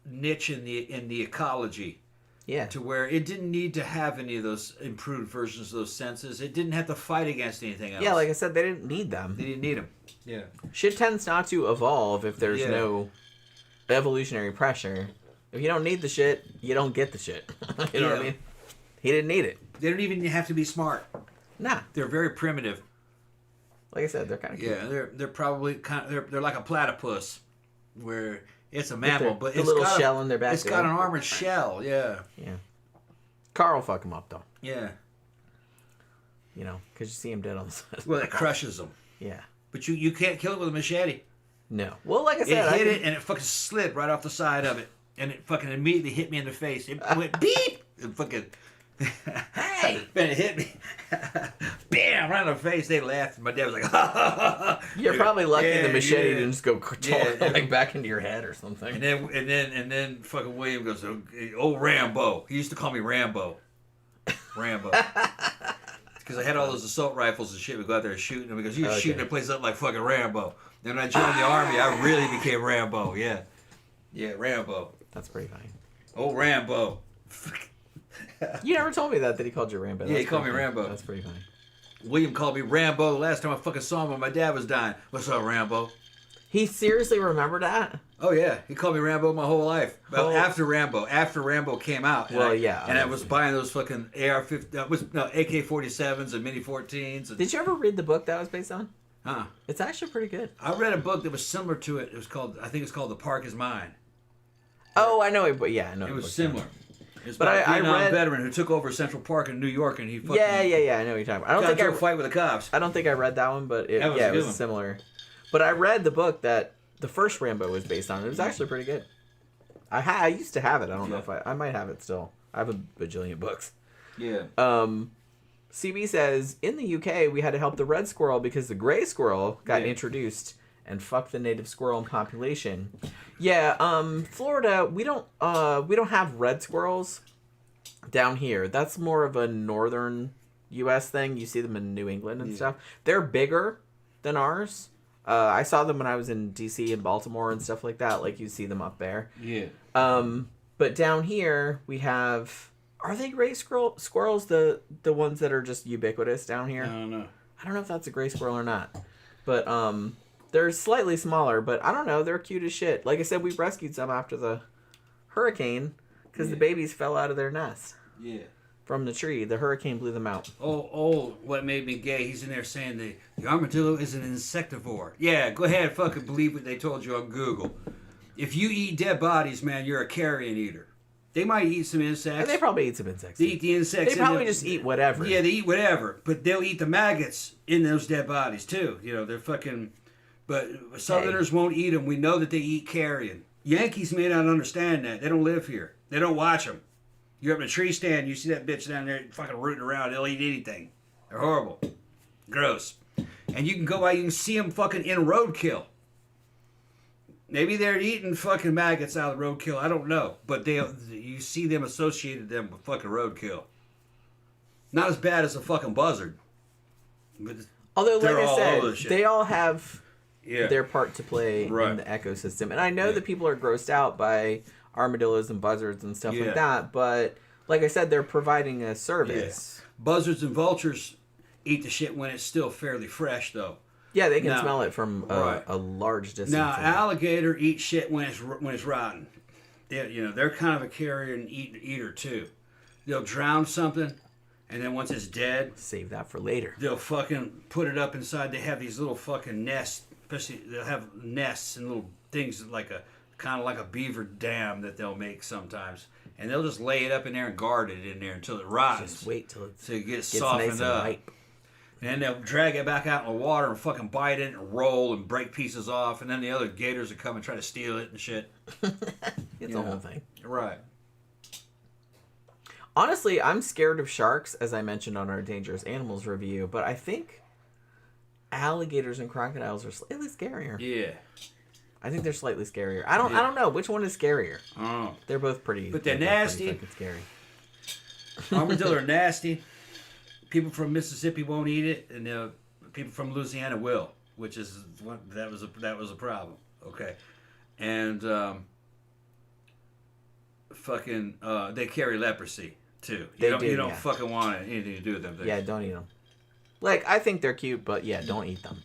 niche in the ecology. Yeah. To where it didn't need to have any of those improved versions of those senses. It didn't have to fight against anything else. Yeah, like I said, they didn't need them. They didn't need them. Yeah. Shit tends not to evolve if there's no evolutionary pressure. If you don't need the shit, you don't get the shit. You know what I mean? He didn't need it. They don't even have to be smart. Nah. They're very primitive. Like I said, they're kind of cute. Yeah, they're probably they're like a platypus, where it's a mammal, but it's got a shell in their back. It's got an armored shell. Yeah. Yeah. Carl will fuck him up though. Yeah. Because you see him dead on the side. Well, it crushes them. Yeah. But you can't kill it with a machete. No. Well, like I said, it hit it and it fucking slid right off the side of it, and it fucking immediately hit me in the face. It went beep and fucking. Hey! And it hit me. Bam! Right in the face. They laughed. My dad was like, ha ha ha. You're probably lucky the machete didn't just go like back into your head or something. And then fucking William goes, "Oh, Rambo." He used to call me Rambo. Rambo. Because I had all those assault rifles and shit. We go out there and shoot, and because you're shooting the place up like fucking Rambo. Then when I joined the army, I really became Rambo. Yeah. Yeah, Rambo. That's pretty funny. Oh, Rambo. You never told me that he called you Rambo. Yeah, he called me Rambo. That's pretty funny. William called me Rambo the last time I fucking saw him when my dad was dying. "What's up, Rambo?" He seriously remembered that? Oh, yeah. He called me Rambo my whole life. Well, after Rambo came out. And I was buying those fucking AK-47s and Mini-14s. Did you ever read the book that was based on? Huh. It's actually pretty good. I read a book that was similar to it. I think it's called The Park Is Mine. Oh, I know it, but yeah, I know it was similar. It's But about a I Vietnam read veteran who took over Central Park in New York, and he fucking yeah. I know what you're talking about. I don't got think into a fight with the cops. I don't think I read that one, but That was a it good was one. similar. But I read the book that the first Rambo was based on. It was actually pretty good. I used to have it. I don't know if I might have it still. I have a bajillion books. Yeah. CB says, in the UK, we had to help the red squirrel because the gray squirrel got introduced and fucked the native squirrel population. Yeah, Florida, we don't have red squirrels down here. That's more of a northern U.S. thing. You see them in New England and stuff. They're bigger than ours. I saw them when I was in D.C. and Baltimore and stuff like that. Like, you see them up there. Yeah. But down here, we have... Are they gray squirrels, the ones that are just ubiquitous down here? I don't know. I don't know if that's a gray squirrel or not. But they're slightly smaller, but I don't know. They're cute as shit. Like I said, we rescued some after the hurricane because the babies fell out of their nest. Yeah. From the tree. The hurricane blew them out. Oh, what made me gay, he's in there saying the armadillo is an insectivore. Yeah, go ahead, fucking believe what they told you on Google. If you eat dead bodies, man, you're a carrion eater. They might eat some insects. And they probably eat some insects. They eat the insects. They probably just eat whatever. Yeah, they eat whatever. But they'll eat the maggots in those dead bodies, too. You know, they're fucking... But Southerners won't eat them. We know that they eat carrion. Yankees may not understand that. They don't live here. They don't watch them. You're up in a tree stand, you see that bitch down there fucking rooting around. They'll eat anything. They're horrible. Gross. And you can go by, you can see them fucking in roadkill. Maybe they're eating fucking maggots out of the roadkill. I don't know. But you see them associated them with fucking roadkill. Not as bad as a fucking buzzard. But although, like I all over said, they all have yeah. their part to play in the ecosystem. And I know that people are grossed out by armadillos and buzzards and stuff like that. But like I said, they're providing a service. Yeah. Buzzards and vultures eat the shit when it's still fairly fresh, though. Yeah, they can smell it from a large distance. Now, alligator eat shit when it's rotten. They're kind of a carrion eater too. They'll drown something, and then once it's dead, save that for later. They'll fucking put it up inside. They have these little fucking nests. Especially, they'll have nests and little things like kind of like a beaver dam that they'll make sometimes, and they'll just lay it up in there and guard it in there until it rots. Just wait till it gets softened nice up. And ripe. And then they'll drag it back out in the water and fucking bite it and roll and break pieces off. And then the other gators will come and try to steal it and shit. It's a whole thing. Right. Honestly, I'm scared of sharks, as I mentioned on our Dangerous Animals review. But I think alligators and crocodiles are slightly scarier. Yeah. I think they're slightly scarier. I don't know. Which one is scarier? Oh. They're both pretty. But they're nasty. Pretty fucking scary. Armadillo are nasty. People from Mississippi won't eat it, and people from Louisiana will, which is that was a problem. Okay, and they carry leprosy too. You don't fucking want anything to do with them. Yeah, don't eat them. Like, I think they're cute, but yeah, don't eat them.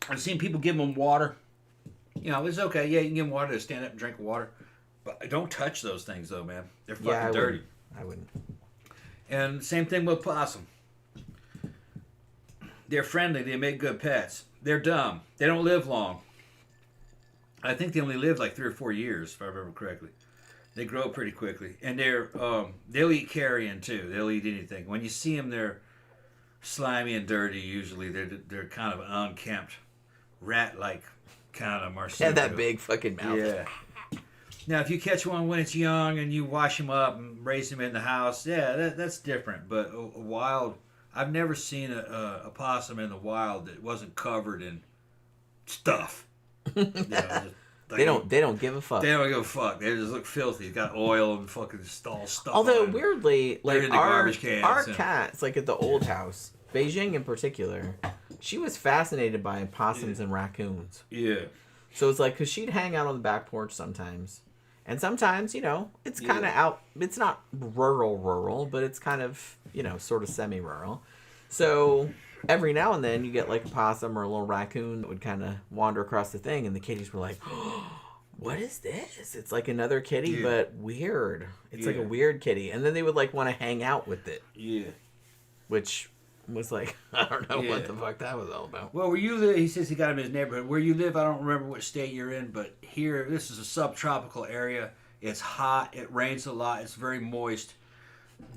I've seen people give them water. You know, it's okay. Yeah, you can give them water to stand up and drink water, but don't touch those things though, man. They're fucking dirty. I wouldn't. And same thing with possum. They're friendly. They make good pets. They're dumb. They don't live long. I think they only live like 3 or 4 years, if I remember correctly. They grow pretty quickly. And they'll eat carrion, too. They'll eat anything. When you see them, they're slimy and dirty, usually. They're kind of unkempt, rat-like kind of marsupial. Yeah, that big fucking mouth. Yeah. Now, if you catch one when it's young and you wash them up and raise them in the house, that's different. But a wild, I've never seen a possum in the wild that wasn't covered in stuff. They don't give a fuck. They don't give a fuck. They just look filthy. It's got oil and fucking stuff. Although weirdly, like our cans, cats, like at the old house, Beijing in particular, she was fascinated by possums and raccoons. Yeah. So it's like, because she'd hang out on the back porch sometimes. And sometimes, it's kind of out. It's not rural, but it's kind of, sort of semi-rural. So every now and then you get like a possum or a little raccoon that would kind of wander across the thing. And the kitties were like, oh, what is this? It's like another kitty, but weird. It's like a weird kitty. And then they would like want to hang out with it. Yeah. Which was like, I don't know what the fuck that was all about. Well, where you live, he says he got him in his neighborhood. Where you live, I don't remember what state you're in, but here, this is a subtropical area, It's hot. It rains a lot. It's very moist.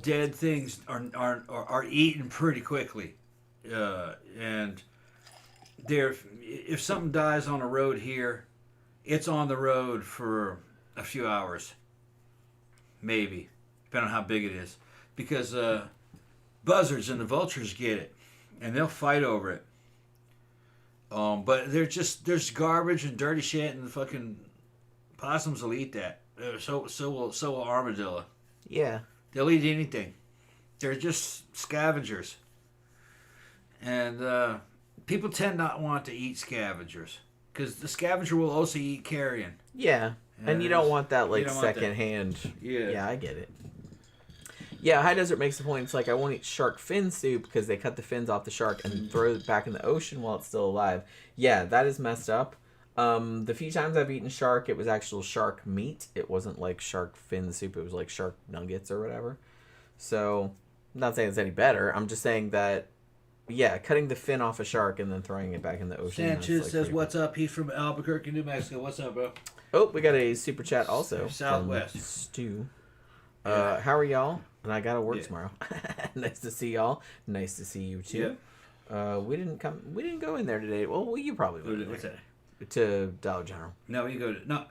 Dead things are eaten pretty quickly, and if something dies on a road here, it's on the road for a few hours, maybe, depending on how big it is, because buzzards and the vultures get it, and they'll fight over it. But there's garbage and dirty shit, and the fucking possums will eat that. So will armadillo. Yeah. They'll eat anything. They're just scavengers. And people tend not want to eat scavengers. Because the scavenger will also eat carrion. Yeah. And you don't want that, like, secondhand. Yeah, I get it. Yeah, High Desert makes the point. It's like, I won't eat shark fin soup because they cut the fins off the shark and throw it back in the ocean while it's still alive. Yeah, that is messed up. The few times I've eaten shark, it was actual shark meat. It wasn't like shark fin soup. It was like shark nuggets or whatever. So, I'm not saying it's any better. I'm just saying that, yeah, cutting the fin off a shark and then throwing it back in the ocean. Sanchez says, "What's up?" He's from Albuquerque, New Mexico. What's up, bro? Oh, we got a super chat also. Southwest. From Stu. How are y'all? And I gotta work tomorrow. Nice to see y'all. Nice to see you too. Yeah. We didn't go in there today. Well, you probably would. What's that? To Dollar General. No, you go to no.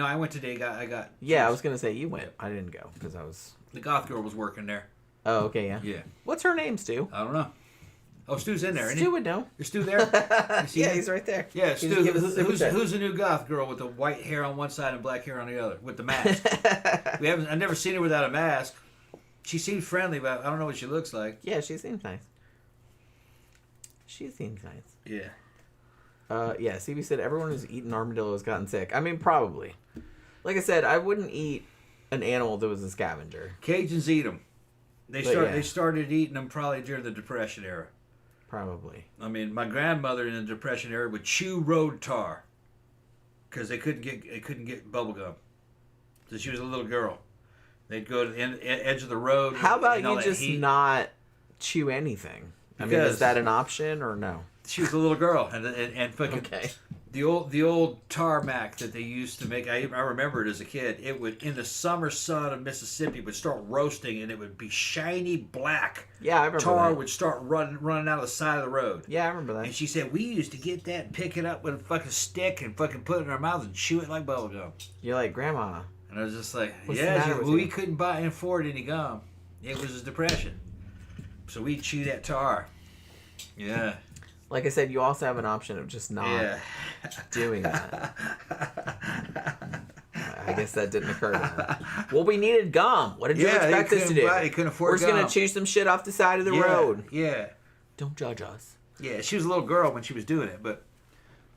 I went today. I got. Yeah, I was gonna say you went. I didn't go because I was. The goth girl was working there. Oh, okay, yeah. Yeah. What's her name, Stu? I don't know. Oh, Stu's in there, isn't he? Stu would know. Is Stu there? Yeah, he's right there. Yeah, Stu. Who's the new goth girl with the white hair on one side and black hair on the other with the mask? I've never seen her without a mask. She seems friendly, but I don't know what she looks like. Yeah, she seems nice. She seems nice. Yeah. Yeah, CB said everyone who's eaten armadillo has gotten sick. I mean, probably. Like I said, I wouldn't eat an animal that was a scavenger. Cajuns eat them. They started eating them probably during the Depression era. Probably. I mean, my grandmother in the Depression era would chew road tar because they couldn't get bubble gum. So she was a little girl. They'd go to the edge of the road. How about you just not chew anything? I mean, is that an option or no? She was a little girl, and fucking okay. The old tarmac that they used to make. I remember it as a kid. It would, in the summer sun of Mississippi, would start roasting, and it would be shiny black. Yeah, I remember tar that. would start running out of the side of the road. Yeah, I remember that. And she said we used to get that, and pick it up with a fucking stick, and fucking put it in our mouths and chew it like bubble gum. You're like, Grandma. And I was just like, we couldn't buy and afford any gum. It was a depression, so we'd chew that tar. Yeah. Like I said, you also have an option of just not doing that. I guess that didn't occur to him. Well, we needed gum. What did you expect us to do? He couldn't afford We're just going to chew some shit off the side of the road. Yeah. Don't judge us. Yeah, she was a little girl when she was doing it, but...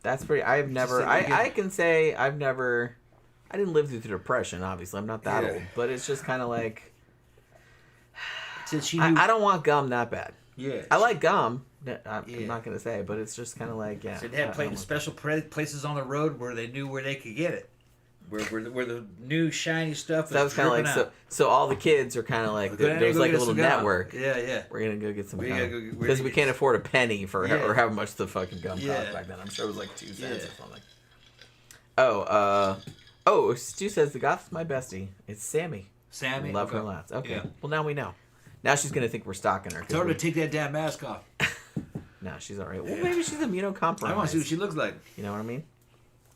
That's pretty... I can say I've never... I didn't live through the Depression, obviously. I'm not that old. But it's just kind of like... I don't want gum that bad. Yeah. I like gum. I'm not going to say, but it's just kind of like, yeah. So they had special places on the road where they knew where they could get it. Where the new shiny stuff that was kind of like, so all the kids are kind of like, there was like a little network. Yeah, yeah. We're going to go get some gum. Because we can't afford a penny for or how much the fucking gum cost back then. I'm sure it was like 2 cents or something. Oh, Stu says, the goth's my bestie. It's Sammy. Sammy? Love her lots. Okay. Yeah. Well, now we know. Now she's going to think we're stalking her. Tell her to take that damn mask off. No, she's all right. Well, maybe she's immunocompromised. I want to see what she looks like. You know what I mean?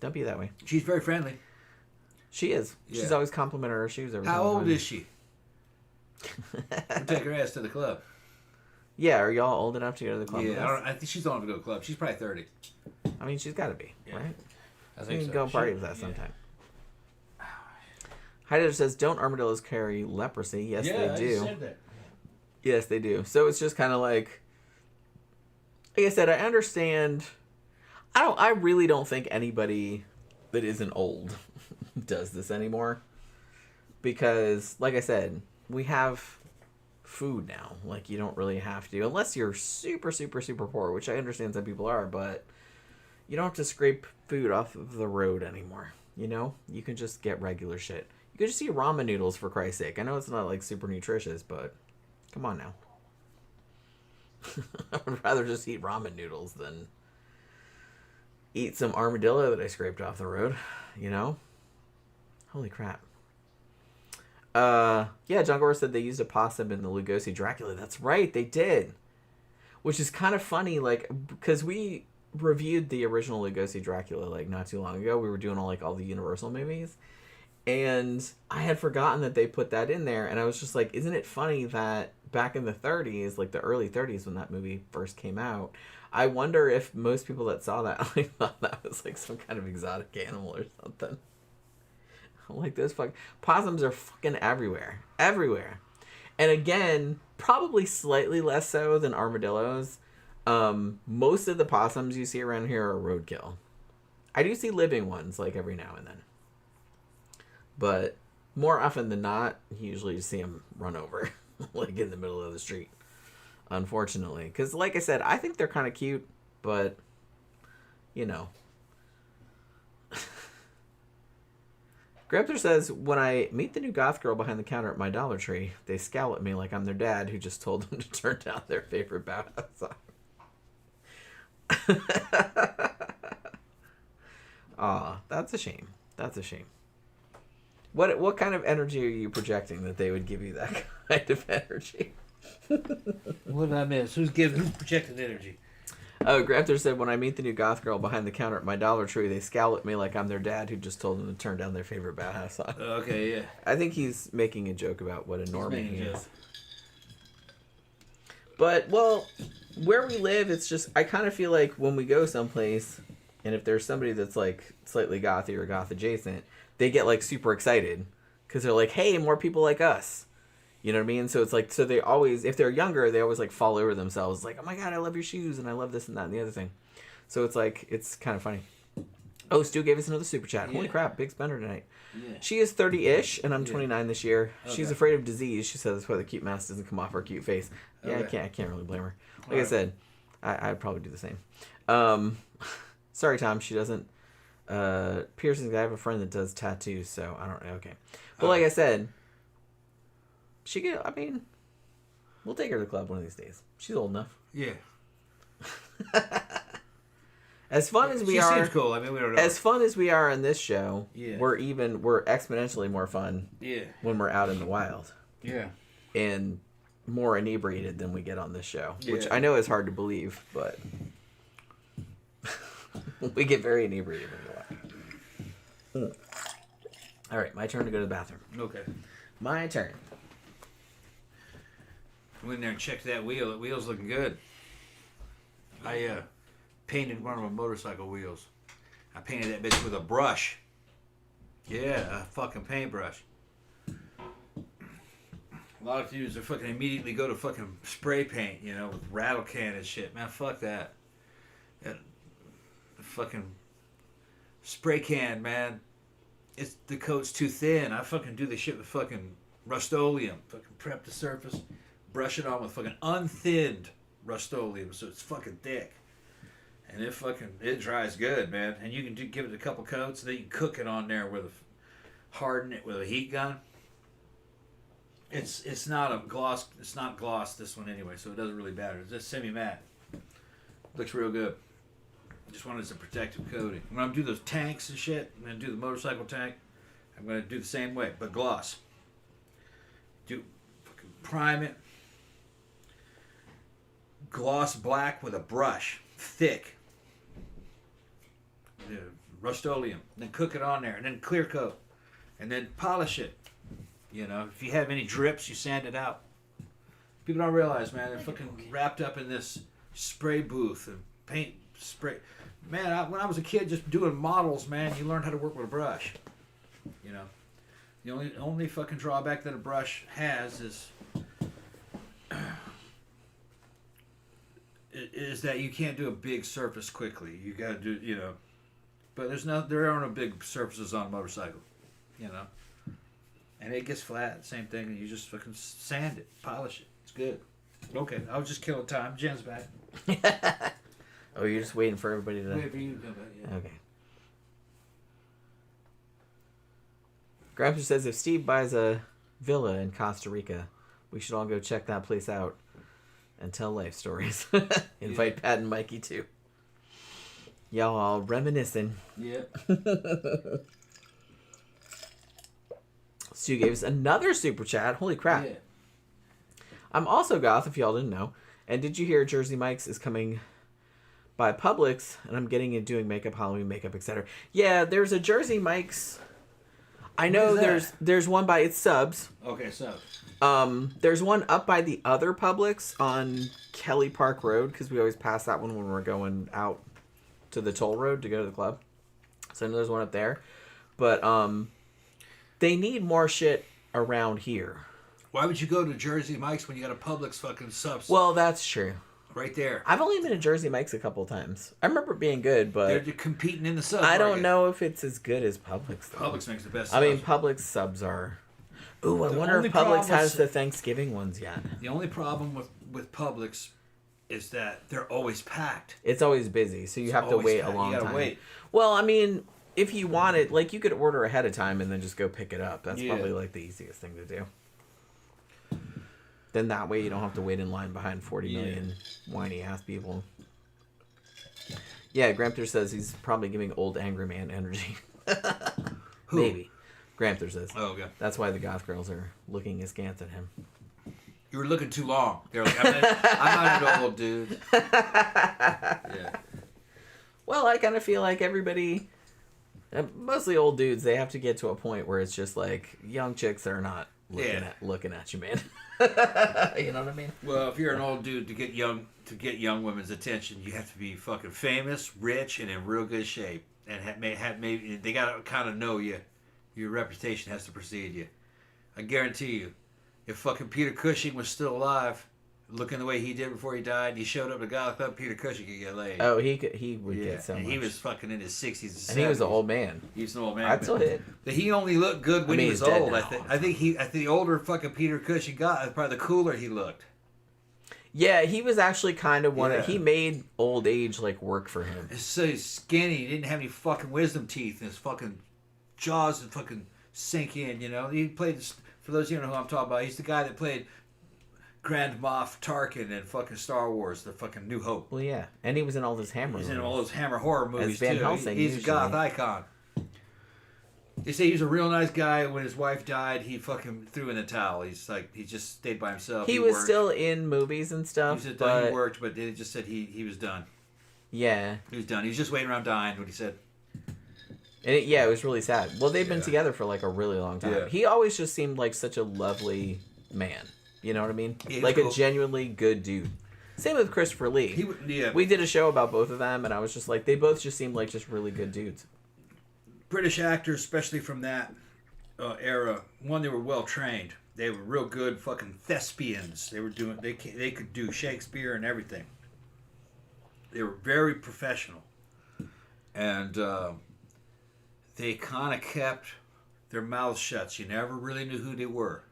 Don't be that way. She's very friendly. She is. Yeah. She's always complimenting her shoes every time. How old is she? We'll take her ass to the club. Yeah, are y'all old enough to go to the club? Yeah, I think she's old enough to go to the club. She's probably 30. I mean, she's got to be, right? I think you can go and party with that sometime. Heider says, don't armadillos carry leprosy? Yes, they do. I said that. Yes, they do. So it's just kind of like I said, I understand. I really don't think anybody that isn't old does this anymore. Because, like I said, we have food now. Like, you don't really have to. Unless you're super, super, super poor, which I understand some people are. But you don't have to scrape food off of the road anymore. You know? You can just get regular shit. You can just eat ramen noodles, for Christ's sake. I know it's not, like, super nutritious, but come on now. I would rather just eat ramen noodles than eat some armadillo that I scraped off the road, you know? Holy crap. Yeah, John Gore said they used a possum in the Lugosi Dracula. That's right, they did. Which is kind of funny, like, because we reviewed the original Lugosi Dracula, like, not too long ago. We were doing all the Universal movies. And I had forgotten that they put that in there. And I was just like, isn't it funny that back in the 30s, like the early 30s when that movie first came out, I wonder if most people that saw that like, thought that was like some kind of exotic animal or something. Like those possums are fucking everywhere. Everywhere. And again, probably slightly less so than armadillos. Most of the possums you see around here are roadkill. I do see living ones like every now and then. But more often than not, you usually see them run over like in the middle of the street. Unfortunately. Because like I said, I think they're kind of cute. But, you know. Grabther says, when I meet the new goth girl behind the counter at my Dollar Tree, they scowl at me like I'm their dad who just told them to turn down their favorite Bauhaus song. Aw, that's a shame. That's a shame. What kind of energy are you projecting that they would give you that kind of energy? What did I miss? Who's projecting energy? Oh, Grafter said, when I meet the new goth girl behind the counter at my Dollar Tree, they scowl at me like I'm their dad who just told them to turn down their favorite Bauhaus song. Okay, yeah. I think he's making a joke about what a normie he joke. is. But, well, where we live, it's just, I kind of feel like when we go someplace, and if there's somebody that's like slightly gothy or goth adjacent, they get like super excited because they're like, hey, more people like us. You know what I mean? So it's like, so they always, if they're younger, they always like fall over themselves. Like, oh my God, I love your shoes and I love this and that and the other thing. So it's like, it's kind of funny. Oh, Stu gave us another super chat. Holy crap, big spender tonight. Yeah. She is 30-ish and I'm 29 this year. Okay. She's afraid of disease. She says that's why the cute mask doesn't come off her cute face. Yeah, okay. I can't really blame her. Like I said, I'd probably do the same. Sorry, Tom, she doesn't. Piercings, I have a friend that does tattoos, so I don't know. Okay. But like I said, we'll take her to the club one of these days. She's old enough. Yeah. As fun as we are, seems cool. I mean, we don't know. As fun as we are in this show, yeah. we're exponentially more fun. Yeah. When we're out in the wild. Yeah. And more inebriated than we get on this show, which I know is hard to believe, but we get very inebriated when we go out. All right, my turn to go to the bathroom. Okay. My turn. Went in there and checked that wheel. That wheel's looking good. I painted one of my motorcycle wheels. I painted that bitch with a brush. Yeah, a fucking paintbrush. A lot of dudes are fucking immediately go to fucking spray paint, you know, with rattle can and shit. Man, fuck that. The fucking spray can, man. The coat's too thin. I fucking do this shit with fucking Rust-Oleum. Fucking prep the surface, brush it on with fucking unthinned Rust-Oleum so it's fucking thick. And it dries good, man. And you can give it a couple coats, and then you can cook it on there harden it with a heat gun. It's not a gloss. It's not gloss, this one anyway, so it doesn't really matter. It's just semi-matte. Looks real good. Just wanted some protective coating. When I'm do those tanks and shit, I'm gonna do the motorcycle tank. I'm gonna do the same way, but gloss. Fucking prime it. Gloss black with a brush, thick. Rust-Oleum. Then cook it on there, and then clear coat, and then polish it. You know, if you have any drips, you sand it out. People don't realize, man, they're fucking wrapped up in this spray booth and paint spray. Man, when I was a kid just doing models, man, you learned how to work with a brush. You know, the only fucking drawback that a brush has is that you can't do a big surface quickly. You gotta do, you know, but there are no big surfaces on a motorcycle, you know. And it gets flat, same thing, and you just fucking sand it, polish it. It's good. Okay, I was just killing time. Jen's back. Oh, you're just waiting for everybody to... Wait for you to come back, yeah. Okay. Grandpa says if Steve buys a villa in Costa Rica, we should all go check that place out and tell life stories. Invite Pat and Mikey, too. Y'all all reminiscing. Yeah. Stu gave us another super chat. Holy crap. Yeah. I'm also goth, if y'all didn't know. And did you hear Jersey Mike's is coming by Publix, and I'm getting into doing makeup, Halloween makeup, etc. Yeah, there's a Jersey Mike's. I know there's one by it's Subs. Okay, Subs. There's one up by the other Publix on Kelly Park Road, because we always pass that one when we're going out to the toll road to go to the club. So I know there's one up there. But they need more shit around here. Why would you go to Jersey Mike's when you got a Publix fucking Subs? Well, that's true. Right there. I've only been to Jersey Mike's a couple times. I remember it being good, but They're competing in the Subs. I don't know if it's as good as Publix. Though. Publix makes the best. I mean, Subs. Publix subs are. Ooh, I The wonder only if Publix problem has with- the Thanksgiving ones yet. The only problem with Publix is that they're always packed. It's always busy, so you have to always wait a packed. long You gotta time. wait. Well, I mean, if you want it, like you could order ahead of time and then just go pick it up. That's Yeah. probably like the easiest thing to do. Then that way you don't have to wait in line behind 40 million whiny ass people. Yeah, Gramther says he's probably giving old angry man energy. Who? Maybe. Gramther says. Oh, okay. That's why the goth girls are looking askance at him. You were looking too long. They're like, I'm not an old dude. Yeah. Well, I kind of feel like everybody, mostly old dudes, they have to get to a point where it's just like young chicks are not looking at you, man. You know what I mean? Well, if you're an old dude to get young women's attention, you have to be fucking famous, rich, and in real good shape, and maybe they gotta kind of know you. Your reputation has to precede you. I guarantee you, if fucking Peter Cushing was still alive, looking the way he did before he died, and he showed up to Goth Club, Peter Cushing could get laid. Oh, he would get so and much. he was fucking in his 60s and 70s. And he was an old man. He was an old man. I'd still hit. But he only looked good when he he's was dead old. now. I think the older fucking Peter Cushing got, probably the cooler he looked. Yeah, he was actually kind of one Yeah. of... He made old age, like, work for him. He's so skinny. He didn't have any fucking wisdom teeth, and his fucking jaws would fucking sink in, you know? He played, for those of you who know who I'm talking about, he's the guy that played Grand Moff Tarkin in fucking Star Wars, the fucking New Hope. Well, yeah. And he was in all those Hammer He's in movies. all those Hammer horror movies, Van too. Helsing, He's a usually. goth icon. They say he was a real nice guy. When his wife died, he fucking threw in the towel. He's like, he just stayed by himself. He was worked. still in movies and stuff, He but... worked, but they just said he was done. Yeah. He was done. He was just waiting around dying when he said. And it was really sad. Well, they've been Yeah. together for, like, a really long time. Yeah. He always just seemed like such a lovely man. You know what I mean? Yeah, he's like cool. a genuinely good dude. Same with Christopher Lee. We did a show about both of them, and I was just like, they both just seemed like just really good dudes. British actors, especially from that era, one, they were well trained. They were real good fucking thespians. They could do Shakespeare and everything. They were very professional, and they kind of kept their mouths shut. You never really knew who they were,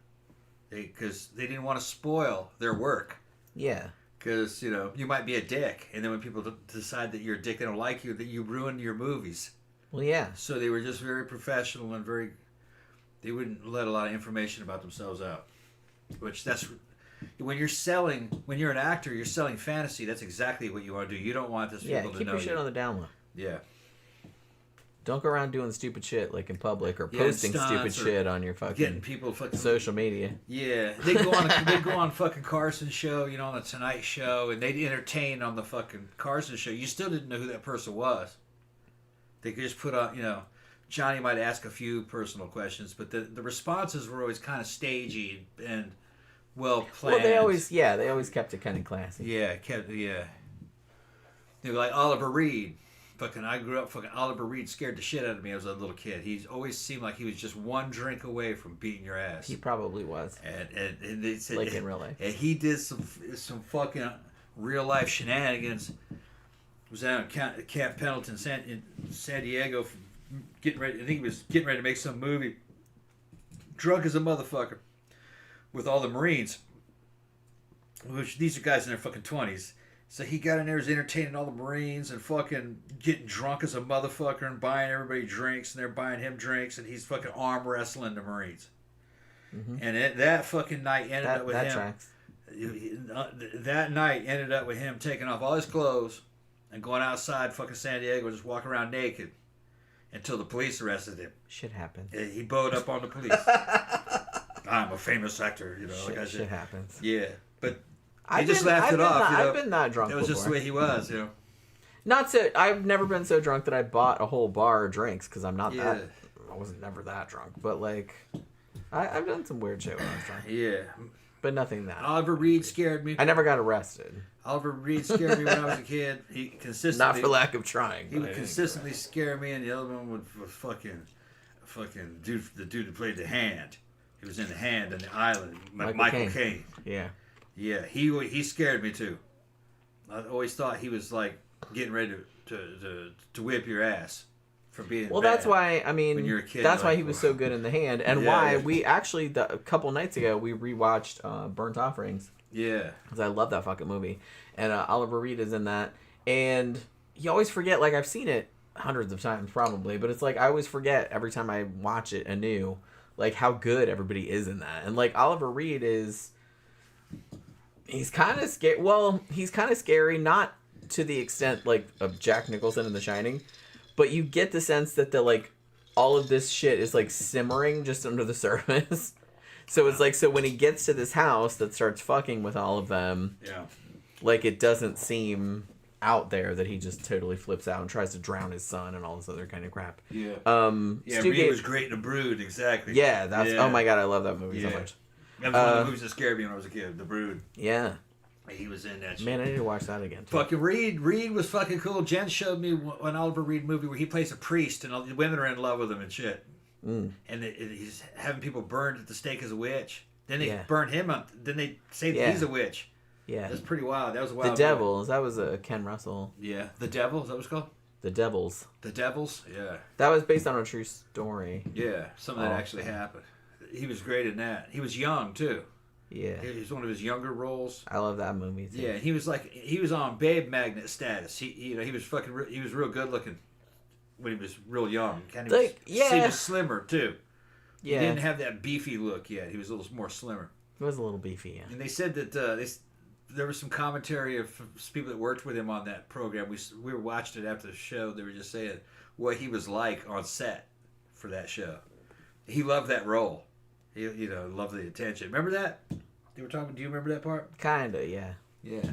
because they didn't want to spoil their work. Yeah. Because you might be a dick, and then when people decide that you're a dick, they don't like you, that you ruin your movies. Well, yeah. So they were just very professional and very. They wouldn't let a lot of information about themselves out. Which when you're an actor, you're selling fantasy. That's exactly what you want to do. You don't want this people to know. Keep your shit on the down low. Yeah. Don't go around doing stupid shit like in public or posting stupid shit on your fucking getting people fucking social media. Yeah, they go on fucking Carson's show, on the Tonight Show, and they'd entertain on the fucking Carson show. You still didn't know who that person was. They could just put on, Johnny might ask a few personal questions, but the responses were always kind of stagey and well planned. Well, they always kept it kind of classy. Yeah, They were like Oliver Reed. I grew up Oliver Reed scared the shit out of me as a little kid. He always seemed like he was just one drink away from beating your ass. He probably was. And they said, like in real life. And he did some fucking real life shenanigans. Was out at Camp Pendleton, in San Diego, getting ready. I think he was getting ready to make some movie. Drunk as a motherfucker, with all the Marines. Which these are guys in their fucking 20s. So he got in there, was entertaining all the Marines and fucking getting drunk as a motherfucker and buying everybody drinks, and they're buying him drinks, and he's fucking arm wrestling the Marines. Mm-hmm. And that fucking night ended up with him. Tracks. That night ended up with him taking off all his clothes and going outside fucking San Diego and just walking around naked. until the police arrested him. Shit happens. He bowed up on the police. I'm a famous actor, you know. Shit, like I said. Shit happens. Yeah, but I've he just laughed it off. I've been that drunk. It was just the way he was, you know. Not so. I've never been so drunk that I bought a whole bar of drinks because I'm not Yeah. that. I wasn't never that drunk, but like, I've done some weird shit when I was drunk. Yeah. But nothing that. Oliver Reed scared me. I never got arrested. Oliver Reed scared me when I was a kid. He consistently. Not for lack of trying. He would consistently scare me, and the other one would fucking dude, the dude who played the Hand. He was in the Hand on the island. Michael Caine. Yeah. Yeah, he scared me too. I always thought he was like getting ready to whip your ass for being. Well, bad. that's why. I mean, When you're a kid, that's why like, he was so good in the Hand, and Yeah, why yeah. we actually a couple nights ago we rewatched Burnt Offerings. Yeah. Because I love that fucking movie, and Oliver Reed is in that, and you always forget. Like I've seen it hundreds of times probably, but it's like I always forget every time I watch it anew, like how good everybody is in that, and like Oliver Reed is. He's kind of scary. Well, he's kind of scary, not to the extent like of Jack Nicholson in The Shining, but you get the sense that all of this shit is like simmering just under the surface. So it's like, so when he gets to this house that starts fucking with all of them, Yeah. like it doesn't seem out there that he just totally flips out and tries to drown his son and all this other kind of crap. Yeah. Yeah, Reed was great in The Brood, exactly. Yeah, oh my god, I love that movie so much. That was one of the movies that scared me when I was a kid. The Brood. Yeah. He was in that shit. Man, I need to watch that again. Too. Fucking Reed. Reed was fucking cool. Jen showed me an Oliver Reed movie where he plays a priest and all the women are in love with him and shit. Mm. And he's having people burned at the stake as a witch. Then they Yeah. burn him up. Then they say that he's a witch. Yeah. That's pretty wild. That was a wild The movie. Devils. That was a Ken Russell. Yeah. The Devil? Is that what it's called? The Devils. The Devils? Yeah. That was based on a true story. Yeah. Some of that actually happened. He was great in that. He was young, too. Yeah. It was one of his younger roles. I love that movie too. Yeah, he was on babe magnet status. He was real good looking when he was real young. Kind of he was slimmer too. Yeah. He didn't have that beefy look yet. He was a little more slimmer. It was a little beefy, yeah. And they said that there was some commentary of people that worked with him on that program. We watched it after the show. They were just saying what he was like on set for that show. He loved that role. He loved the attention. Remember that? They were talking. Do you remember that part? Kinda, yeah. Yeah.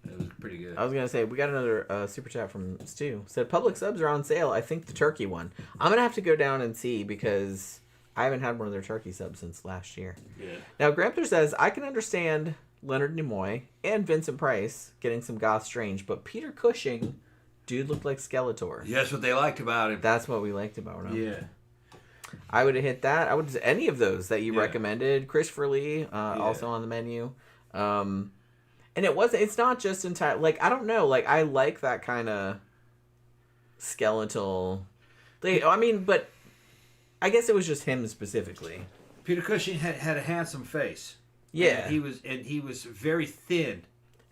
It was pretty good. I was gonna say we got another super chat from Stu. Said public subs are on sale. I think the turkey one. I'm gonna have to go down and see because I haven't had one of their turkey subs since last year. Yeah. Now Grampter says I can understand Leonard Nimoy and Vincent Price getting some goth strange, but Peter Cushing, dude looked like Skeletor. Yeah, that's what they liked about him. That's what we liked about him. Yeah. I would have hit that. I would any of those that you recommended. Christopher Lee, also on the menu. And it's not just entire, like, I don't know, like, I like that kind of skeletal, but I guess it was just him specifically. Peter Cushing had a handsome face. Yeah. And he was very thin.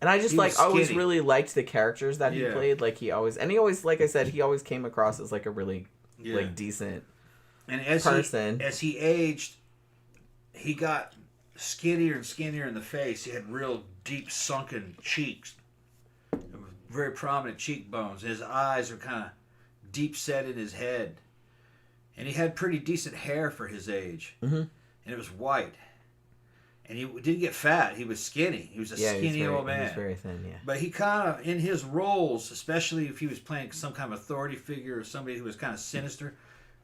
And I just, He was always skinny. really liked the characters that he played. Like, he always, like I said, he always came across as, like, a really, decent And as he aged, he got skinnier and skinnier in the face. He had real deep sunken cheeks, very prominent cheekbones. His eyes are kind of deep set in his head, and he had pretty decent hair for his age, and it was white. And he didn't get fat. He was skinny. He was a skinny old man. He was very thin, yeah. But he kind of, in his roles, especially if he was playing some kind of authority figure or somebody who was kind of sinister,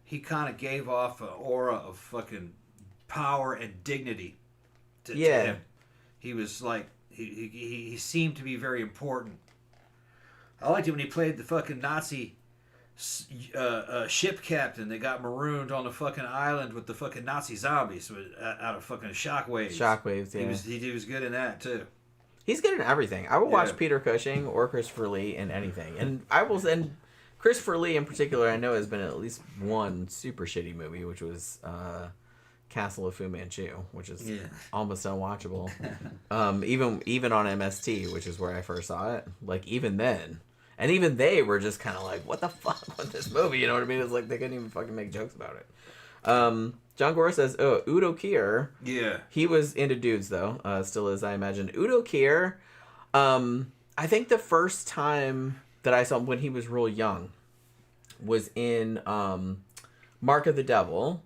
he kind of gave off an aura of fucking power and dignity to him. He was like, he seemed to be very important. I liked it when he played the fucking Nazi ship captain that got marooned on the fucking island with the fucking Nazi zombies out of fucking shockwaves. Shockwaves, yeah. He was good in that too. He's good in everything. I will watch Peter Cushing or Christopher Lee in anything. And Christopher Lee in particular, I know has been in at least one super shitty movie, which was Castle of Fu Manchu, which is almost unwatchable. Even on MST, which is where I first saw it. Like, even then. And even they were just kind of like, what the fuck with this movie? You know what I mean? It's like they couldn't even fucking make jokes about it. John Gore says, Udo Kier. Yeah. He was into dudes, though. Still is, I imagine. Udo Kier, I think the first time that I saw him when he was real young, was in Mark of the Devil,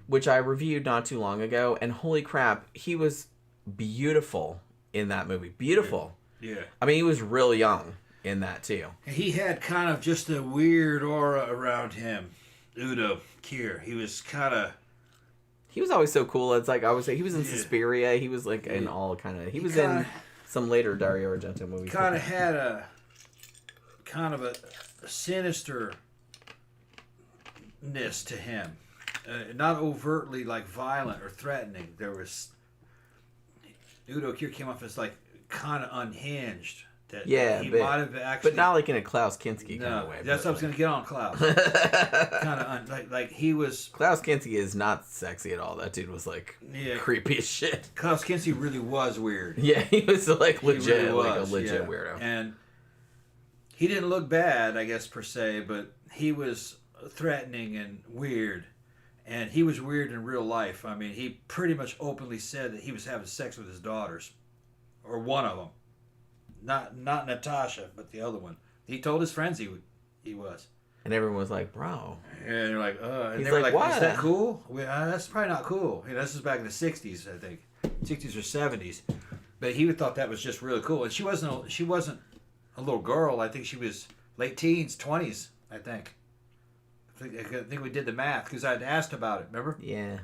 which I reviewed not too long ago, and holy crap, he was beautiful in that movie. Beautiful. Yeah. I mean, he was real young in that too. He had kind of just a weird aura around him. Udo Kier. He was kind of... He was always so cool. It's like, I would say, he was in Suspiria. He was like in all kind of... He was in some later Dario Argento movies. Kind of had a sinister-ness to him. Not overtly like violent or threatening. There was... Udo Kier came off as like kind of unhinged. That he might have actually, but not like in a Klaus Kinski kind of way. That's what I was going to get on Klaus. Kind of like he was. Klaus Kinski is not sexy at all. That dude was like creepy as shit. Klaus Kinski really was weird. Yeah, he was like legit, really like a legit weirdo. And he didn't look bad, I guess per se, but he was threatening and weird. And he was weird in real life. I mean, he pretty much openly said that he was having sex with his daughters, or one of them. Not Natasha, but the other one. He told his friends he was. And everyone was like, bro. And you're like, and he's they were like, is that cool? That's probably not cool. This is back in the 60s, I think. 60s or 70s. But he thought that was just really cool. And she wasn't a little girl. I think she was late teens, 20s, I think. I think we did the math because I had asked about it, remember? Yeah.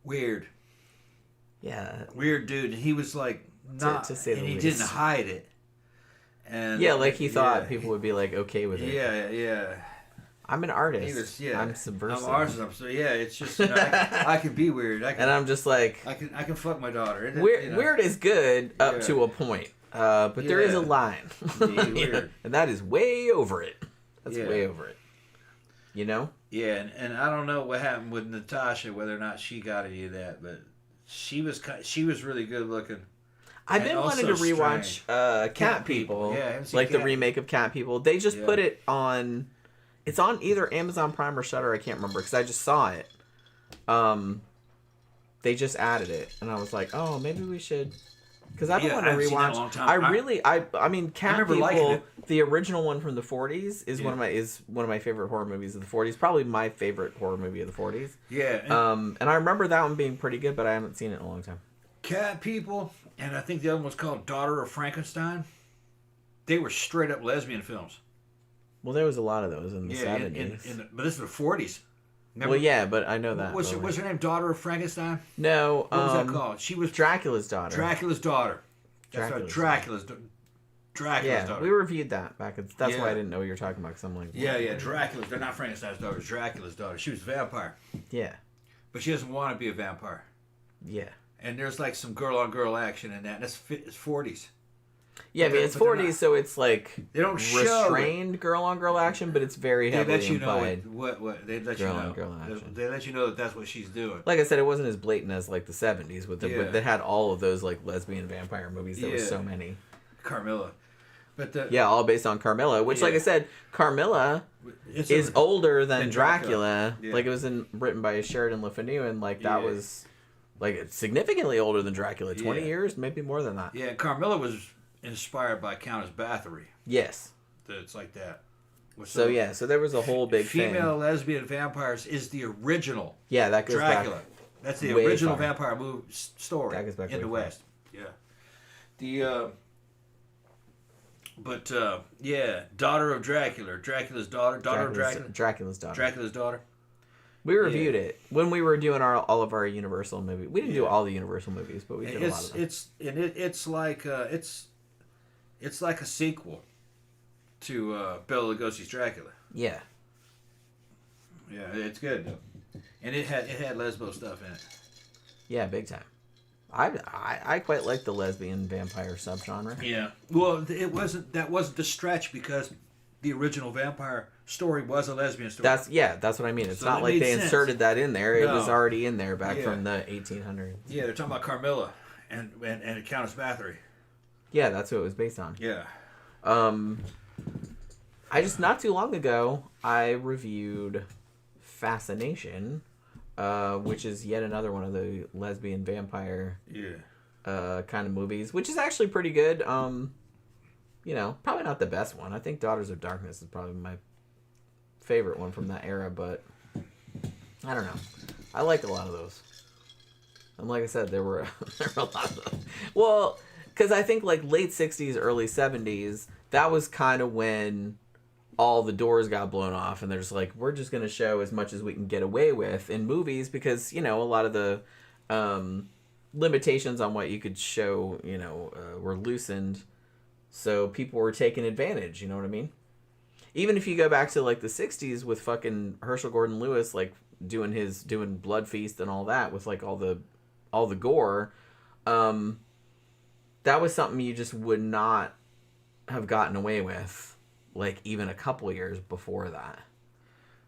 Weird. Yeah. Weird dude. And he was like, not, to say the and he least. didn't hide it. And yeah, like he thought people would be like okay with it. Yeah. I'm an artist. He was, I'm subversive. I'm an artist. So yeah, it's just I can be weird. And I'm just like I can fuck my daughter. Weird is good up to a point, but there is a line, weird. and that is way over it. That's way over it. You know? Yeah, and I don't know what happened with Natasha, whether or not she got any of that, but she was really good looking. I've been wanting to rewatch Cat People. Yeah, like the remake of Cat People. They just put it on. It's on either Amazon Prime or Shudder. I can't remember because I just saw it. They just added it, and I was like, oh, maybe we should. Because I don't want to rewatch. I mean, Cat People, the original one from the 40s, is one of my favorite horror movies of the 40s. Probably my favorite horror movie of the 40s. Yeah. And I remember that one being pretty good, but I haven't seen it in a long time. Cat People, and I think the other one was called Daughter of Frankenstein. They were straight up lesbian films. Well, there was a lot of those in the 70s. But this is the 40s. Remember? Well, yeah, but I know that. What's her name? Daughter of Frankenstein? No. What was that called? She was Dracula's daughter. Dracula's daughter. That's right. Dracula's daughter. We reviewed that back. That's why I didn't know what you were talking about. Because I'm like, yeah, Dracula's. They're not Frankenstein's daughter. Dracula's daughter. She was a vampire. Yeah. But she doesn't want to be a vampire. Yeah. And there's like some girl-on-girl action in that. It's 40s. Yeah, I mean, it's 40s, so it's like they don't restrained girl-on-girl action, but it's very heavily implied. What they let you know. Girl-on-girl action. They let you know that that's what she's doing. Like I said, it wasn't as blatant as like the 70s with that had all of those like lesbian vampire movies. There were so many. Carmilla. But all based on Carmilla, which, like I said, Carmilla is older than Dracula. Yeah. Like it was written by Sheridan Le Fanu, and like that was like significantly older than Dracula. 20 years, maybe more than that. Yeah, Carmilla was inspired by Countess Bathory. Yes. It's like that. So there was a whole big female lesbian vampires is the original. Yeah, that goes Dracula. Back That's the original vampire movie story that goes back in the West. Yeah. Daughter of Dracula. Dracula's daughter. Dracula's daughter. Dracula's daughter. We reviewed it when we were doing all of our Universal movies. We didn't do all the Universal movies, but we did a lot of them. It's like a sequel to Bela Lugosi's Dracula. Yeah. Yeah, it's good though, and it had lesbo stuff in it. Yeah, big time. I quite like the lesbian vampire subgenre. Yeah. Well, that wasn't the stretch because the original vampire story was a lesbian story. That's what I mean. It's not like they inserted that in there. It was already in there back from the 1800s. Yeah, they're talking about Carmilla and Countess Bathory. Yeah, that's what it was based on. Yeah. I just not too long ago I reviewed Fascination, which is yet another one of the lesbian vampire kind of movies, which is actually pretty good. Probably not the best one. I think Daughters of Darkness is probably my favorite one from that era, but I don't know. I liked a lot of those. And like I said, there were a lot of them. Well, because I think like late 60s, early 70s, that was kind of when all the doors got blown off, and they're just like, we're just going to show as much as we can get away with in movies because, you know, a lot of the limitations on what you could show, you know, were loosened. So people were taking advantage, you know what I mean? Even if you go back to like the 60s with fucking Herschel Gordon Lewis, like doing Blood Feast and all that with like all the gore, that was something you just would not have gotten away with, like even a couple years before that.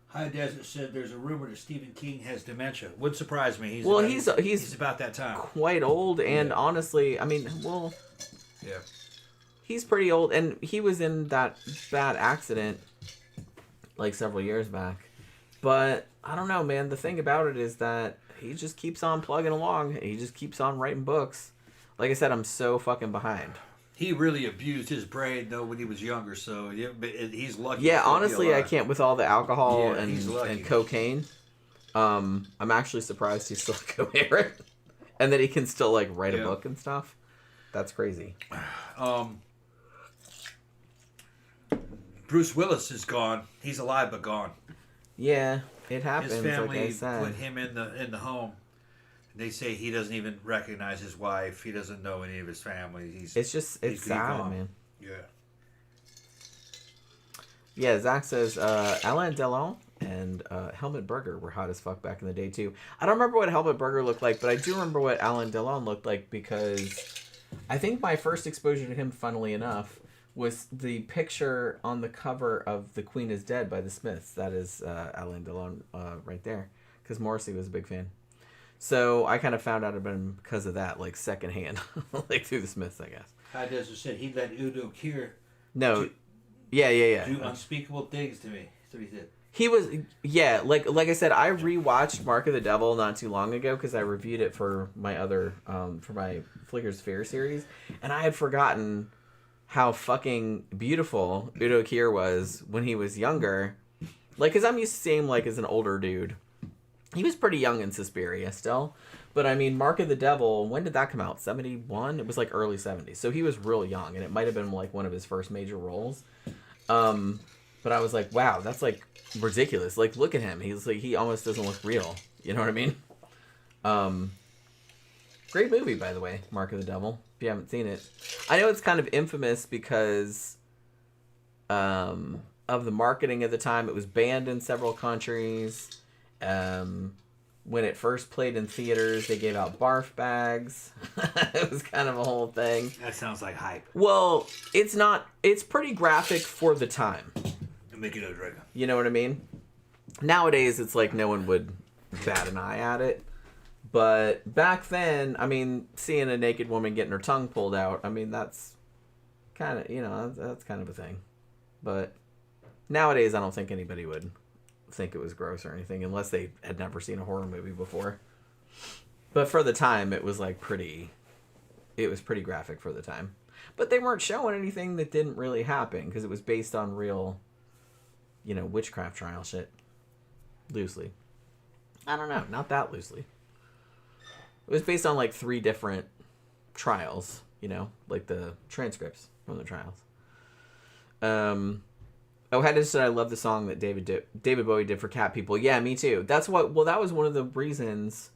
High Desert said there's a rumor that Stephen King has dementia. Would surprise me. He's about that time. Quite old, and honestly, I mean, well, yeah, he's pretty old, and he was in that bad accident like several years back. But I don't know, man. The thing about it is that he just keeps on plugging along. He just keeps on writing books. Like I said, I'm so fucking behind. He really abused his brain though when he was younger, so he's lucky. Yeah, honestly, I can't with all the alcohol and cocaine. I'm actually surprised he's still coherent, and that he can still like write a book and stuff. That's crazy. Bruce Willis is gone. He's alive but gone. Yeah, it happens. His family like I said. put him in the home. They say he doesn't even recognize his wife. He doesn't know any of his family. It's sad, man. Yeah. Yeah, Zach says Alain Delon and Helmut Berger were hot as fuck back in the day too. I don't remember what Helmut Berger looked like, but I do remember what Alain Delon looked like because I think my first exposure to him, funnily enough, was the picture on the cover of The Queen is Dead by the Smiths. That is Alain Delon right there, because Morrissey was a big fan. So I kind of found out about him because of that, like secondhand, like through the Smiths, I guess. High Desert said he let Udo Kier do unspeakable things to me. That's what he said. He was, like I said, I rewatched Mark of the Devil not too long ago because I reviewed it for my other, for my Flicker's Fear series, and I had forgotten how fucking beautiful Udo Kier was when he was younger. Like, because I'm used to seeing him, like, as an older dude. He was pretty young in Suspiria still. But, I mean, Mark of the Devil, when did that come out? 71? It was, like, early 70s. So he was real young, and it might have been, like, one of his first major roles. But I was like, wow, that's, like, ridiculous. Like, look at him. He's, like, he almost doesn't look real. You know what I mean? Great movie, by the way, Mark of the Devil, if you haven't seen it. I know it's kind of infamous because of the marketing at the time. It was banned in several countries. When it first played in theaters, they gave out barf bags. It was kind of a whole thing. That sounds like hype. Well, it's not. It's pretty graphic for the time. Make it a dragon. You know what I mean? Nowadays, it's like no one would bat an eye at it. But back then, I mean, seeing a naked woman getting her tongue pulled out, I mean, that's kind of, you know, that's kind of a thing. But nowadays, I don't think anybody would think it was gross or anything unless they had never seen a horror movie before. But for the time, it was like pretty graphic for the time. But they weren't showing anything that didn't really happen because it was based on real, you know, witchcraft trial shit. Loosely. I don't know, not that loosely. It was based on like 3 different trials, you know, like the transcripts from the trials. Hedda said I love the song that David Bowie did for Cat People. Yeah, me too. That was one of the reasons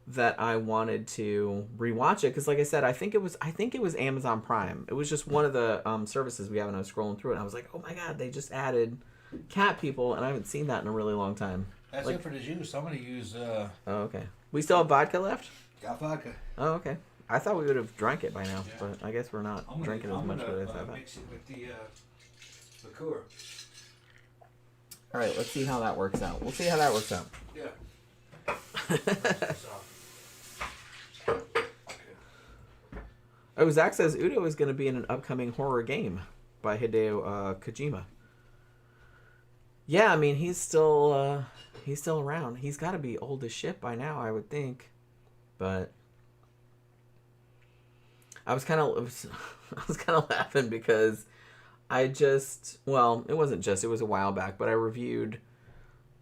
that I wanted to rewatch it because, like I said, I think it was Amazon Prime. It was just one of the services we have, and I was scrolling through it, and I was like, oh my god, they just added Cat People, and I haven't seen that in a really long time. That's like, it for the juice. I'm gonna use. Oh, okay. We still have vodka left? Got vodka. Oh, okay. I thought we would have drank it by now, but I guess we're not drinking as much as I thought. Mix it with the liqueur. All right, let's see how that works out. We'll see how that works out. Yeah. Oh, Zach says Udo is going to be in an upcoming horror game by Hideo Kojima. Yeah, I mean, he's still around. He's got to be old as shit by now, I would think. But I was kind of laughing because well, it wasn't just, it was a while back, but I reviewed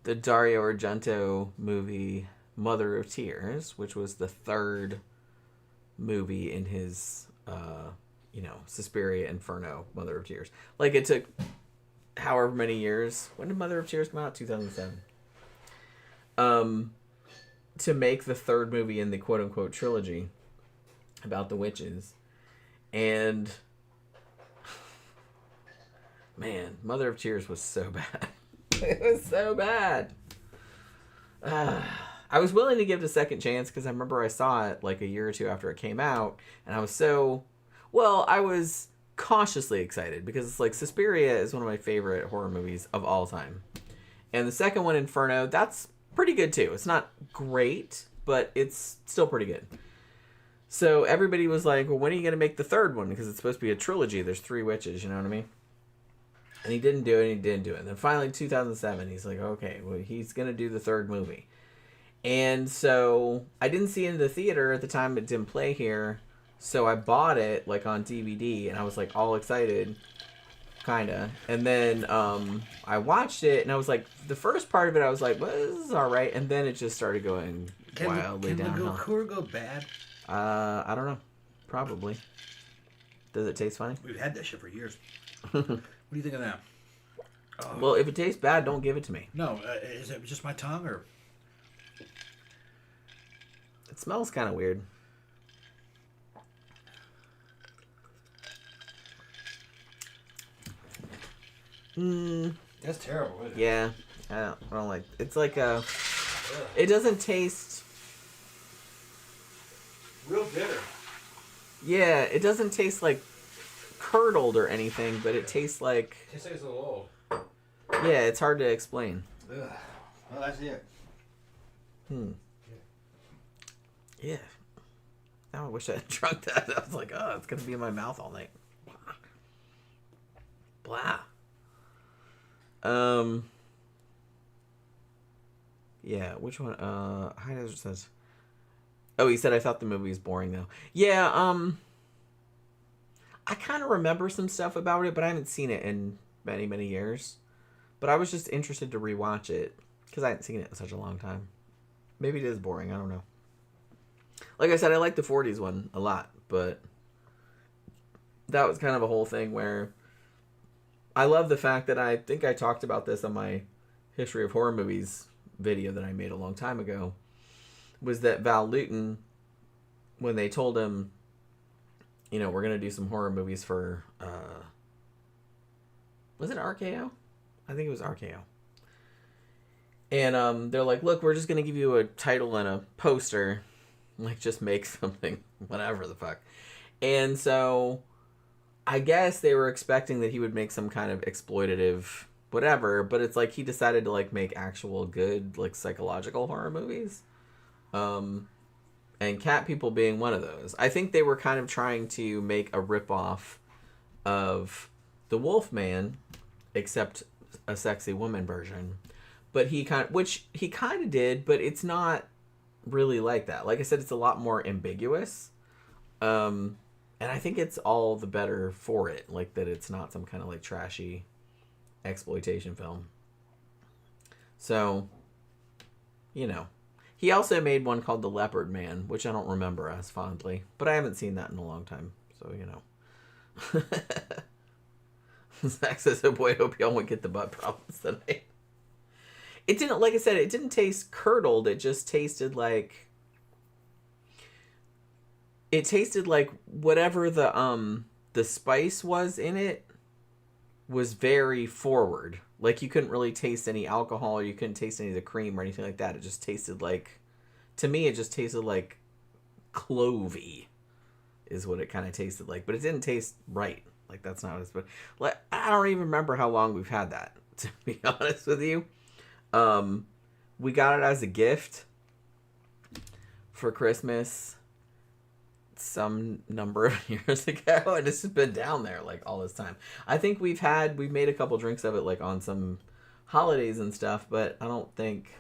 the Dario Argento movie Mother of Tears, which was the third movie in his, Suspiria, Inferno, Mother of Tears. Like, it took however many years. When did Mother of Tears come out? 2007. To make the third movie in the quote-unquote trilogy about the witches. And, man, Mother of Tears was so bad. It was so bad. I was willing to give it a second chance because I remember I saw it like a year or two after it came out, and I was cautiously excited because it's like Suspiria is one of my favorite horror movies of all time. And the second one, Inferno, that's pretty good too. It's not great, but it's still pretty good. So everybody was like, well, when are you going to make the third one? Because it's supposed to be a trilogy. There's 3 witches, you know what I mean? And he didn't do it, and he didn't do it. And then finally, 2007, he's like, okay, well, he's going to do the third movie. And so I didn't see it in the theater at the time. It didn't play here. So I bought it, like, on DVD, and I was, like, all excited, kind of. And then I watched it, and I was like, the first part of it, I was like, well, this is all right. And then it just started going wildly downhill. Can the go bad? I don't know. Probably. Does it taste funny? We've had that shit for years. What do you think of that? Oh. Well, if it tastes bad, don't give it to me. No, is it just my tongue, or? It smells kind of weird. That's terrible, isn't it? Yeah, I don't like. It's like a. It doesn't taste. Real bitter. Yeah, it doesn't taste like curdled or anything, but it tastes like. It tastes like it's a little old. Yeah, it's hard to explain. Ugh. Well, that's it. Yeah. Now I wish I had drunk that. I was like, oh, it's gonna be in my mouth all night. Blah. Yeah, which one? High Desert says. Oh, he said I thought the movie was boring though. Yeah, I kind of remember some stuff about it, but I haven't seen it in many, many years. But I was just interested to rewatch it because I hadn't seen it in such a long time. Maybe it is boring. I don't know. Like I said, I like the 40s one a lot, but that was kind of a whole thing where I love the fact that I think I talked about this on my History of Horror Movies video that I made a long time ago, was that Val Lewton, when they told him, we're going to do some horror movies for, was it RKO? I think it was RKO. And they're like, look, we're just going to give you a title and a poster. Like, just make something, whatever the fuck. And so I guess they were expecting that he would make some kind of exploitative whatever, but it's like he decided to, like, make actual good, like, psychological horror movies. And Cat People being one of those. I think they were kind of trying to make a ripoff of The Wolfman, except a sexy woman version. But which he kind of did, but it's not really like that. Like I said, it's a lot more ambiguous. And I think it's all the better for it. Like that it's not some kind of like trashy exploitation film. So, He also made one called The Leopard Man, which I don't remember as fondly. But I haven't seen that in a long time. So, Zach says, oh boy, hope y'all won't get the butt problems tonight. It didn't, like I said, it didn't taste curdled. It just tasted like... It tasted like whatever the spice was in it was very forward. Like, you couldn't really taste any alcohol, or you couldn't taste any of the cream or anything like that. It just tasted like... To me, it just tasted like clovey is what it kind of tasted like. But it didn't taste right. Like, that's not what it's... But, like, I don't even remember how long we've had that, to be honest with you. We got it as a gift for Christmas some number of years ago, and it's just been down there like all this time. I think we've made a couple drinks of it like on some holidays and stuff, but I don't think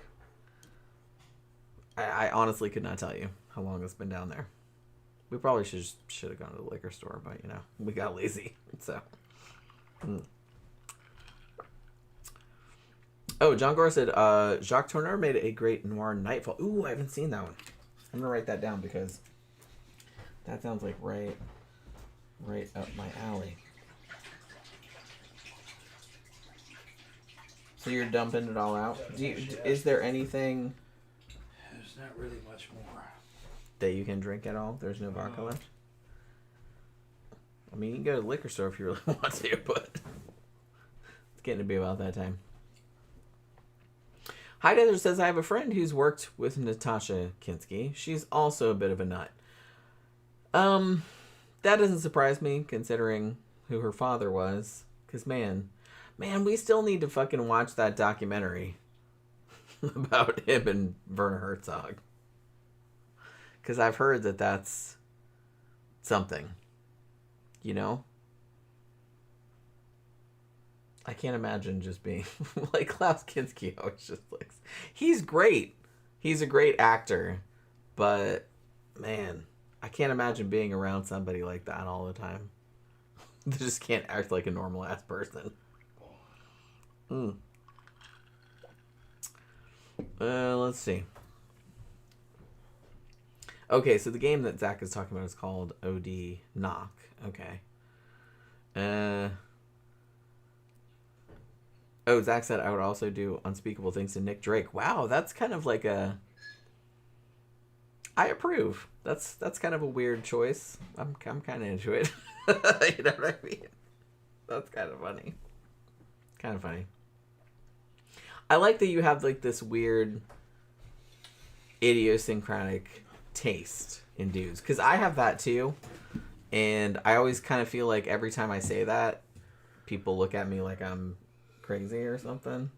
I honestly could not tell you how long it's been down there. We probably should have gone to the liquor store, but we got lazy. So Oh, John Gore said, Jacques Tourneur made a great noir Nightfall. Ooh, I haven't seen that one. I'm going to write that down because that sounds like right up my alley. So you're dumping it all out? Is there anything... There's not really much more. That you can drink at all? There's no vodka left? I mean, you can go to the liquor store if you really want to, but... It's getting to be about that time. Hi Heidether says, I have a friend who's worked with Natasha Kinski. She's also a bit of a nut. That doesn't surprise me, considering who her father was. Because, man, we still need to fucking watch that documentary about him and Werner Herzog. Because I've heard that that's something. You know? I can't imagine just being like Klaus Kinski. I was just like, he's great. He's a great actor. But, man, I can't imagine being around somebody like that all the time. They just can't act like a normal ass person. Let's see. Okay, so the game that Zach is talking about is called OD Knock. Okay. Oh, Zach said I would also do Unspeakable Things to Nick Drake. Wow, that's kind of like a... I approve. That's kind of a weird choice. I'm kind of into it. You know what I mean? That's kind of funny. Kind of funny. I like that you have like this weird idiosyncratic taste in dudes. Because I have that too. And I always kind of feel like every time I say that, people look at me like I'm crazy or something.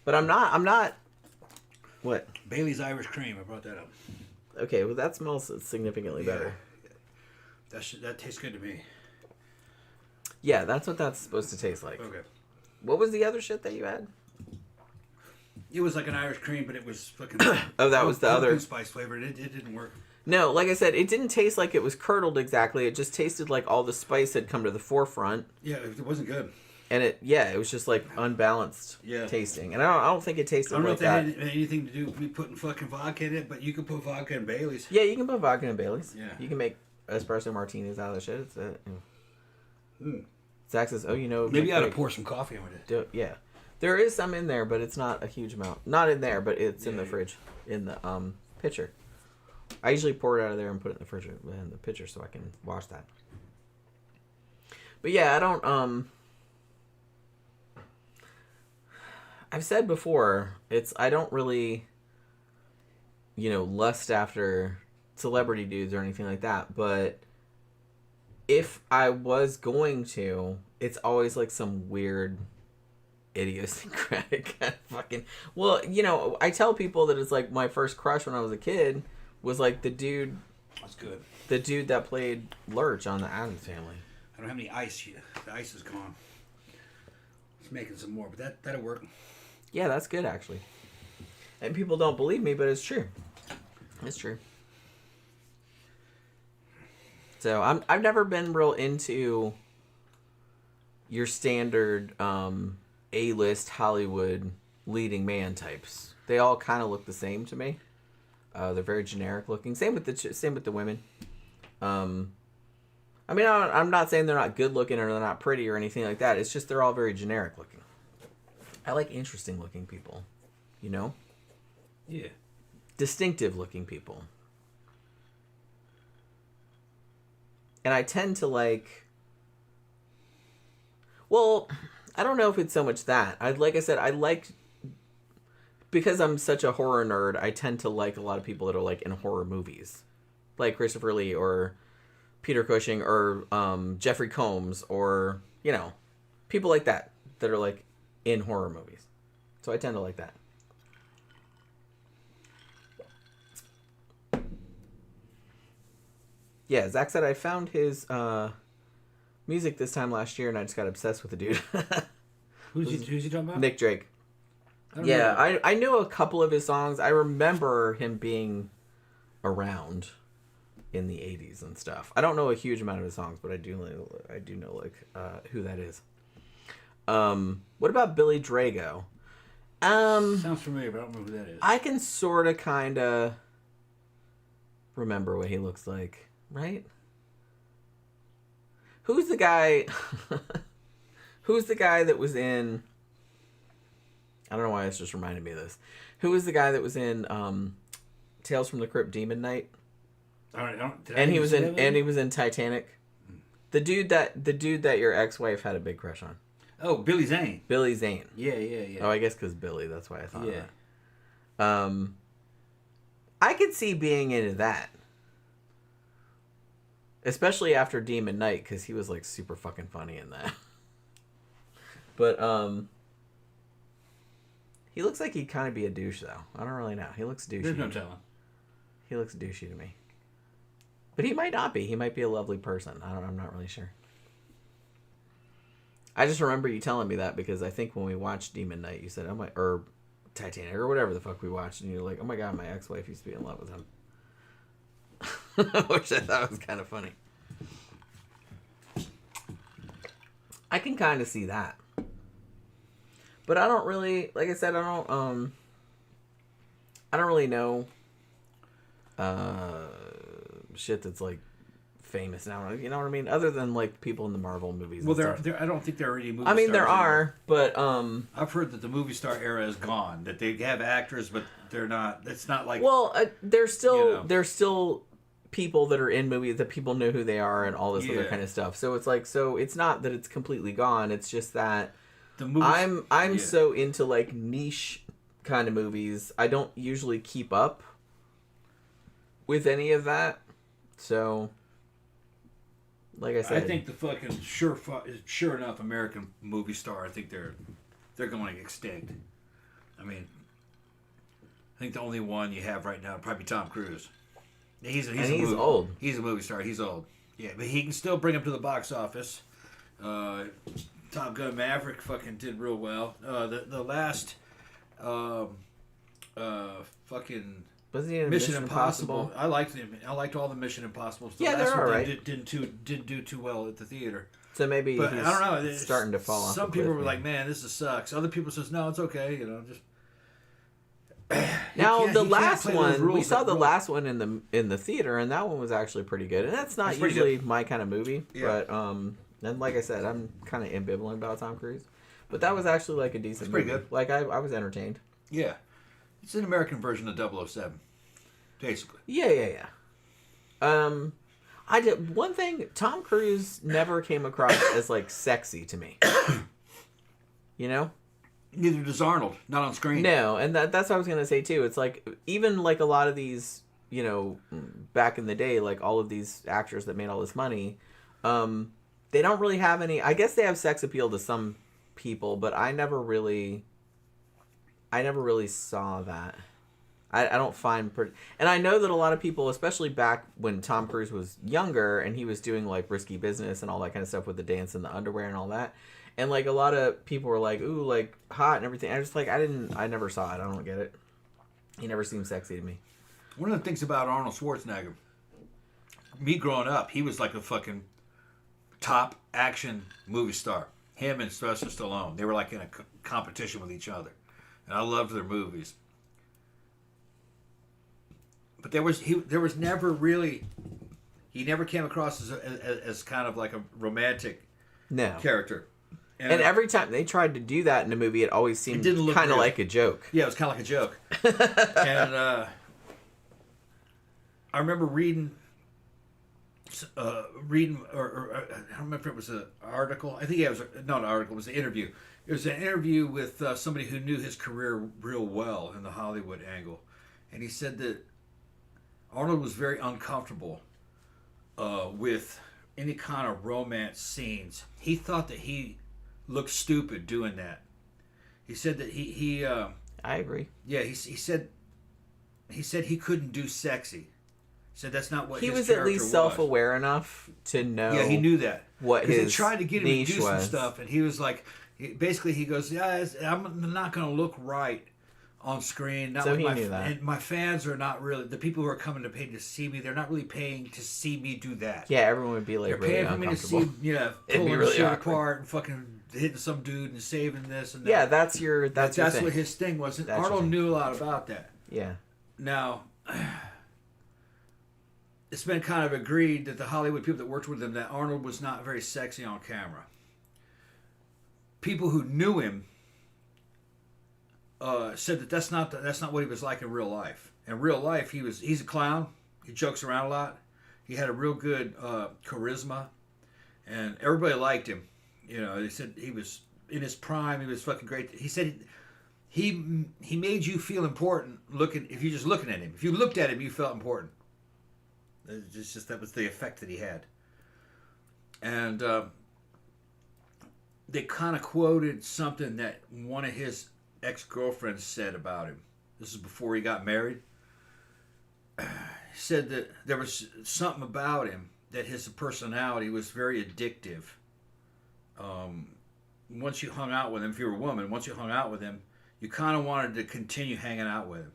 But I'm not. What? Bailey's Irish Cream. I brought that up. Okay, well that smells significantly better. That tastes good to me. Yeah, that's what that's supposed to taste like. Okay. What was the other shit that you had? It was like an Irish cream, but it was fucking... Oh, that was the other... spice flavored. It didn't work. No, like I said, it didn't taste like it was curdled exactly. It just tasted like all the spice had come to the forefront. Yeah, it wasn't good. And it was just like unbalanced tasting. And I don't think it tasted like that. I don't know if that had anything to do with me putting fucking vodka in it, but you can put vodka in Bailey's. Yeah, you can put vodka in Bailey's. Yeah. You can make espresso martinis out of the shit. It's Zach says, Maybe I ought to pour some coffee in it. Yeah. There is some in there, but it's not a huge amount. Not in there, but it's in the fridge. In the pitcher. I usually pour it out of there and put it in the pitcher so I can wash that. But yeah, I don't I've said before, I don't really lust after celebrity dudes or anything like that, but if I was going to, it's always like some weird idiosyncratic kind of fucking... Well, I tell people that it's like my first crush when I was a kid was like the dude... That's good. The dude that played Lurch on the Addams Family. I don't have any ice yet. The ice is gone. It's making some more, but that'll work. Yeah, that's good actually. And people don't believe me, but it's true. It's true. So I've never been real into your standard A-list Hollywood leading man types. They all kind of look the same to me. They're very generic looking. Same with the women. I mean, I'm not saying they're not good looking or they're not pretty or anything like that. It's just they're all very generic looking. I like interesting looking people. Yeah. Distinctive looking people. And I tend to like... Well, I don't know if it's so much that. Like I said, I like... Because I'm such a horror nerd, I tend to like a lot of people that are like in horror movies. Like Christopher Lee or Peter Cushing or Jeffrey Combs or, people like that are like in horror movies. So I tend to like that. Yeah, Zach said I found his music this time last year and I just got obsessed with the dude. Who's he talking about? Nick Drake. I knew a couple of his songs. I remember him being around in the 80s and stuff. I don't know a huge amount of his songs, but I do know like who that is. What about Billy Drago? Sounds familiar, but I don't remember who that is. I can sort of, kind of remember what he looks like, right? Who's the guy? Who's the guy that was in? I don't know why it's just reminded me of this. Who was the guy that was in Tales from the Crypt Demon Knight? All right, He was in Titanic. The dude that your ex-wife had a big crush on. Oh, Billy Zane. Billy Zane. Yeah. Oh, I guess because Billy. That's why I thought Yeah. of that. I could see being into that. Especially after Demon Knight, because he was, like, super fucking funny in that. But, he looks like he'd kind of be a douche, though. I don't really know. He looks douchey. There's no telling. He looks douchey to me. But he might not be. He might be a lovely person. I'm not really sure. I just remember you telling me that because I think when we watched Demon Knight, you said, or Titanic, or whatever the fuck we watched, and you're like, oh my god, my ex-wife used to be in love with him. Which I thought was kind of funny. I can kind of see that. But I don't really, like I said, I don't really know shit that's like famous now. You know what I mean? Other than like people in the Marvel movies. Well, I don't think there are any movie I mean, stars there are, but I've heard that the movie star era is gone. That they have actors, but they're not. It's not like. Well, there's still people that are in movies that people know who they are and all this other kind of stuff. So it's like, it's not that it's completely gone. It's just that the movies, I'm so into like niche kind of movies. I don't usually keep up with any of that. So, like I said, I think the fucking sure enough American movie star. I think they're going extinct. I mean, I think the only one you have right now would probably be Tom Cruise. He's old. He's a movie star. He's old. Yeah, but he can still bring him to the box office. Top Gun Maverick fucking did real well. The last fucking. Wasn't he in Mission Impossible? I liked him. I liked all the Mission Impossibles. The last they're one alright. Didn't do too well at the theater. So maybe But he's I don't know. starting to fall off. Some people were like, "Man, this sucks." Other people says, "No, it's okay." You know, just. Now the last one we saw last one in the theater, and that one was actually pretty good. And that's not usually my kind of movie, but and like I said, I'm kind of ambivalent about Tom Cruise, but that was actually like a decent movie. Pretty good. Like I was entertained. Yeah, it's an American version of 007, basically. Yeah. I did one thing. Tom Cruise never came across as like sexy to me. You know. Neither does Arnold. Not on screen. No, and that's what I was gonna say too. It's like even like a lot of these, you know, back in the day, like all of these actors that made all this money, they don't really have any. I guess they have sex appeal to some people, but I never really saw that. I don't find and I know that a lot of people, especially back when Tom Cruise was younger and he was doing like Risky Business and all that kind of stuff with the dance and the underwear and all that. And, like, a lot of people were like, ooh, like, hot and everything. I just, like, I never saw it. I don't get it. He never seemed sexy to me. One of the things about Arnold Schwarzenegger, me growing up, he was like a fucking top action movie star. Him and Sylvester Stallone. They were, like, in a competition with each other. And I loved their movies. But there was never really... He never came across as kind of like a romantic character. And every time they tried to do that in a movie, it always seemed kind of like a joke. Yeah, it was kind of like a joke. And I remember reading, or I don't remember if it was an article. I think it was not an article. It was an interview. It was an interview with somebody who knew his career real well in the Hollywood angle, and he said that Arnold was very uncomfortable with any kind of romance scenes. He thought that he looked stupid doing that. He said that he I agree. Yeah, he said he couldn't do sexy. He said that's not what he his was at least was. self-aware enough to know. Yeah, he knew that. What his they tried to get him to do some was. stuff, and he was like, basically, he goes, "Yeah, I'm not going to look right on screen. Not So like he my, knew that. And my fans are not really the people who are coming to pay to see me. They're not really paying to see me do that. Yeah, everyone would be like They're really paying for me to uncomfortable. see, It'd be pulling really shit awkward. apart and fucking hitting some dude and saving this and that. Yeah, that's your That's thing. what his thing was. And That's your Arnold thing. knew a lot about that. Yeah. Now, it's been kind of agreed that the Hollywood people that worked with him that Arnold was not very sexy on camera. People who knew him said that that's not what he was like in real life. In real life, he's a clown. He jokes around a lot. He had a real good charisma, and everybody liked him. They said he was in his prime. He was fucking great. He said he made you feel important if you're just looking at him. If you looked at him, you felt important. It's just that was the effect that he had. And they kind of quoted something that one of his ex-girlfriends said about him. This is before he got married. He said that there was something about him, that his personality was very addictive. Once you hung out with him, if you were a woman, once you hung out with him, you kind of wanted to continue hanging out with him.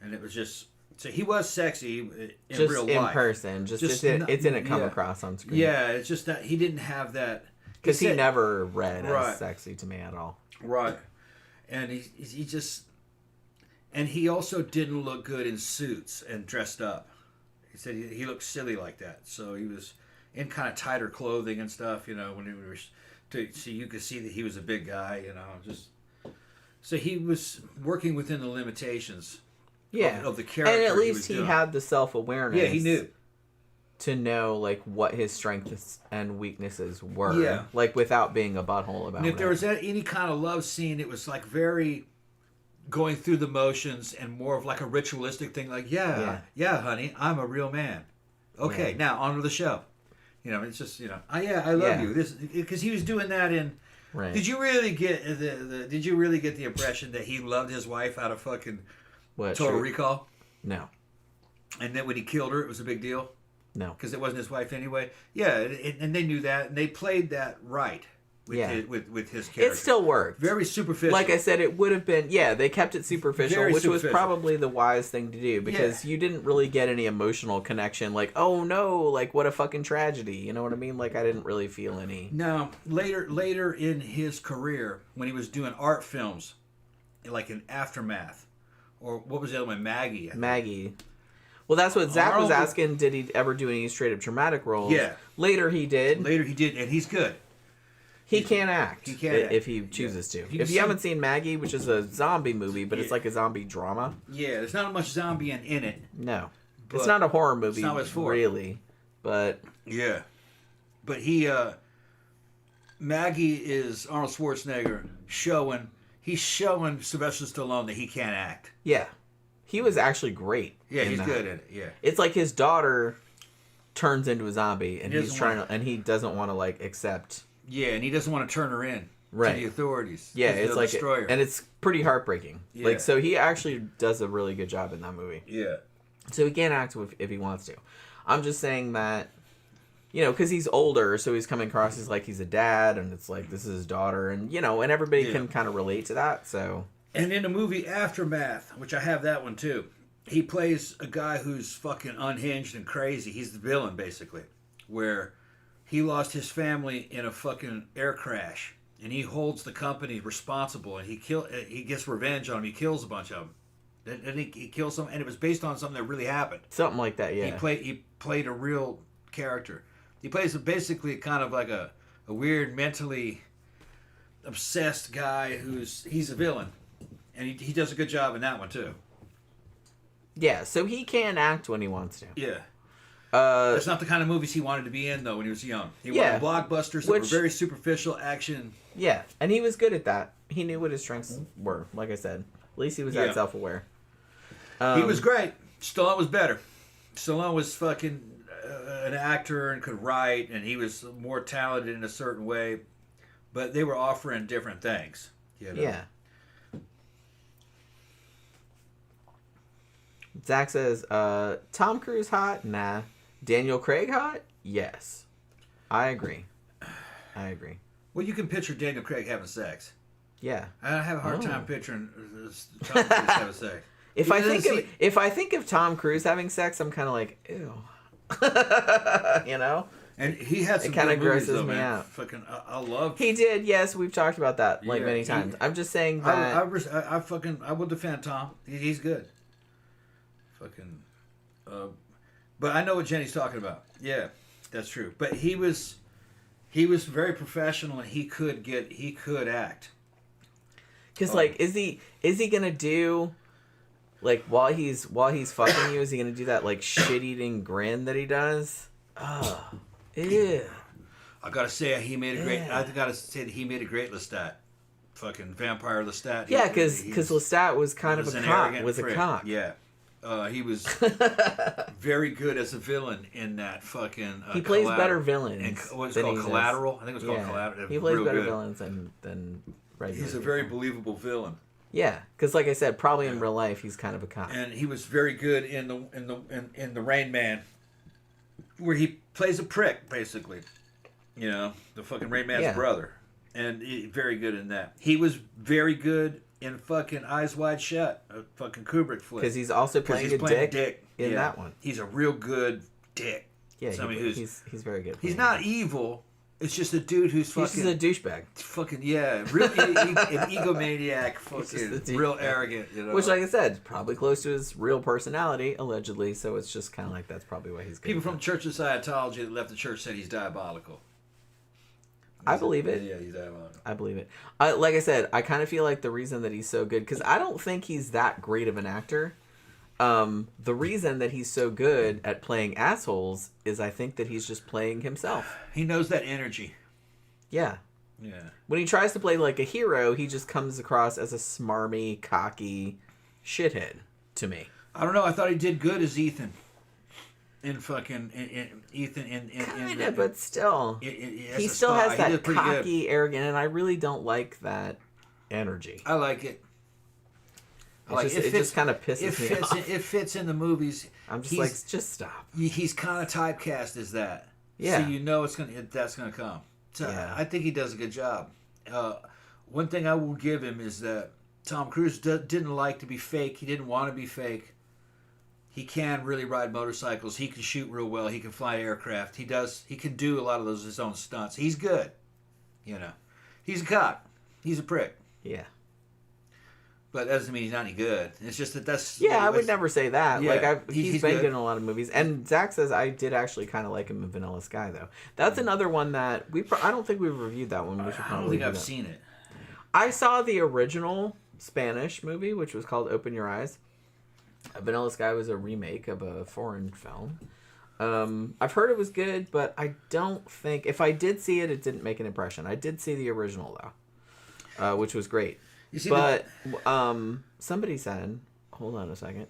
And it was just... So he was sexy in just real in life. person. It didn't come across on screen. Yeah, it's just that he didn't have that... Because he never read Right. as sexy to me at all. Right. And he just... And he also didn't look good in suits and dressed up. He said he looked silly like that. So he was in kind of tighter clothing and stuff, when he was... So you could see that he was a big guy, just... So he was working within the limitations... Yeah, of the character. And at least he had the self-awareness. Yeah, he knew to know what his strengths and weaknesses were. Yeah, without being a butthole about it. And if there was any kind of love scene, it was very going through the motions and more of a ritualistic thing. Yeah, honey, I'm a real man. Okay, now on to the show. It's just I love you. This because he was doing that in. Right. Did you really get Did you really get the impression that he loved his wife out of fucking? What, Total Recall? No. And then when he killed her, it was a big deal? No. Because it wasn't his wife anyway? Yeah, and they knew that, and they played that right with his character. It still worked. Very superficial. Like I said, it would have been... Yeah, they kept it superficial, Very which superficial. was probably the wise thing to do, because you didn't really get any emotional connection, oh no, what a fucking tragedy. You know what I mean? I didn't really feel any... Now, later in his career, when he was doing art films, in Aftermath, or what was the other one? Maggie. Well, that's what Zach was Arnold asking. Did he ever do any straight up dramatic roles? Yeah. Later he did. And he's good. He can act. He can act. If he chooses to. You If you haven't seen Maggie, which is a zombie movie, but it's like a zombie drama. Yeah, there's not much zombie in it. No. It's not a horror movie, not what it's for. really. But... Yeah. But Maggie is Arnold Schwarzenegger He's showing Sylvester Stallone that he can't act. Yeah. He was actually great. Yeah, he's good at it. Yeah. It's like his daughter turns into a zombie, and he doesn't want to accept. Yeah, and he doesn't want to turn her in to the authorities. Yeah, it's like destroyer. and it's pretty heartbreaking. Yeah. So he actually does a really good job in that movie. Yeah. So he can act if he wants to. I'm just saying that, because he's older, so he's coming across as he's a dad, and it's this is his daughter, and and everybody can kind of relate to that. So. And in the movie Aftermath, which I have that one too, he plays a guy who's fucking unhinged and crazy. He's the villain, basically, where he lost his family in a fucking air crash, and he holds the company responsible, and he gets revenge on them. He kills a bunch of them, and he kills them, and it was based on something that really happened. Something like that, yeah. He played a real character. He plays basically kind of like a weird, mentally obsessed guy he's a villain. And he does a good job in that one, too. Yeah, so he can act when he wants to. Yeah. That's not the kind of movies he wanted to be in, though, when he was young. He wanted blockbusters that were very superficial action. Yeah, and he was good at that. He knew what his strengths were, like I said. At least he was that self-aware. He was great. Stallone was better. Stallone was fucking an actor and could write, and he was more talented in a certain way. But they were offering different things. Yeah. Zach says, Tom Cruise hot? Nah. Daniel Craig hot? Yes. I agree. Well, you can picture Daniel Craig having sex. Yeah. I have a hard time picturing Tom Cruise having sex. If I think of Tom Cruise having sex, I'm kind of like, ew. You know? And he had some it kind of grosses movies, though, me man. out. Fucking, I love. He did, yes. We've talked about that many times. I'm just saying that I will defend Tom. He's good. Fucking, but I know what Jenny's talking about. Yeah, that's true. But he was very professional, and he could act. Because like, is he gonna do? Like while he's fucking you, is he gonna do that like shit-eating grin that he does? Oh, ew. I gotta say he made a great. I gotta say that he made a great Lestat. Fucking vampire Lestat. Yeah, because Lestat was kind of a cock. Was a cock. Yeah, he was very good as a villain in that fucking. He plays better villains. What's it called? Collateral. I think it was called Collateral. He plays better villains than regular. He's a very believable villain. Yeah, because like I said, probably in real life he's kind of a cop. And he was very good in the Rain Man, where he plays a prick basically, you know, the fucking Rain Man's brother, and very good in that. He was very good in fucking Eyes Wide Shut, a fucking Kubrick flick. Because he's also playing a dick in that one. He's a real good dick. Yeah, he's very good. He's not evil. It's just a dude who's fucking... He's just a douchebag. Fucking, yeah. Really an egomaniac. Fucking real arrogant, you know. Which, like I said, probably close to his real personality, allegedly. So it's just kind of like that's probably why he's good. People from Church of Scientology that left the church said he's diabolical. I believe it. Yeah, he's diabolical. I believe it. Like I said, I kind of feel like the reason that he's so good... Because I don't think he's that great of an actor. The reason that he's so good at playing assholes is I think that he's just playing himself. He knows that energy. Yeah. Yeah. When he tries to play like a hero, he just comes across as a smarmy, cocky shithead to me. I don't know. I thought he did good as Ethan. Ethan Kinda, but still. He still has that cocky, arrogant, and I really don't like that energy. I like it. It just kind of pisses me off. It fits in the movies. I'm just like, just stop. He's kind of typecast as that. Yeah. So you know that's gonna come. So yeah. I think he does a good job. One thing I will give him is that Tom Cruise didn't like to be fake. He didn't want to be fake. He can really ride motorcycles. He can shoot real well. He can fly aircraft. He can do a lot of his own stunts. He's good. You know. He's a cop. He's a prick. Yeah. But that doesn't mean he's not any good. It's just that's... Yeah, I would never say that. Yeah, like he's been good in a lot of movies. And Zach says I did actually kind of like him in Vanilla Sky, though. That's another one that... I don't think we've reviewed that one. I don't think I've seen it. I saw the original Spanish movie, which was called Open Your Eyes. Vanilla Sky was a remake of a foreign film. I've heard it was good, but I don't think... If I did see it, it didn't make an impression. I did see the original, though, which was great. But somebody said, hold on a second.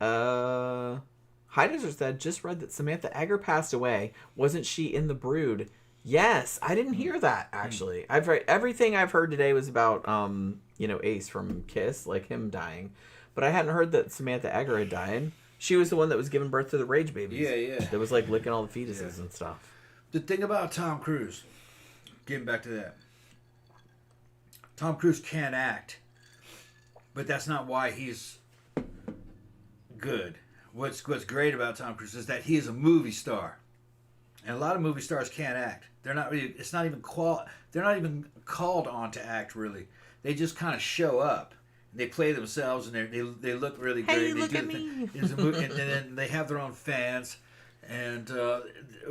Heideser said, just read that Samantha Egger passed away. Wasn't she in The Brood? Yes, I didn't hear that actually. I've read everything I've heard today was about Ace from Kiss, like him dying, but I hadn't heard that Samantha Egger had died. She was the one that was giving birth to the Rage babies. Yeah. That was like licking all the fetuses and stuff. The thing about Tom Cruise, getting back to that. Tom Cruise can act, but that's not why he's good. What's great about Tom Cruise is that he is a movie star, and a lot of movie stars can't act. They're not really. It's not even They're not even called on to act really. They just kind of show up. They play themselves, and they look really great. Hey, they look at me. and then they have their own fans. And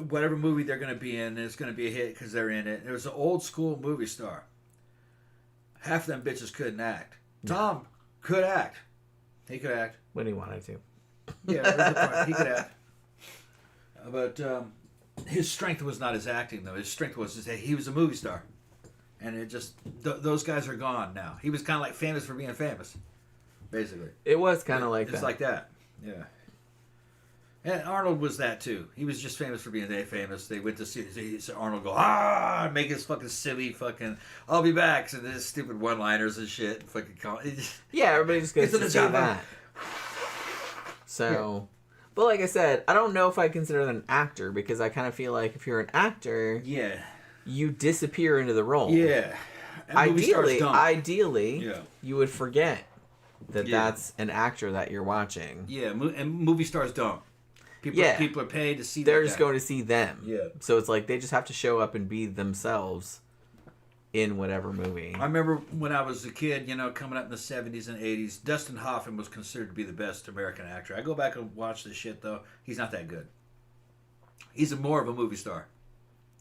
whatever movie they're going to be in, it's going to be a hit because they're in it. There was an old school movie star. Half of them bitches couldn't act. Tom could act. He could act. When he wanted to. Yeah, he could act. But his strength was not his acting, though. His strength was that he was a movie star. And it just... those guys are gone now. He was kind of like famous for being famous, basically. It was kind of like that. It's like that, yeah. And Arnold was that too. He was just famous for being that famous. They went to see Arnold go, make his fucking silly fucking, I'll be back. And this stupid one-liners and shit. Yeah, everybody just goes to see that. So, but like I said, I don't know if I consider them an actor because I kind of feel like if you're an actor, yeah, you disappear into the role. Yeah. And movie stars don't. Ideally, Yeah. you would forget that Yeah. that's an actor that you're watching. Yeah, and movie stars don't. People are paid to see. They're that just guy. going to see them. Yeah. So it's like they just have to show up and be themselves in whatever movie. I remember when I was a kid, coming up in the 70s and 80s, Dustin Hoffman was considered to be the best American actor. I go back and watch this shit, though. He's not that good. He's more of a movie star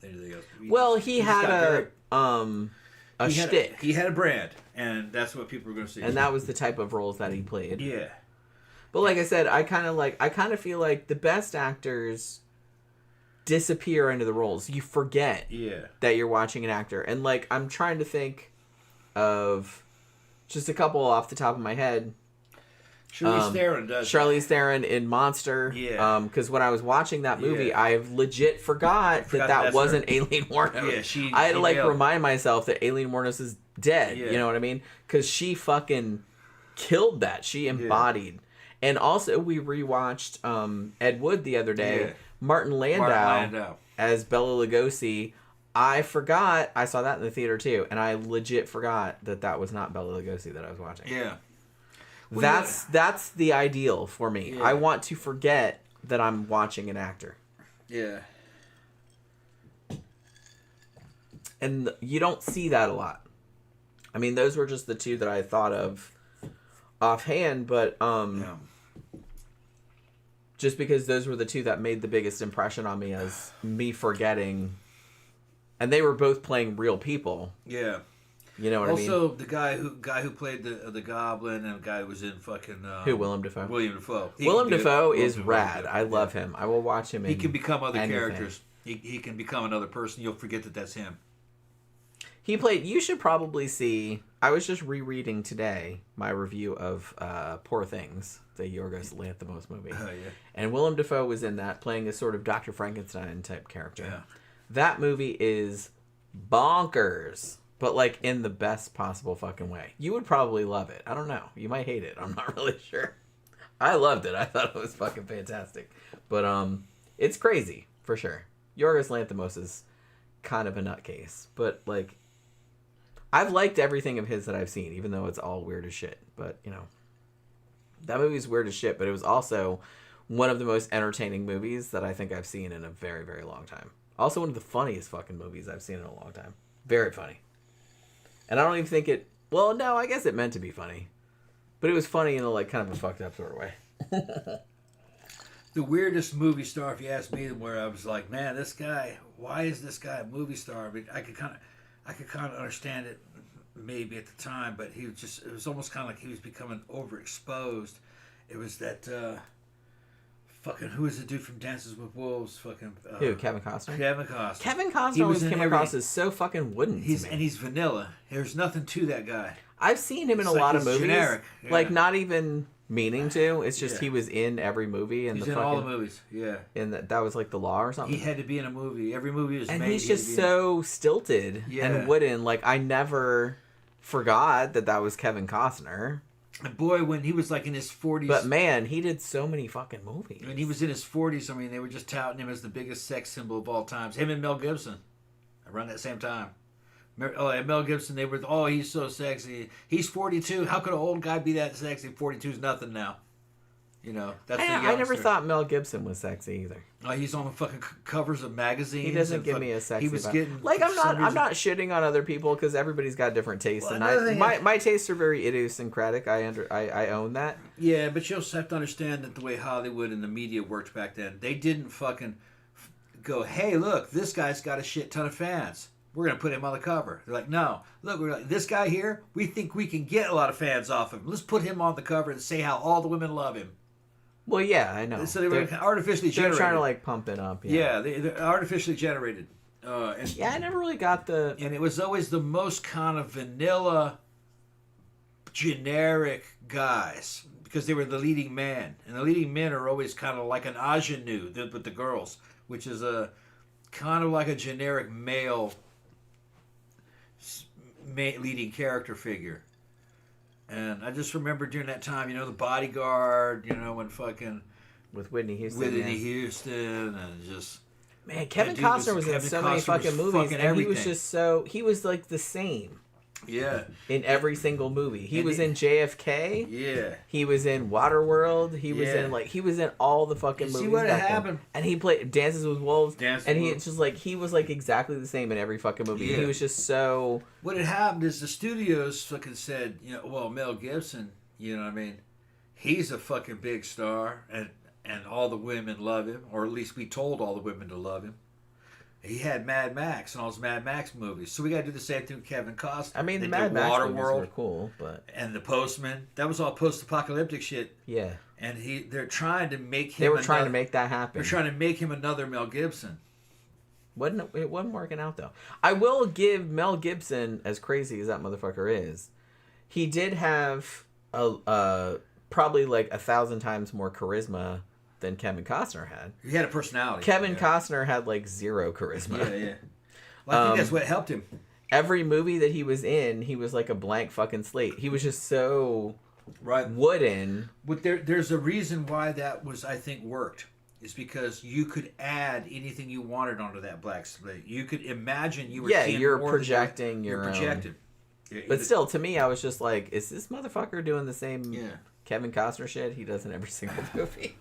than anything else. Well, he had a shtick. He had a brand, and that's what people were going to see. And that was the type of roles that he played. Yeah. But like I said, I kind of feel like the best actors disappear into the roles. You forget that you're watching an actor. And like I'm trying to think of just a couple off the top of my head. Charlize Theron does. Charlize Theron in Monster. Yeah. Because when I was watching that movie, I legit forgot that wasn't Aileen Wuornos. Yeah, I had to like remind myself that Aileen Wuornos is dead. Yeah. You know what I mean? Because she fucking killed that. She embodied. Yeah. And also, we rewatched Ed Wood the other day. Yeah. Martin Landau as Bela Lugosi. I forgot. I saw that in the theater too, and I legit forgot that was not Bela Lugosi that I was watching. Yeah. Well, that's the ideal for me. Yeah. I want to forget that I'm watching an actor. Yeah. And you don't see that a lot. I mean, those were just the two that I thought of offhand, but just because those were the two that made the biggest impression on me as me forgetting, and they were both playing real people. Yeah. You know what I mean? Also, the guy who played the Goblin and the guy who was in fucking... Willem Dafoe? William Dafoe. Willem Dafoe is rad. I love him. I will watch him in He can become other anything. characters. He can become another person. You'll forget that that's him. He played... You should probably see... I was just rereading today my review of Poor Things, the Yorgos Lanthimos movie. Oh, yeah. And Willem Dafoe was in that, playing a sort of Dr. Frankenstein type character. Yeah. That movie is bonkers. But, like, in the best possible fucking way. You would probably love it. I don't know. You might hate it. I'm not really sure. I loved it. I thought it was fucking fantastic. But, it's crazy, for sure. Yorgos Lanthimos is kind of a nutcase. But, like, I've liked everything of his that I've seen, even though it's all weird as shit. But, you know, that movie's weird as shit, but it was also one of the most entertaining movies that I think I've seen in a very, very long time. Also one of the funniest fucking movies I've seen in a long time. Very funny. And I don't even think it... Well, no, I guess it meant to be funny. But it was funny in a, like, kind of a fucked up sort of way. The weirdest movie star, if you ask me, where I was like, man, this guy... Why is this guy a movie star? I mean, I could kind of understand it maybe at the time, but he was just... It was almost kind of like he was becoming overexposed. It was that... Fucking, who was the dude from Dances with Wolves? Fucking who? Kevin Costner? Kevin Costner. Kevin Costner always came across as so fucking wooden to me. And he's vanilla. There's nothing to that guy. I've seen him in a lot of movies. Generic. Yeah. Like, not even meaning to. It's just he was in every movie. And he's in all the movies, yeah. And that was like the law or something? He had to be in a movie. Every movie was made. And he's just so stilted and wooden. Like, I never forgot that was Kevin Costner. And boy, when he was like in his 40s... But man, he did so many fucking movies. When he was in his 40s, I mean, they were just touting him as the biggest sex symbol of all times. Him and Mel Gibson. Around that same time. Oh, and Mel Gibson, they were, oh, he's so sexy. He's 42. How could an old guy be that sexy? 42 is nothing now. You know, that's I never thought Mel Gibson was sexy either. Oh, he's on the fucking covers of magazines. He doesn't give me a sexy. He was getting like I'm not shitting on other people because everybody's got different tastes, and my tastes are very idiosyncratic. I own that. Yeah, but you also have to understand that the way Hollywood and the media worked back then, they didn't fucking go, hey, look, this guy's got a shit ton of fans. We're gonna put him on the cover. They're like, no, look, we're like, this guy here, we think we can get a lot of fans off him. Let's put him on the cover and say how all the women love him. Well, yeah, I know. So they were artificially generated. They're trying to like pump it up. Yeah, they're artificially generated. I never really got the... And it was always the most kind of vanilla, generic guys because they were the leading man. And the leading men are always kind of like an ingenue with the girls, which is a kind of like a generic male leading character figure. And I just remember during that time, you know, The Bodyguard, you know, when fucking... With Whitney Houston. Houston, and just... Man, Kevin Costner was in so many fucking movies, and he was just so... He was, like, the same. Yeah. In every single movie. He was in JFK. Yeah. He was in Waterworld. He was in all the fucking movies. See what back happened? then. And he played Dances with Wolves. He was like exactly the same in every fucking movie. Yeah. He was just so. What had happened is the studios fucking said, well, Mel Gibson, you know what I mean? He's a fucking big star, and all the women love him, or at least we told all the women to love him. He had Mad Max and all his Mad Max movies, so we got to do the same thing with Kevin Costner. I mean, the Mad Max movies were cool, but and The Postman, that was all post-apocalyptic shit. Yeah, and they're trying to make him. They were trying to make that happen. They're trying to make him another Mel Gibson. It wasn't working out though. I will give Mel Gibson, as crazy as that motherfucker is, he did have probably like 1,000 times more charisma than Kevin Costner had. He had a personality. Kevin Costner had like zero charisma. Yeah. Well, I think that's what helped him. Every movie that he was in, he was like a blank fucking slate. He was just so wooden. But there's a reason why that was, I think, worked. Is because you could add anything you wanted onto that black slate. You could imagine you were seeing you're more projecting you're projected. But still, to me, I was just like, is this motherfucker doing the same Kevin Costner shit he does in every single movie?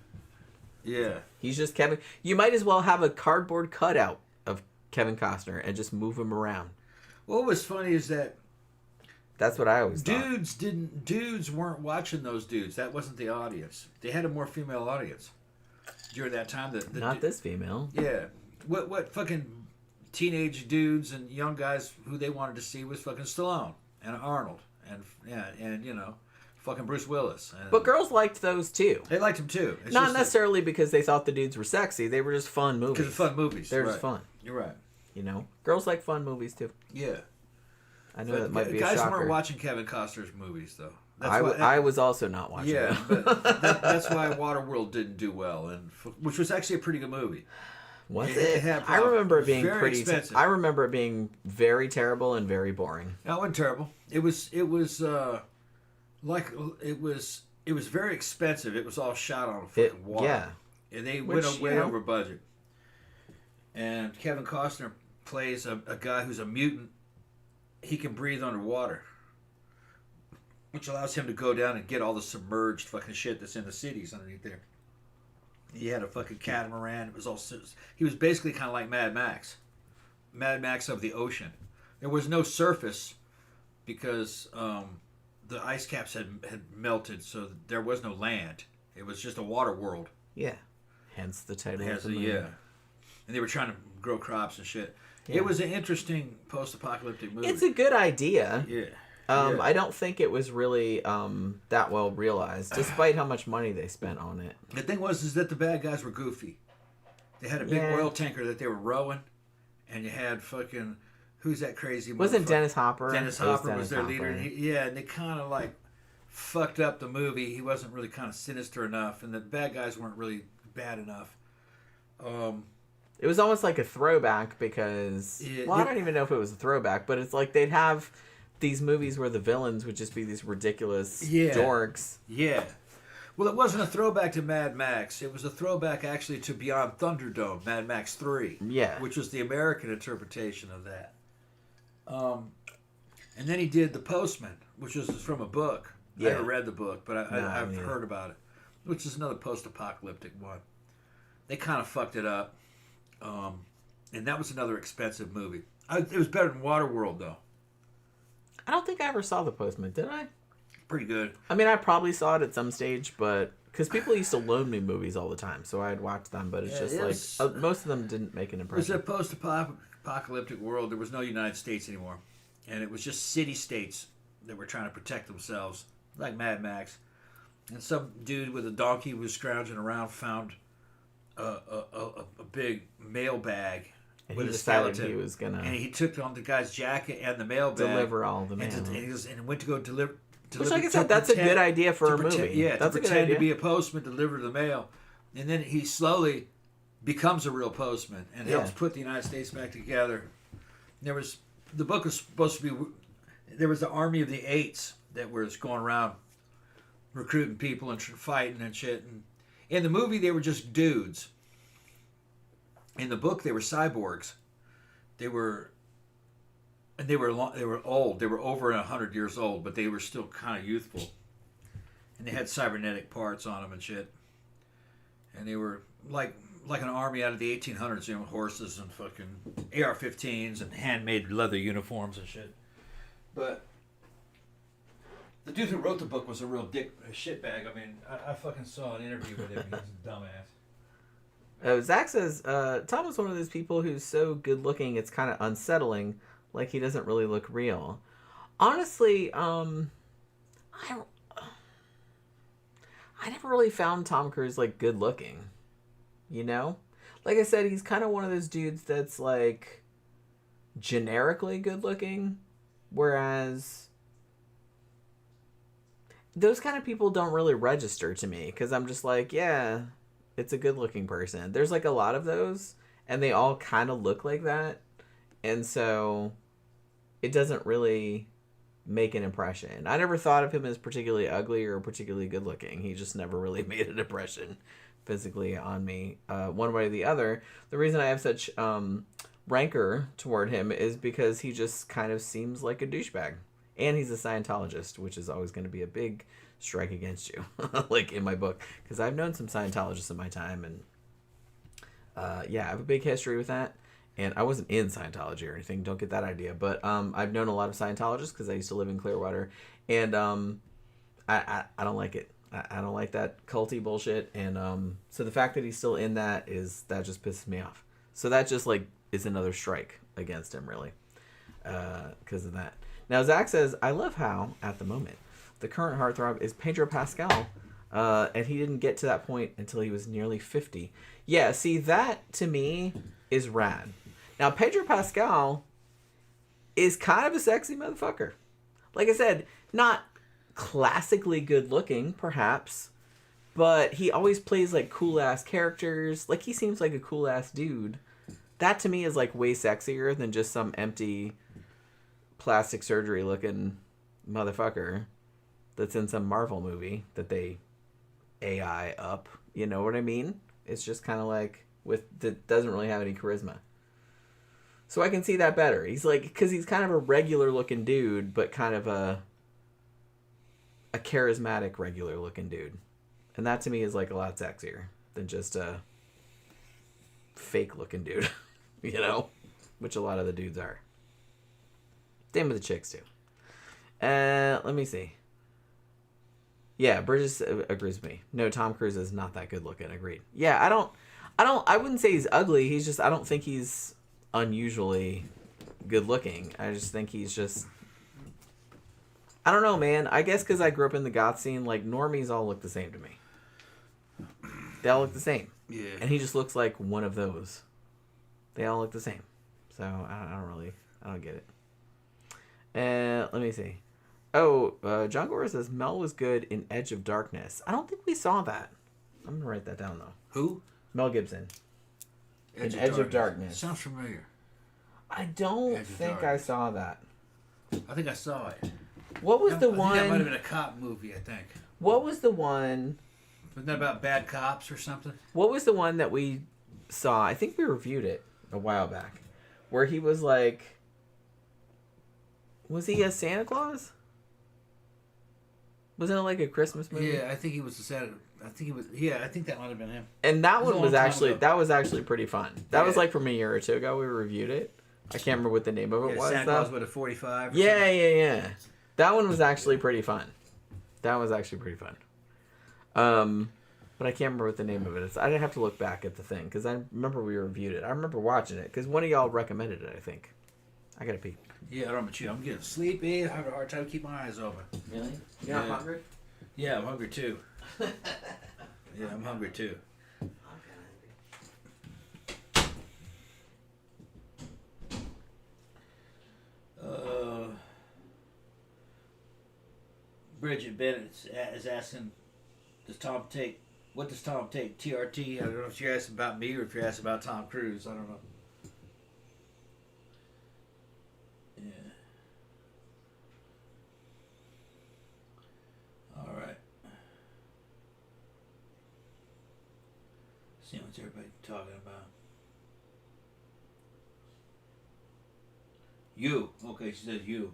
Yeah. He's just Kevin. You might as well have a cardboard cutout of Kevin Costner and just move him around. What was funny is that that's what I always thought. Dudes weren't watching those dudes. That wasn't the audience. They had a more female audience during that time. Not this female. Yeah. What fucking teenage dudes and young guys who they wanted to see was fucking Stallone and Arnold and fucking Bruce Willis. But girls liked those too. They liked them too. It's not necessarily because they thought the dudes were sexy. They were just fun movies. Because of fun movies. They're just fun. You're right. Girls like fun movies too. Yeah. I know that might be a shocker. Guys weren't watching Kevin Costner's movies though. I was also not watching. Yeah, but that's why Waterworld didn't do well, which was actually a pretty good movie. Was it? I remember it being pretty expensive. I remember it being very terrible and very boring. No, it wasn't terrible. It was very expensive. It was all shot on fucking water. Yeah. And they went way over budget. And Kevin Costner plays a guy who's a mutant. He can breathe underwater, which allows him to go down and get all the submerged fucking shit that's in the cities underneath there. He had a fucking catamaran. It was all. He was basically kind of like Mad Max of the ocean. There was no surface because the ice caps had melted, so there was no land. It was just a water world. Yeah, hence the title of the movie. Yeah, and they were trying to grow crops and shit. Yeah. It was an interesting post-apocalyptic movie. It's a good idea. Yeah. I don't think it was really that well realized, despite how much money they spent on it. The thing is that the bad guys were goofy. They had a big oil tanker that they were rowing, and you had fucking who's that crazy? Wasn't Dennis Hopper? Dennis Hopper was their leader. And and they kind of like fucked up the movie. He wasn't really kind of sinister enough, and the bad guys weren't really bad enough. It was almost like a throwback because I don't even know if it was a throwback, but it's like they'd have these movies where the villains would just be these ridiculous dorks. Yeah. Well, it wasn't a throwback to Mad Max. It was a throwback actually to Beyond Thunderdome, Mad Max 3. Yeah. Which was the American interpretation of that. And then he did The Postman, which was from a book. I never read the book, but I've heard about it. Which is another post-apocalyptic one. They kind of fucked it up. And that was another expensive movie. It was better than Waterworld, though. I don't think I ever saw The Postman, did I? Pretty good. I mean, I probably saw it at some stage, but because people used to loan me movies all the time, so I'd watch them. But it's most of them didn't make an impression. It was a post-apocalyptic world. There was no United States anymore, and it was just city-states that were trying to protect themselves, like Mad Max. And some dude with a donkey was scrounging around, found a big mail bag. And with he a decided skeleton. he was gonna, and he took on the guy's jacket and the mail bag, deliver all the mail, and went to go deliver. Which, like I said, that's a good idea for a movie. Yeah, that's to pretend to be a postman, deliver the mail, and then he slowly becomes a real postman and helps put the United States back together. The book was supposed to be. There was the army of the eights that was going around recruiting people and fighting and shit. And in the movie, they were just dudes. In the book, they were cyborgs. They were and they were old. They were over 100 years old, but they were still kind of youthful. And they had cybernetic parts on them and shit. And they were like an army out of the 1800s, you know, horses and fucking AR-15s and handmade leather uniforms and shit. But the dude who wrote the book was a real shitbag. I mean, I fucking saw an interview with him. He's a dumbass. Zach says, Tom is one of those people who's so good looking it's kind of unsettling, like he doesn't really look real. Honestly, I never really found Tom Cruise like good looking. You know? Like I said, he's kind of one of those dudes that's like generically good looking, whereas those kind of people don't really register to me because I'm just like, yeah, it's a good looking person. There's like a lot of those and they all kind of look like that. And so it doesn't really make an impression. I never thought of him as particularly ugly or particularly good looking. He just never really made an impression physically on me one way or the other. The reason I have such rancor toward him is because he just kind of seems like a douchebag. And he's a Scientologist, which is always going to be a big strike against you, like in my book. Because I've known some Scientologists in my time, and yeah, I have a big history with that. And I wasn't in Scientology or anything, don't get that idea. But I've known a lot of Scientologists because I used to live in Clearwater. And I don't like it. I don't like that culty bullshit. And so the fact that he's still in that just pisses me off. So that just like is another strike against him, really, because of that. Now, Zach says, I love how, at the moment, the current heartthrob is Pedro Pascal, and he didn't get to that point until he was nearly 50. Yeah, see, that, to me, is rad. Now, Pedro Pascal is kind of a sexy motherfucker. Like I said, not classically good-looking, perhaps, but he always plays, like, cool-ass characters. Like, he seems like a cool-ass dude. That, to me, is, like, way sexier than just some empty plastic surgery looking motherfucker that's in some Marvel movie that they AI up. You know what I mean? It's just kind of like that doesn't really have any charisma. So I can see that better. He's like, because he's kind of a regular looking dude, but kind of a charismatic regular looking dude. And that to me is like a lot sexier than just a fake looking dude, you know, which a lot of the dudes are. Same with the chicks too. Let me see. Yeah, Burgess agrees with me. No, Tom Cruise is not that good looking. Agreed. Yeah, I wouldn't say he's ugly. He's just, I don't think he's unusually good looking. I just think he's just, I don't know, man. I guess because I grew up in the goth scene, like normies all look the same to me. They all look the same. Yeah. And he just looks like one of those. They all look the same. So I don't get it. Let me see. Oh, John Gore says Mel was good in Edge of Darkness. I don't think we saw that. I'm going to write that down, though. Who? Mel Gibson. Edge of Darkness. Sounds familiar. I don't think I saw that. I think I saw it. What was the I one? think that might have been a cop movie, I think. What was the one? Wasn't that about bad cops or something? What was the one that we saw? I think we reviewed it a while back. Where he was like... Was he a Santa Claus? Wasn't it like a Christmas movie? Yeah, I think he was a Santa. I think he was. Yeah, I think that might have been him. And that one was actually pretty fun. That was like from a year or two ago. We reviewed it. I can't remember what the name of it was. Santa Claus with a 45. Yeah. That one was actually pretty fun. But I can't remember what the name of it is. I didn't have to look back at the thing because I remember we reviewed it. I remember watching it because one of y'all recommended it. I think. I gotta pee. Yeah, I don't know about you. I'm getting sleepy. I have a hard time to keep my eyes open. Really? You're not hungry? Yeah, I'm hungry too. Yeah, I'm hungry too. Bridget Bennett is asking, what does Tom take? TRT? I don't know if you're asking about me or if you're asking about Tom Cruise. I don't know. Yeah. All right. See what's everybody talking about. You. Okay, she said you.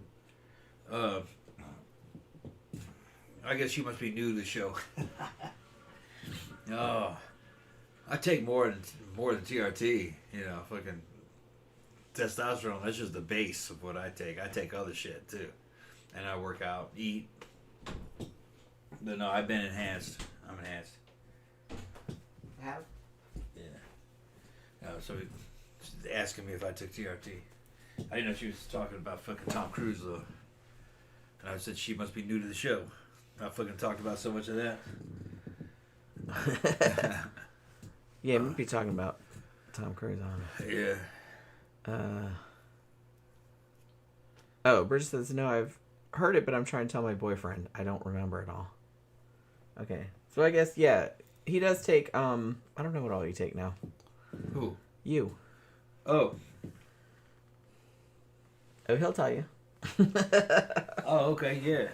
I guess you must be new to the show. Oh, I take more than TRT. You know, fucking testosterone. That's just the base of what I take. I take other shit too, and I work out, eat. But no, I've been enhanced. I'm enhanced. Have? Yeah. So she's asking me if I took TRT. I didn't know she was talking about fucking Tom Cruise though. And I said she must be new to the show. I fucking talked about so much of that. Yeah, we'd be talking about Tom Cruise on. Yeah. Oh, Bridget says, no, I've heard it, but I'm trying to tell my boyfriend. I don't remember it all. Okay. So I guess, yeah, he does take, I don't know what all you take now. Who? You. Oh. Oh, he'll tell you. Oh, okay, yeah.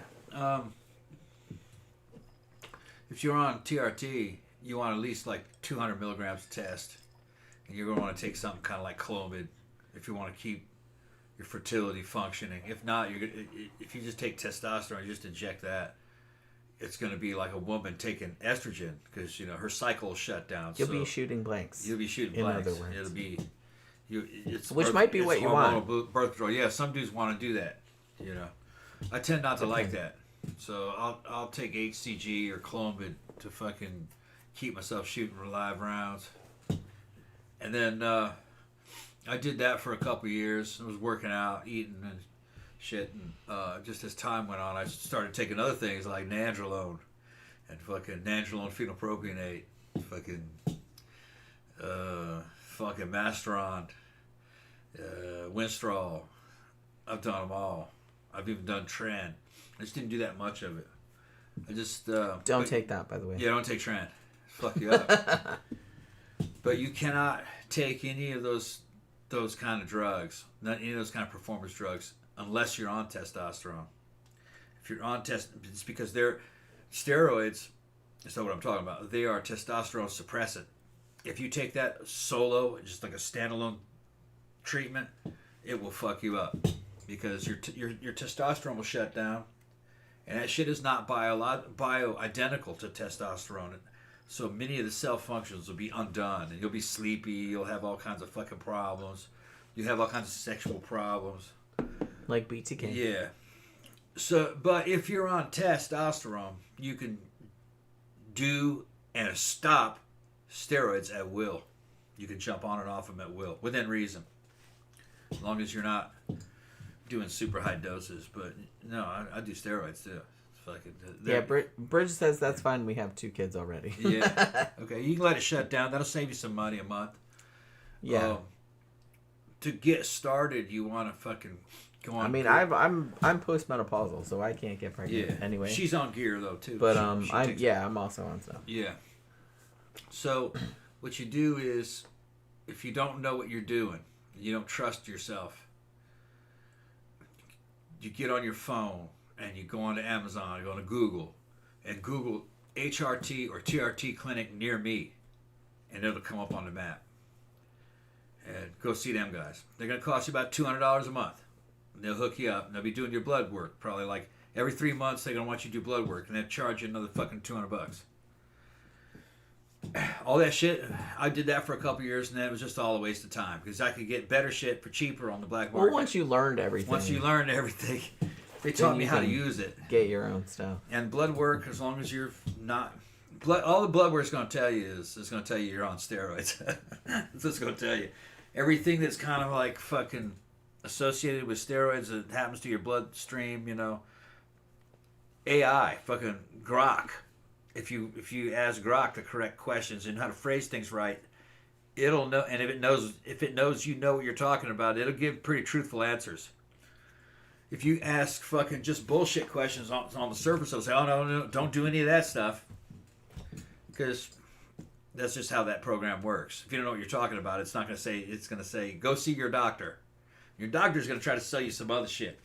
If you're on TRT, you want at least like 200 milligrams of test. And you're going to want to take something kind of like Clomid if you want to keep your fertility functioning. If not, if you just take testosterone, you just inject that, it's going to be like a woman taking estrogen because, you know, her cycle will shut down. You'll be shooting blanks. You'll be shooting in blanks. other words. It'll be... Which might be what you want. Birth control. Yeah, some dudes want to do that. You know, I tend not to like that. So I'll take HCG or Clomid to fucking keep myself shooting live rounds. And then I did that for a couple years. I was working out, eating and shit. And just as time went on, I started taking other things like nandrolone and fucking nandrolone phenylpropionate, fucking Masteron, Winstrol. I've done them all. I've even done Tran. I just didn't do that much of it. I just don't take that, by the way. Yeah, don't take Tran. Fuck you up. But you cannot take any of those kind of drugs, not any of those kind of performance drugs, unless you're on testosterone. If you're on it's because they're steroids. That's not what I'm talking about. They are testosterone suppressant. If you take that solo, just like a standalone treatment, it will fuck you up because your testosterone will shut down, and that shit is not bio-identical to testosterone. So many of the cell functions will be undone, and you'll be sleepy. You'll have all kinds of fucking problems. You have all kinds of sexual problems, like BTK. Yeah. So, but if you're on testosterone, you can do and stop steroids at will. You can jump on and off them at will, within reason. As long as you're not doing super high doses. But no, I do steroids too. Fucking, yeah, Bridget says that's fine. We have 2 kids already. Yeah. Okay, you can let it shut down. That'll save you some money a month. Yeah. To get started, you want to fucking go on. I mean, I'm postmenopausal, so I can't get pregnant anyway. She's on gear though too. But I'm also on stuff. Yeah. So, what you do is, if you don't know what you're doing, you don't trust yourself, you get on your phone and you go onto Amazon, you go to Google, and Google HRT or TRT clinic near me, and it'll come up on the map. And go see them guys. They're going to cost you about $200 a month. And they'll hook you up, and they'll be doing your blood work. Probably like every 3 months, they're going to want you to do blood work, and they'll charge you another fucking $200. All that shit, I did that for a couple years, and then it was just all a waste of time because I could get better shit for cheaper on the black market. Well, once you learned everything, they taught me how to use it. Get your own stuff. And blood work, as long as you're not, all the blood work's going to tell you is it's going to tell you you're on steroids. That's what it's going to tell you. Everything that's kind of like fucking associated with steroids that happens to your bloodstream, you know. AI, fucking Grok. If you ask Grok the correct questions and how to phrase things right, it'll know. And if it knows you know what you're talking about, it'll give pretty truthful answers. If you ask fucking just bullshit questions on the surface, it'll say, "Oh no, don't do any of that stuff," because that's just how that program works. If you don't know what you're talking about, it's not going to say. It's going to say, "Go see your doctor." Your doctor's going to try to sell you some other shit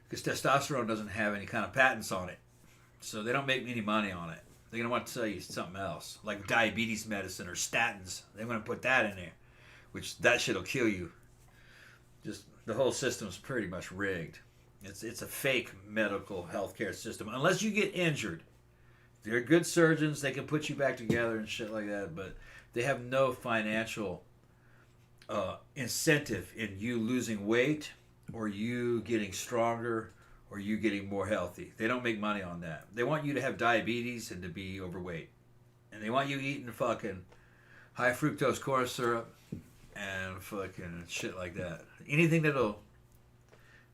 because testosterone doesn't have any kind of patents on it. So they don't make any money on it. They're going to want to sell you something else, like diabetes medicine or statins. They want to put that in there, which that shit will kill you. Just the whole system's pretty much rigged. It's a fake medical healthcare system. Unless you get injured, they're good surgeons. They can put you back together and shit like that. But they have no financial incentive in you losing weight or you getting stronger or you getting more healthy. They don't make money on that. They want you to have diabetes and to be overweight. And they want you eating fucking high fructose corn syrup and fucking shit like that. Anything that'll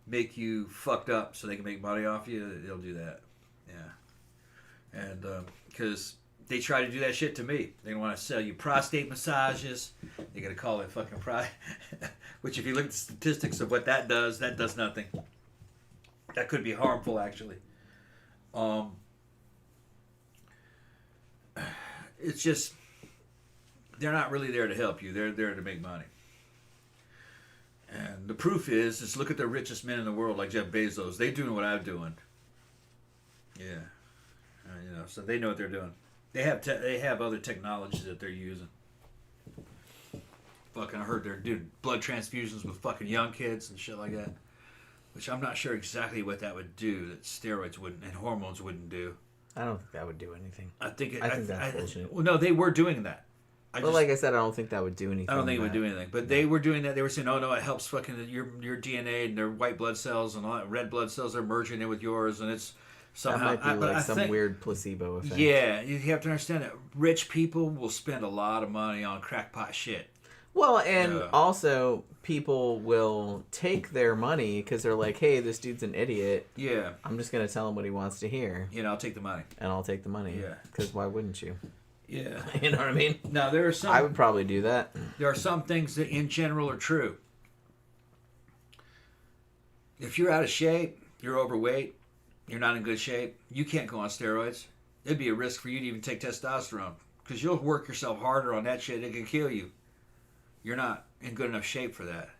make you fucked up so they can make money off you, they'll do that. Yeah. And because they try to do that shit to me. They want to sell you prostate massages. They got to call it fucking which if you look at the statistics of what that does nothing. That could be harmful, actually. It's just, they're not really there to help you. They're there to make money. And the proof is look at the richest men in the world, like Jeff Bezos. They doing what I'm doing. Yeah. So they know what they're doing. They have other technologies that they're using. Fucking, I heard they're doing blood transfusions with fucking young kids and shit like that. Which I'm not sure exactly what that would do, that steroids wouldn't and hormones wouldn't do. I don't think that would do anything. I think that's bullshit. Well, no, they were doing that. Like I said, I don't think that would do anything. I don't think it would do anything. But they were doing that. They were saying, oh, no, it helps fucking your DNA and their white blood cells and all that. Red blood cells are merging in with yours. And it's somehow... That might be some weird placebo effect. Yeah, you have to understand that rich people will spend a lot of money on crackpot shit. Well, and also people will take their money because they're like, hey, this dude's an idiot. Yeah. I'm just going to tell him what he wants to hear. I'll take the money. And I'll take the money. Yeah. Because why wouldn't you? Yeah. You know what I mean? Now, there are some... I would probably do that. There are some things that in general are true. If you're out of shape, you're overweight, you're not in good shape, you can't go on steroids. It'd be a risk for you to even take testosterone. Because you'll work yourself harder on that shit, it can kill you. You're not in good enough shape for that.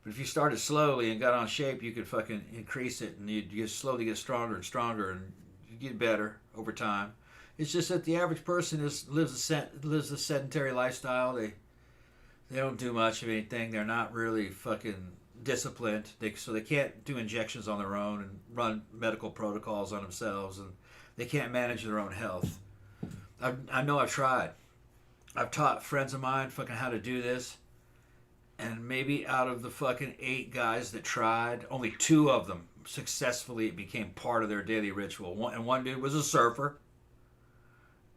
But if you started slowly and got on shape, you could fucking increase it, and you slowly get stronger and stronger, and you get better over time. It's just that the average person lives a sedentary lifestyle. They don't do much of anything. They're not really fucking disciplined. So they can't do injections on their own and run medical protocols on themselves, and they can't manage their own health. I know I've tried. I've taught friends of mine fucking how to do this, and maybe out of the fucking 8 guys that tried, only 2 of them successfully became part of their daily ritual. One dude was a surfer,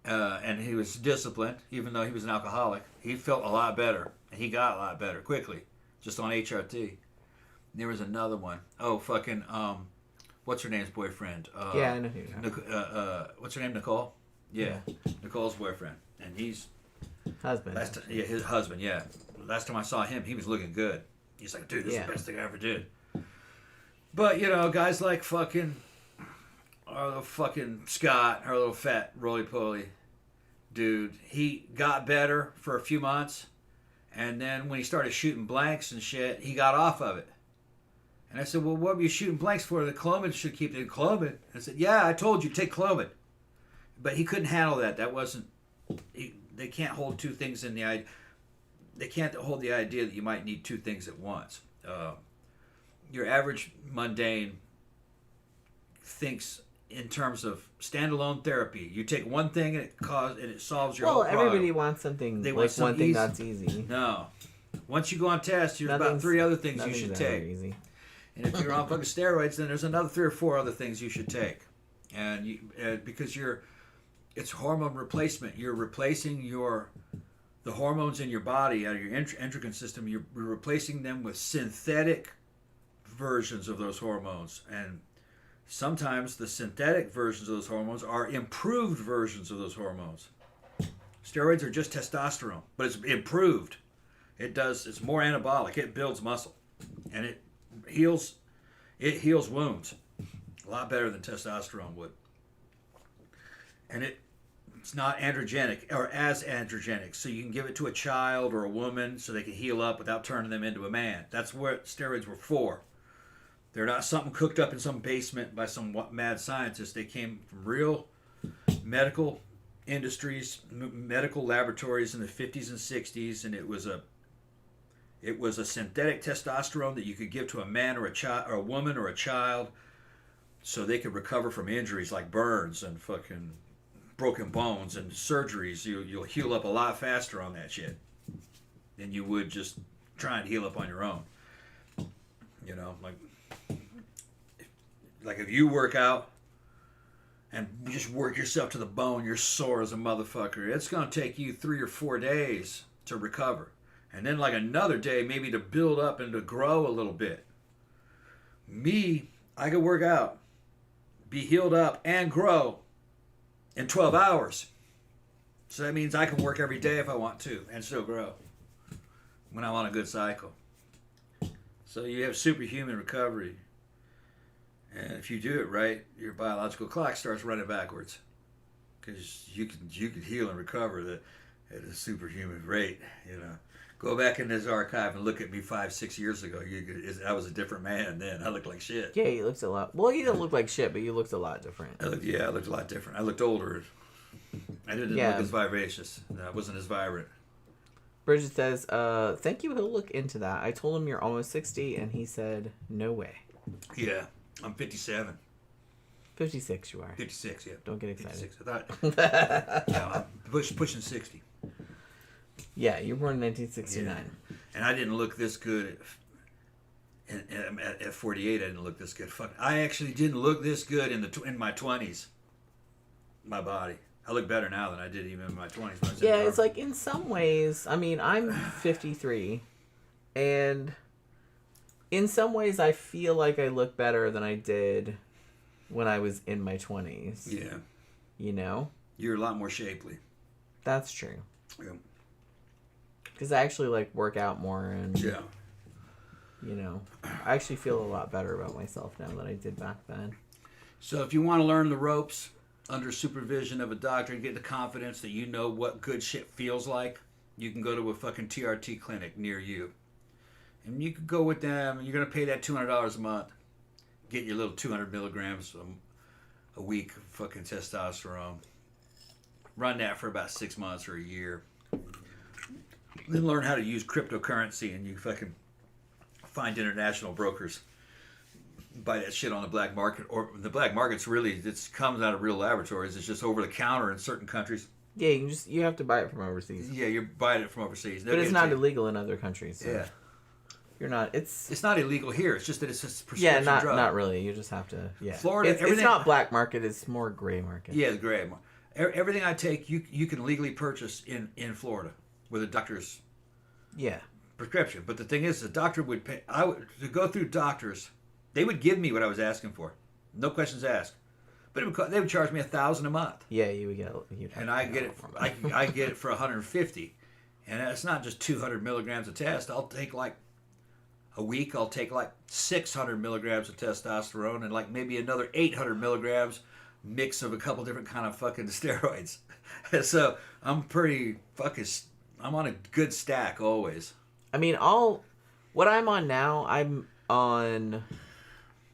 and he was disciplined, even though he was an alcoholic. He felt a lot better, and he got a lot better quickly, just on HRT. And there was another one. Oh, fucking, what's her name's boyfriend? Yeah, I know who you're talking. What's her name, Nicole? Yeah, Nicole's boyfriend. And he's... Husband. His husband, yeah. Last time I saw him, he was looking good. He's like, dude, this is the best thing I ever did. But, guys like fucking... Our little fucking Scott, our little fat roly-poly dude, he got better for a few months, and then when he started shooting blanks and shit, he got off of it. And I said, well, what were you shooting blanks for? The Clomid should keep it. Clomid? I said, yeah, I told you, take Clomid. But he couldn't handle that. That wasn't... They can't hold 2 things in the idea. They can't hold the idea that you might need 2 things at once. Your average mundane thinks in terms of standalone therapy. You take one thing and it solves your whole problem. Well, everybody wants something. They want one thing that's easy. No, once you go on test, there's about 3 other things you should take. Easy. And if you're on fucking steroids, then there's another 3 or 4 other things you should take. And because it's hormone replacement. You're replacing the hormones in your body out of your endocrine system. You're replacing them with synthetic versions of those hormones. And sometimes the synthetic versions of those hormones are improved versions of those hormones. Steroids are just testosterone, but it's improved. It's more anabolic. It builds muscle. And it heals wounds a lot better than testosterone would. And it's not androgenic or as androgenic, so you can give it to a child or a woman so they can heal up without turning them into a man. That's what steroids were for. They're not something cooked up in some basement by some mad scientist. They came from real medical industries, medical laboratories in the 50s and 60s, and it It was a synthetic testosterone that you could give to a man or a child or a woman or a child so they could recover from injuries like burns and fucking broken bones and surgeries. You'll heal up a lot faster on that shit than you would just trying to heal up on your own. You know, like if you work out and just work yourself to the bone, you're sore as a motherfucker. It's going to take you 3 or 4 days to recover. And then like another day maybe to build up and to grow a little bit. Me, I could work out, be healed up, and grow in 12 hours. So that means I can work every day if I want to and still grow when I'm on a good cycle. So you have superhuman recovery. And if you do it right, your biological clock starts running backwards. Because you can heal and recover at a superhuman rate, you know. Go back in this archive and look at me 5-6 years ago. I was a different man then. I looked like shit. Yeah, you looked a lot. Well, you didn't look like shit, but you looked a lot different. I looked a lot different. I looked older. I didn't look as vivacious. No, I wasn't as vibrant. Bridget says, thank you, he'll look into that. I told him you're almost 60, and he said, no way. Yeah, I'm 57. 56 you are. 56, yeah. Don't get excited. 56. I thought, no, I'm pushing 60. Yeah, you were born in 1969. Yeah. And I didn't look this good at 48. I didn't look this good. Fuck, I actually didn't look this good in my 20s. My body. I look better now than I did even in my 20s. Yeah, it's like in some ways, I mean, I'm 53, and in some ways I feel like I look better than I did when I was in my 20s. Yeah. You know? You're a lot more shapely. That's true. Yeah. Because I actually like work out more and, yeah. You know, I actually feel a lot better about myself now than I did back then. So if you want to learn the ropes under supervision of a doctor and get the confidence that you know what good shit feels like, you can go to a fucking TRT clinic near you. And you could go with them, and you're going to pay that $200 a month. Get your little 200 milligrams a week of fucking testosterone. Run that for about 6 months or a year. Then learn how to use cryptocurrency, and you fucking find international brokers. Buy that shit on the black market. Or the black market's really, it comes out of real laboratories. It's just over the counter in certain countries. Yeah, you have to buy it from overseas. Yeah, you're buying it from overseas. But it's not illegal in other countries. So. Yeah. You're not. It's not illegal here. It's just that it's a prescription drug. Not really. You just have to. Yeah. Florida. It's not black market. It's more gray market. Yeah, the gray. Everything I take, you can legally purchase in Florida with a doctor's. Yeah. Prescription. But the thing is, the doctor would pay. To go through doctors, they would give me what I was asking for, no questions asked. But they would charge me $1,000 a month. Yeah, you would get. And I get it. I get it for $150, and it's not just 200 milligrams of test. I'll take like a week. I'll take like 600 milligrams of testosterone and like maybe another 800 milligrams mix of a couple different kind of fucking steroids. So I'm pretty fucking. I'm on a good stack always. I mean, what I'm on now, I'm on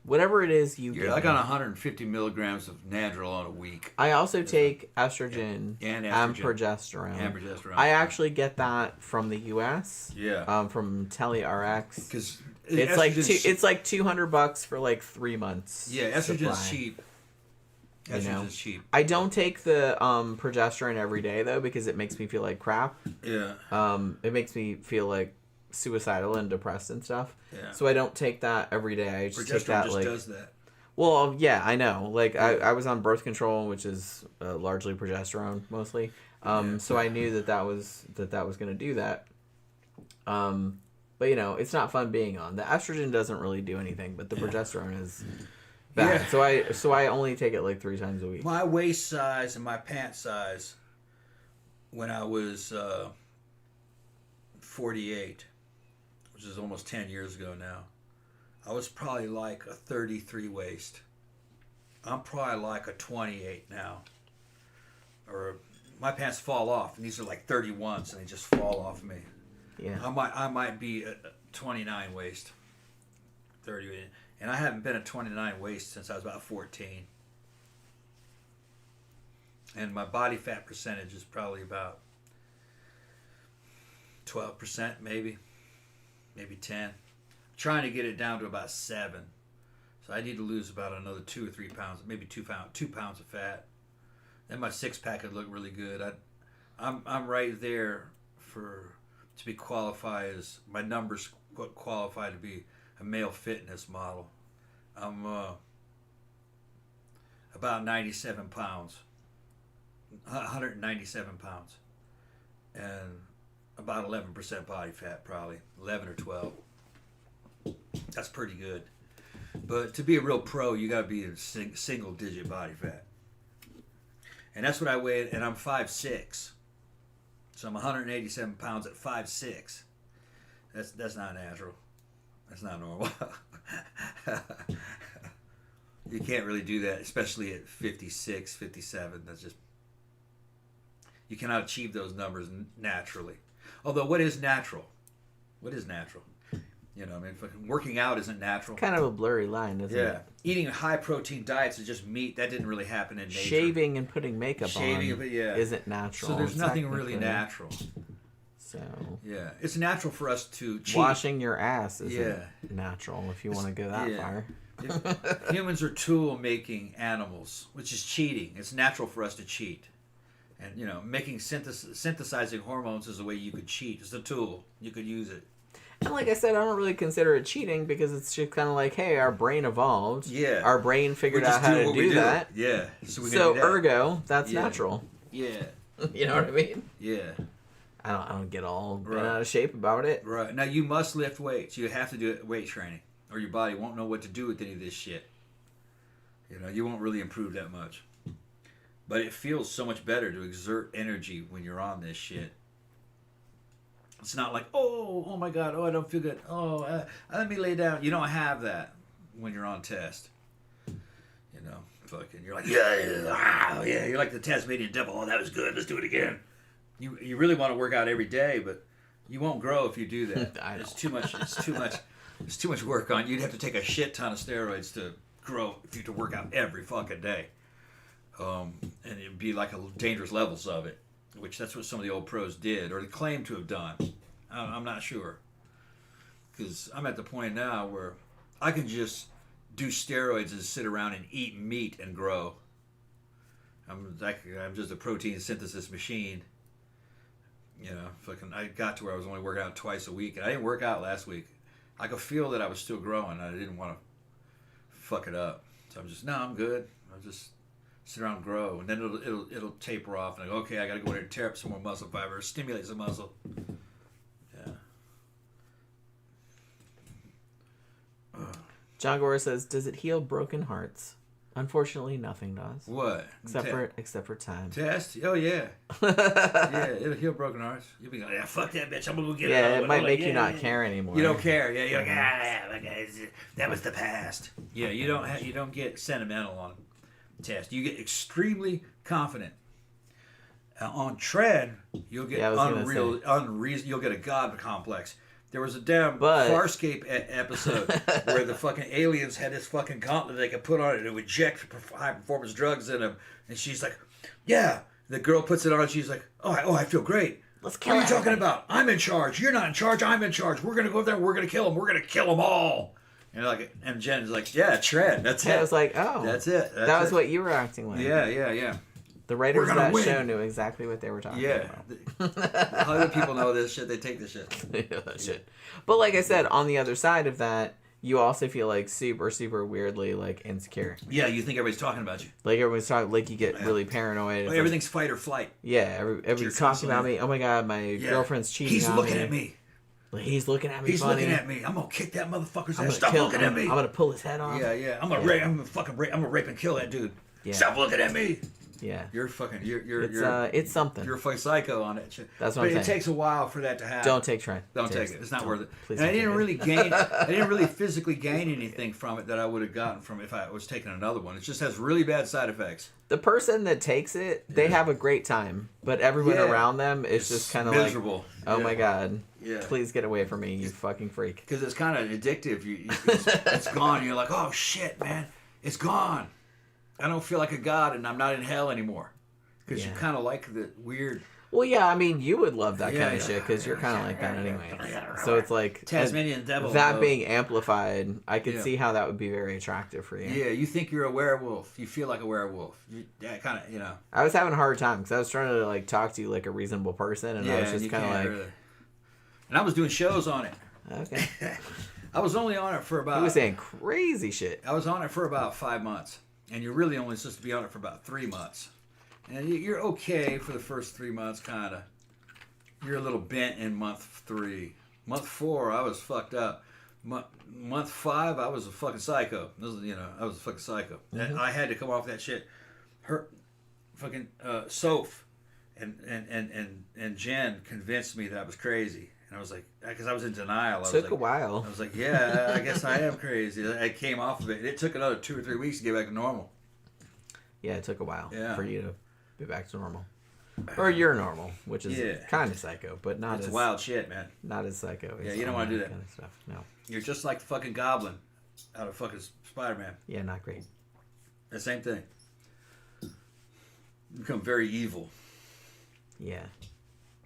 whatever it is you get. I got 150 milligrams of Nandrolone a week. I also take estrogen and progesterone. I actually get that from the U.S. Yeah. From TeleRx. Because it's like $200 for like 3 months. Yeah, estrogen's cheap. Estrogen's cheap. I don't take the progesterone every day though because it makes me feel like crap. Yeah. It makes me feel like suicidal and depressed and stuff. Yeah. So I don't take that every day. I just take that just does that. Well, yeah, I know. Like I was on birth control, which is largely progesterone mostly. So I knew that was going to do that. But you know, it's not fun being on. The estrogen doesn't really do anything, but the progesterone is bad. Yeah. So I only take it like 3 times a week. My waist size and my pant size when I was 48, which is almost 10 years ago now, I was probably like a 33 waist. I'm probably like a 28 now. Or my pants fall off, and these are like 31s, and they just fall off me. Yeah. I might be a 29 waist. 30, and I haven't been a 29 waist since I was about 14. And my body fat percentage is probably about 12%, maybe. maybe 10. Trying to get it down to about 7. So I need to lose about another 2 or 3 pounds, maybe 2 pounds of fat. Then my 6-pack would look really good. I'm right there to be qualified as my numbers qualify to be a male fitness model. I'm about 97 pounds, 197 pounds, and about 11% body fat, probably 11 or 12. That's pretty good. But to be a real pro, you got to be in single digit body fat. And that's what I weigh, and I'm 5'6". So I'm 187 pounds at 5'6". That's not natural. That's not normal. You can't really do that, especially at 56, 57. That's just... You cannot achieve those numbers naturally. Although, what is natural? What is natural? You know, I mean, fucking working out isn't natural. Kind of a blurry line, isn't it? Yeah. Eating high-protein diets is just meat. That didn't really happen in nature. Shaving and putting makeup on isn't natural. So there's nothing really natural. So... Yeah. It's natural for us to cheat. Washing your ass isn't natural, if you want to go that far. Humans are tool-making animals, which is cheating. It's natural for us to cheat. And, you know, making synthesizing hormones is a way you could cheat. It's a tool. You could use it. And like I said, I don't really consider it cheating because it's just kind of like, hey, our brain evolved. Yeah. Our brain figured out how to do that. Yeah. So ergo, that's natural. Yeah. You know what I mean? Yeah. I don't get all bent out of shape about it. Right. Now, you must lift weights. You have to do weight training, or your body won't know what to do with any of this shit. You know, you won't really improve that much. But it feels so much better to exert energy when you're on this shit. It's not like, oh my God, I don't feel good. Let me lay down. You don't have that when you're on test. You know, fucking, you're like, yeah, you're like the Tasmanian devil. Oh, that was good. Let's do it again. You really want to work out every day, but you won't grow if you do that. I know. It's too much. It's too much work on you. You'd have to take a shit ton of steroids to grow if you had to work out every fucking day. And it'd be like a dangerous levels of it, which that's what some of the old pros did, or they claim to have done. I'm not sure, because I'm at the point now where I can just do steroids and sit around and eat meat and grow. I'm just a protein synthesis machine. You know, fucking, I got to where I was only working out twice a week, and I didn't work out last week. I could feel that I was still growing, and I didn't want to fuck it up. So I'm good. I'll just sit around and grow, and then it'll taper off, and I go, okay, I got to go in there and tear up some more muscle fiber, stimulate some muscle. Yeah. John Gore says, "Does it heal broken hearts?" Unfortunately, nothing does. What? Except for time. Test? Oh yeah. Yeah, it'll heal broken hearts. You'll be like, yeah, fuck that bitch. I'm gonna go get it. Yeah, it might make you not care anymore. You don't care. Yeah, you're like, that was the past. Yeah, you don't get sentimental on test. You get extremely confident. On tread, you'll get unreason. You'll get a god complex. There was a damn Farscape episode where the fucking aliens had this fucking gauntlet they could put on it and would inject high performance drugs in them. And she's like, yeah. The girl puts it on and she's like, I feel great. Let's kill What are you talking about? I'm in charge. You're not in charge. I'm in charge. We're going to go over there and we're going to kill them. We're going to kill them all. And Jen's like, yeah, tread. That's it. I was like, oh. That's it. That was what you were acting like. Yeah. The writers of that show knew exactly what they were talking about. Yeah. Other people know this shit. They take this shit. They know that shit. But like I said, on the other side of that, you also feel like super, super weirdly like insecure. Yeah, you think everybody's talking about you. Like everyone's talking, like you get really paranoid. Well, everything's fight or flight. Yeah, everybody's talking about me. Oh my God, my girlfriend's cheating on me. He's looking at me. Like, he's looking at me. He's funny. looking at me. I'm gonna kick that motherfucker's ass. Stop looking at me. I'm gonna pull his head off. Yeah. I'm gonna rape and kill that dude. Yeah. Stop looking at me. Yeah. You're it's something. You're a fucking psycho on it. That's what I'm saying. It takes a while for that to happen. Don't take Trent. Don't take it. It's not worth it. And I didn't really physically gain anything from it that I would have gotten from if I was taking another one. It just has really bad side effects. The person that takes it, they have a great time, but everyone around them is just kind of miserable. Like, oh my God, yeah. Please get away from me, you fucking freak. Because it's kind of addictive. It's gone. You're like, oh shit, man, it's gone. I don't feel like a god, and I'm not in hell anymore. Because you kind of like the weird. Well, yeah, I mean, you would love that kind of shit because you're kind of like that anyway. So it's like Tasmanian devil. That being amplified, I could see how that would be very attractive for you. Yeah, you think you're a werewolf. You feel like a werewolf. Kind of, you know. I was having a hard time because I was trying to like talk to you like a reasonable person, and I was just kind of like. Really. And I was doing shows on it. Okay. I was only on it for about. He was saying crazy shit. I was on it for about 5 months, and you're really only supposed to be on it for about 3 months. And you're okay for the first 3 months, kind of. You're a little bent in month 3. Month 4, I was fucked up. Month 5, I was a fucking psycho. I was a fucking psycho. Mm-hmm. I had to come off that shit. Her, fucking Soph, and Jen convinced me that I was crazy. And I was like, because I was in denial. Took a while. I was like, yeah, I guess I am crazy. I came off of it. It took another 2 or 3 weeks to get back to normal. Yeah, it took a while for you to be back to normal. Or you're normal, which is kind of psycho, but not it's as wild shit, man. Not as psycho. Yeah, you don't want to do that kind of stuff. No. You're just like the fucking Goblin out of fucking Spider-Man. Yeah, not great. The same thing. You become very evil. Yeah.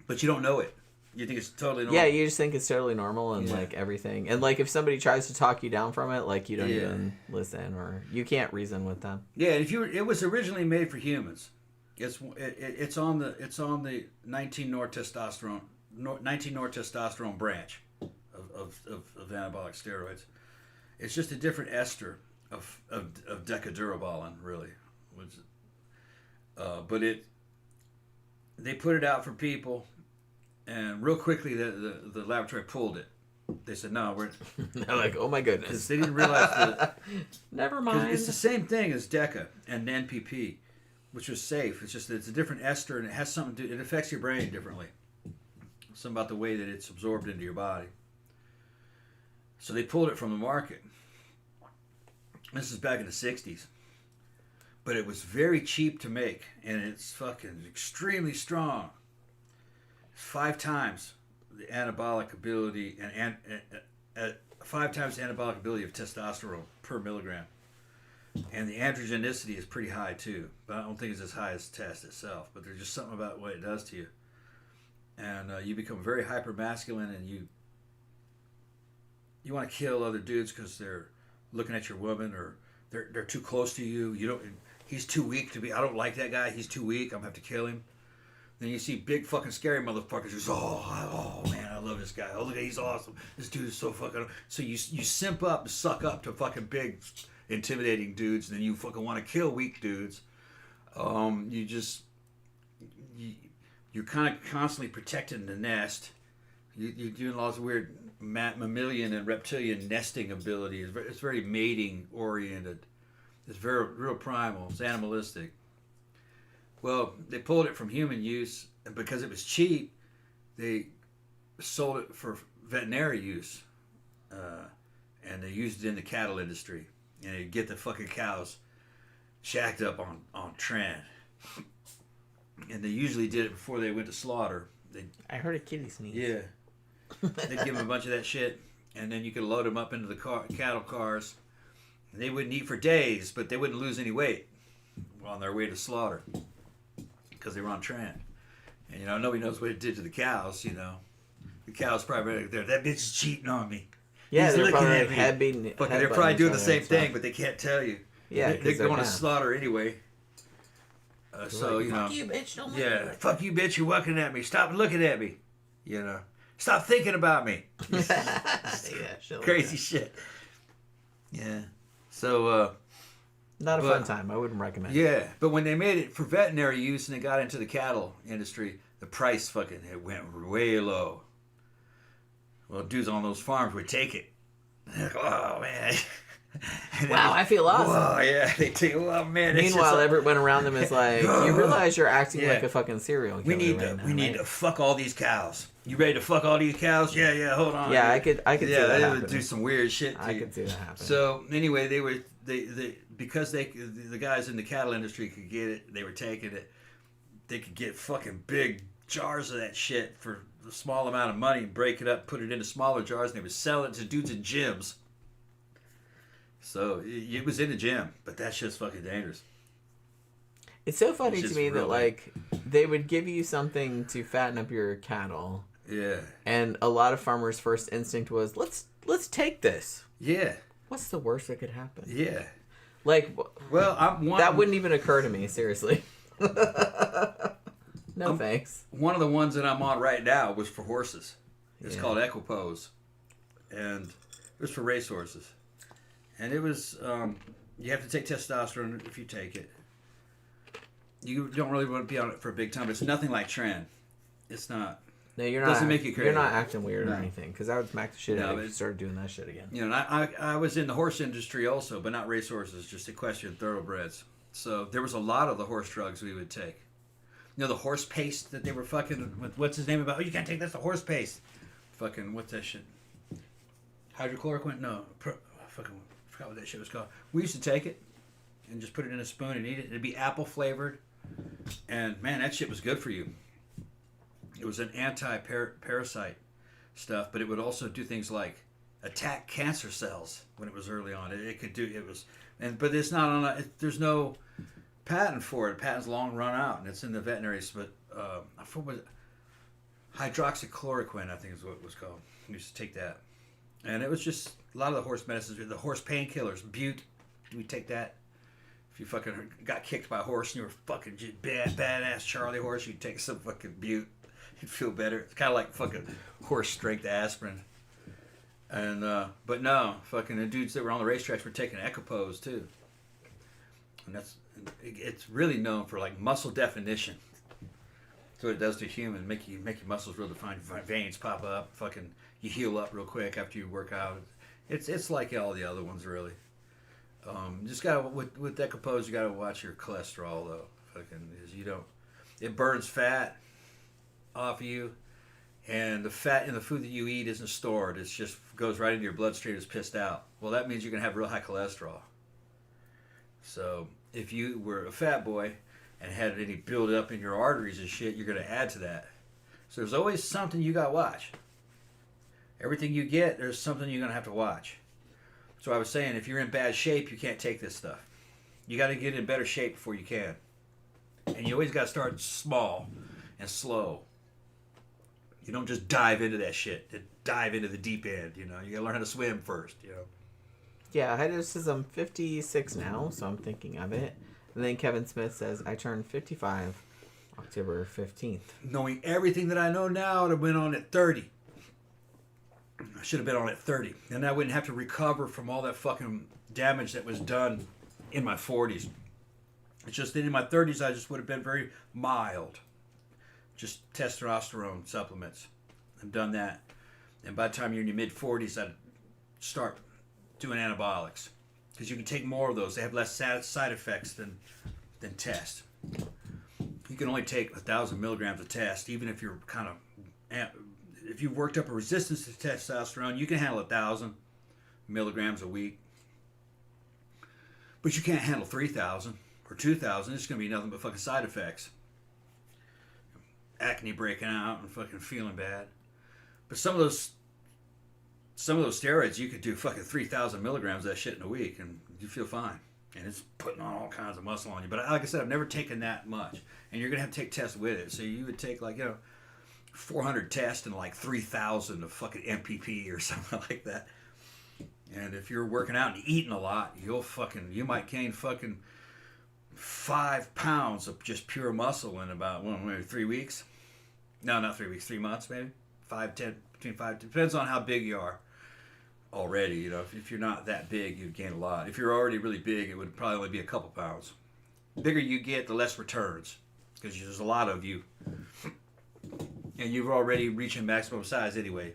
But you don't know it. You think it's totally normal. Yeah, you just think it's totally normal and like everything. And like if somebody tries to talk you down from it, like you don't even listen or you can't reason with them. Yeah, it was originally made for humans. It's on the 19 nortestosterone branch of anabolic steroids. It's just a different ester of decadurabolin, really. But they put it out for people, and real quickly the laboratory pulled it. They said no, they're like, oh my goodness, because they didn't realize that. Never mind. It's the same thing as Deca and NPP. Which was safe. It's just that it's a different ester, and it has something to. It affects your brain differently. Something about the way that it's absorbed into your body. So they pulled it from the market. This is back in the '60s, but it was very cheap to make, and it's fucking extremely strong. 5 times the anabolic ability and 5 times the anabolic ability of testosterone per milligram. And the androgenicity is pretty high too, but I don't think it's as high as test itself. But there's just something about what it does to you, and you become very hyper masculine, and you want to kill other dudes because they're looking at your woman or they're too close to you. You don't. He's too weak to be. I don't like that guy. He's too weak. I'm gonna have to kill him. Then you see big fucking scary motherfuckers who's oh man, I love this guy. Oh look, he's awesome. This dude is so fucking. So you simp up and suck up to fucking big, intimidating dudes, and then you fucking want to kill weak dudes. You're kind of constantly protecting the nest. You're doing lots of weird mammalian and reptilian nesting ability. It's very mating oriented. It's very real primal. It's animalistic. Well, they pulled it from human use, and because it was cheap, they sold it for veterinary use, and they used it in the cattle industry. And they get the fucking cows shacked up on Tran. And they usually did it before they went to slaughter. I heard a kitty sneeze. Yeah. They'd give them a bunch of that shit, and then you could load them up into the cattle cars. And they wouldn't eat for days, but they wouldn't lose any weight on their way to slaughter because they were on Tran. And, nobody knows what it did to the cows, The cows probably right there. That bitch is cheating on me. Yeah, He's they're probably like they're probably doing the same thing, but they can't tell you. Yeah, they're going to slaughter anyway. So fuck you, bitch! Don't fuck you, bitch! You're looking at me. Stop looking at me. Stop thinking about me. Crazy shit. Yeah. So. Not a fun time. I wouldn't recommend. Yeah, but when they made it for veterinary use and they got into the cattle industry, the price it went way low. Well, dudes on those farms would take it. Oh, man. Wow, I feel awesome. Oh, yeah. They take it. Oh, man. Meanwhile, everyone around them is like, you realize you're acting like a fucking serial killer. We need to fuck all these cows. You ready to fuck all these cows? Yeah, hold on. Yeah, I could see that happen. Would do some weird shit to I could see that happen. So, anyway, because the guys in the cattle industry could get it, they were taking it, they could get fucking big jars of that shit for a small amount of money and break it up, put it into smaller jars, and they would sell it to dudes in gyms. So it was in the gym, but that shit's fucking dangerous. It's so funny It's to just me that really- like they would give you something to fatten up your cattle, Yeah. and a lot of farmers' first instinct was let's take this. Yeah. What's the worst that could happen? Yeah. Like Well, that wouldn't even occur to me, seriously. No thanks. One of the ones that I'm on right now was for horses. It's Yeah. called Equipose, and it was for racehorses. And it was you have to take testosterone if you take it. You don't really want to be on it for a big time. It's nothing like Tren. It's not. No, you're not. Doesn't make you crazy. You're not acting weird or No. anything, because I would smack the shit No, out of but you if you started doing that shit again. You know, and I was in the horse industry also, but not racehorses, just equestrian thoroughbreds. So there was a lot of the horse drugs we would take. You know, the horse paste that they were fucking with, what's his name about? Oh, you can't take this, the horse paste. Fucking, what's that shit? Hydrochloroquine? No. Fucking, I forgot what that shit was called. We used to take it and just put it in a spoon and eat it. It'd be apple flavored. And man, that shit was good for you. It was an anti-parasite stuff, but it would also do things like attack cancer cells when it was early on. It could do, it was, but it's not on there's no patent for it. Patent's long run out, and it's in the veterinaries, but I forgot what hydroxychloroquine, I think is what it was called. We used to take that. And it was just a lot of the horse medicines, the horse painkillers, Butte, we take that. If you fucking got kicked by a horse and you were fucking just badass Charlie horse, you'd take some fucking Butte. You'd feel better. It's kind of like fucking horse strength aspirin. And, but no, fucking the dudes that were on the racetracks were taking Equipose too. And it's really known for like muscle definition. That's what it does to a human. Make your muscles real defined, veins pop up, fucking you heal up real quick after you work out. It's like all the other ones really. Just gotta with Equipose, you gotta watch your cholesterol though. Fucking, it burns fat off you, and the fat in the food that you eat isn't stored. It just goes right into your bloodstream. It's pissed out. Well, that means you're gonna have real high cholesterol. So if you were a fat boy and had any build up in your arteries and shit, you're gonna add to that. So there's always something you gotta watch. Everything you get, there's something you're gonna have to watch. So I was saying, if you're in bad shape, you can't take this stuff. You got to get in better shape before you can. And you always got to start small and slow. You don't just dive into that shit. Dive into the deep end, you know. You got to learn how to swim first, you know. Yeah, I'm 56 now, so I'm thinking of it. And then Kevin Smith says, I turned 55 October 15th. Knowing everything that I know now, I'd have been on at 30. I should have been on at 30. And I wouldn't have to recover from all that fucking damage that was done in my 40s. It's just that in my 30s, I just would have been very mild. Just testosterone supplements. I've done that. And by the time you're in your mid-40s, I'd start doing antibiotics. Because you can take more of those. They have less side effects than test. You can only take 1,000 milligrams of test, even if you're kind of... If you've worked up a resistance to testosterone, you can handle 1,000 milligrams a week. But you can't handle 3,000 or 2,000. It's going to be nothing but fucking side effects. Acne breaking out and fucking feeling bad. But some of those steroids, you could do fucking 3,000 milligrams of that shit in a week and you feel fine. And it's putting on all kinds of muscle on you. But like I said, I've never taken that much. And you're going to have to take tests with it. So you would take 400 tests and 3,000 of fucking MPP or something like that. And if you're working out and eating a lot, you might gain fucking 5 pounds of just pure muscle in about maybe 3 weeks. No, not 3 weeks, 3 months maybe. 5, 10, between 5, depends on how big you are already. You know, if you're not that big, you'd gain a lot. If you're already really big, it would probably only be a couple pounds. The bigger you get, the less returns, because there's a lot of you. And you're already reaching maximum size anyway.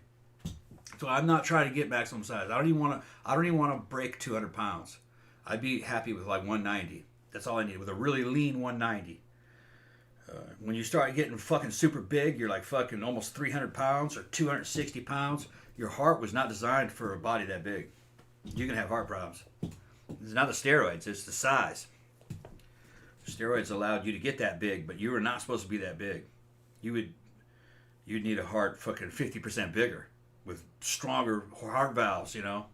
So I'm not trying to get maximum size. I don't even want to break 200 pounds. I'd be happy with 190. That's all I need, with a really lean 190. When you start getting fucking super big, you're fucking almost 300 pounds or 260 pounds. Your heart was not designed for a body that big. You can have heart problems. It's not the steroids, it's the size. Steroids allowed you to get that big, but you were not supposed to be that big. You'd need a heart fucking 50% bigger with stronger heart valves, you know.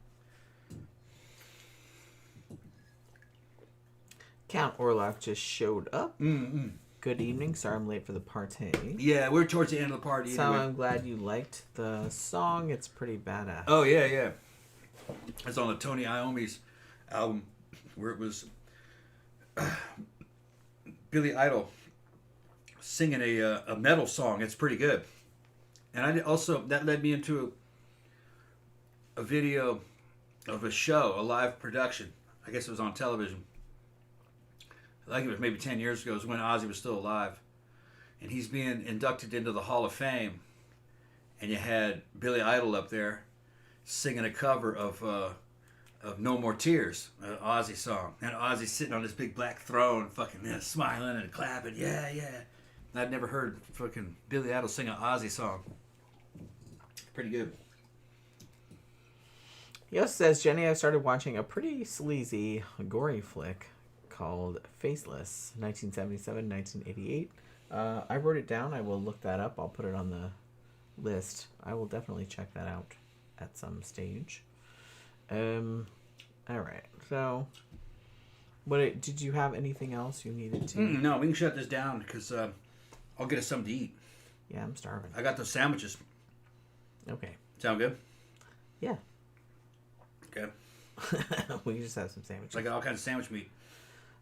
Count Orlock just showed up. Mm-mm. Good evening. Sorry I'm late for the party. Yeah, we're towards the end of the party. So anyway. I'm glad you liked the song. It's pretty badass. Oh, yeah. It's on the Tony Iommi's album where it was Billy Idol singing a metal song. It's pretty good. And that led me into a video of a show, a live production. I guess it was on television. I think it was maybe 10 years ago. It was when Ozzy was still alive. And he's being inducted into the Hall of Fame. And you had Billy Idol up there singing a cover of No More Tears, an Ozzy song. And Ozzy's sitting on this big black throne, fucking smiling and clapping. Yeah. I'd never heard fucking Billy Idol sing an Ozzy song. Pretty good. He also says, Jenny, I started watching a pretty sleazy, gory flick called Faceless, 1977, 1988. I wrote it down. I will look that up. I'll put it on the list. I will definitely check that out at some stage. All right. So, did you have anything else you needed to? No, we can shut this down because I'll get us something to eat. Yeah, I'm starving. I got those sandwiches. Okay. Sound good? Yeah. Okay. We can just have some sandwiches. I got all kinds of sandwich meat.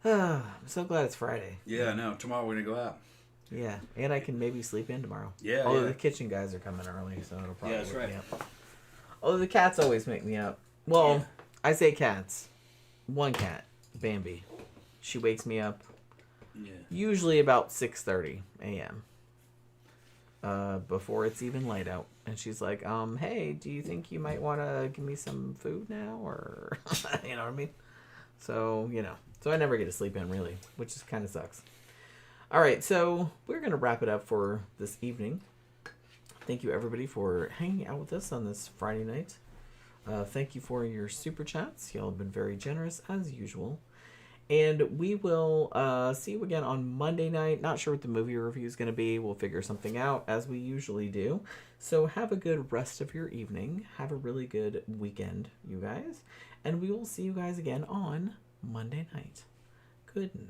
I'm so glad it's Friday. Yeah, I know. Tomorrow we're going to go out. Yeah, and I can maybe sleep in tomorrow. Yeah, Although yeah. the kitchen guys are coming early, so it'll probably that's wake right. me up. Although the cats always make me up. Well, Yeah. I say cats. One cat, Bambi. She wakes me up Yeah. usually about 6:30 a.m. Before it's even light out. And she's like, hey, do you think you might want to give me some food now? Or, you know what I mean? So, So I never get to sleep in, really, which is kind of sucks. All right, so we're going to wrap it up for this evening. Thank you, everybody, for hanging out with us on this Friday night. Thank you for your super chats. Y'all have been very generous, as usual. And we will see you again on Monday night. Not sure what the movie review is going to be. We'll figure something out, as we usually do. So have a good rest of your evening. Have a really good weekend, you guys. And we will see you guys again on Monday night. Good night.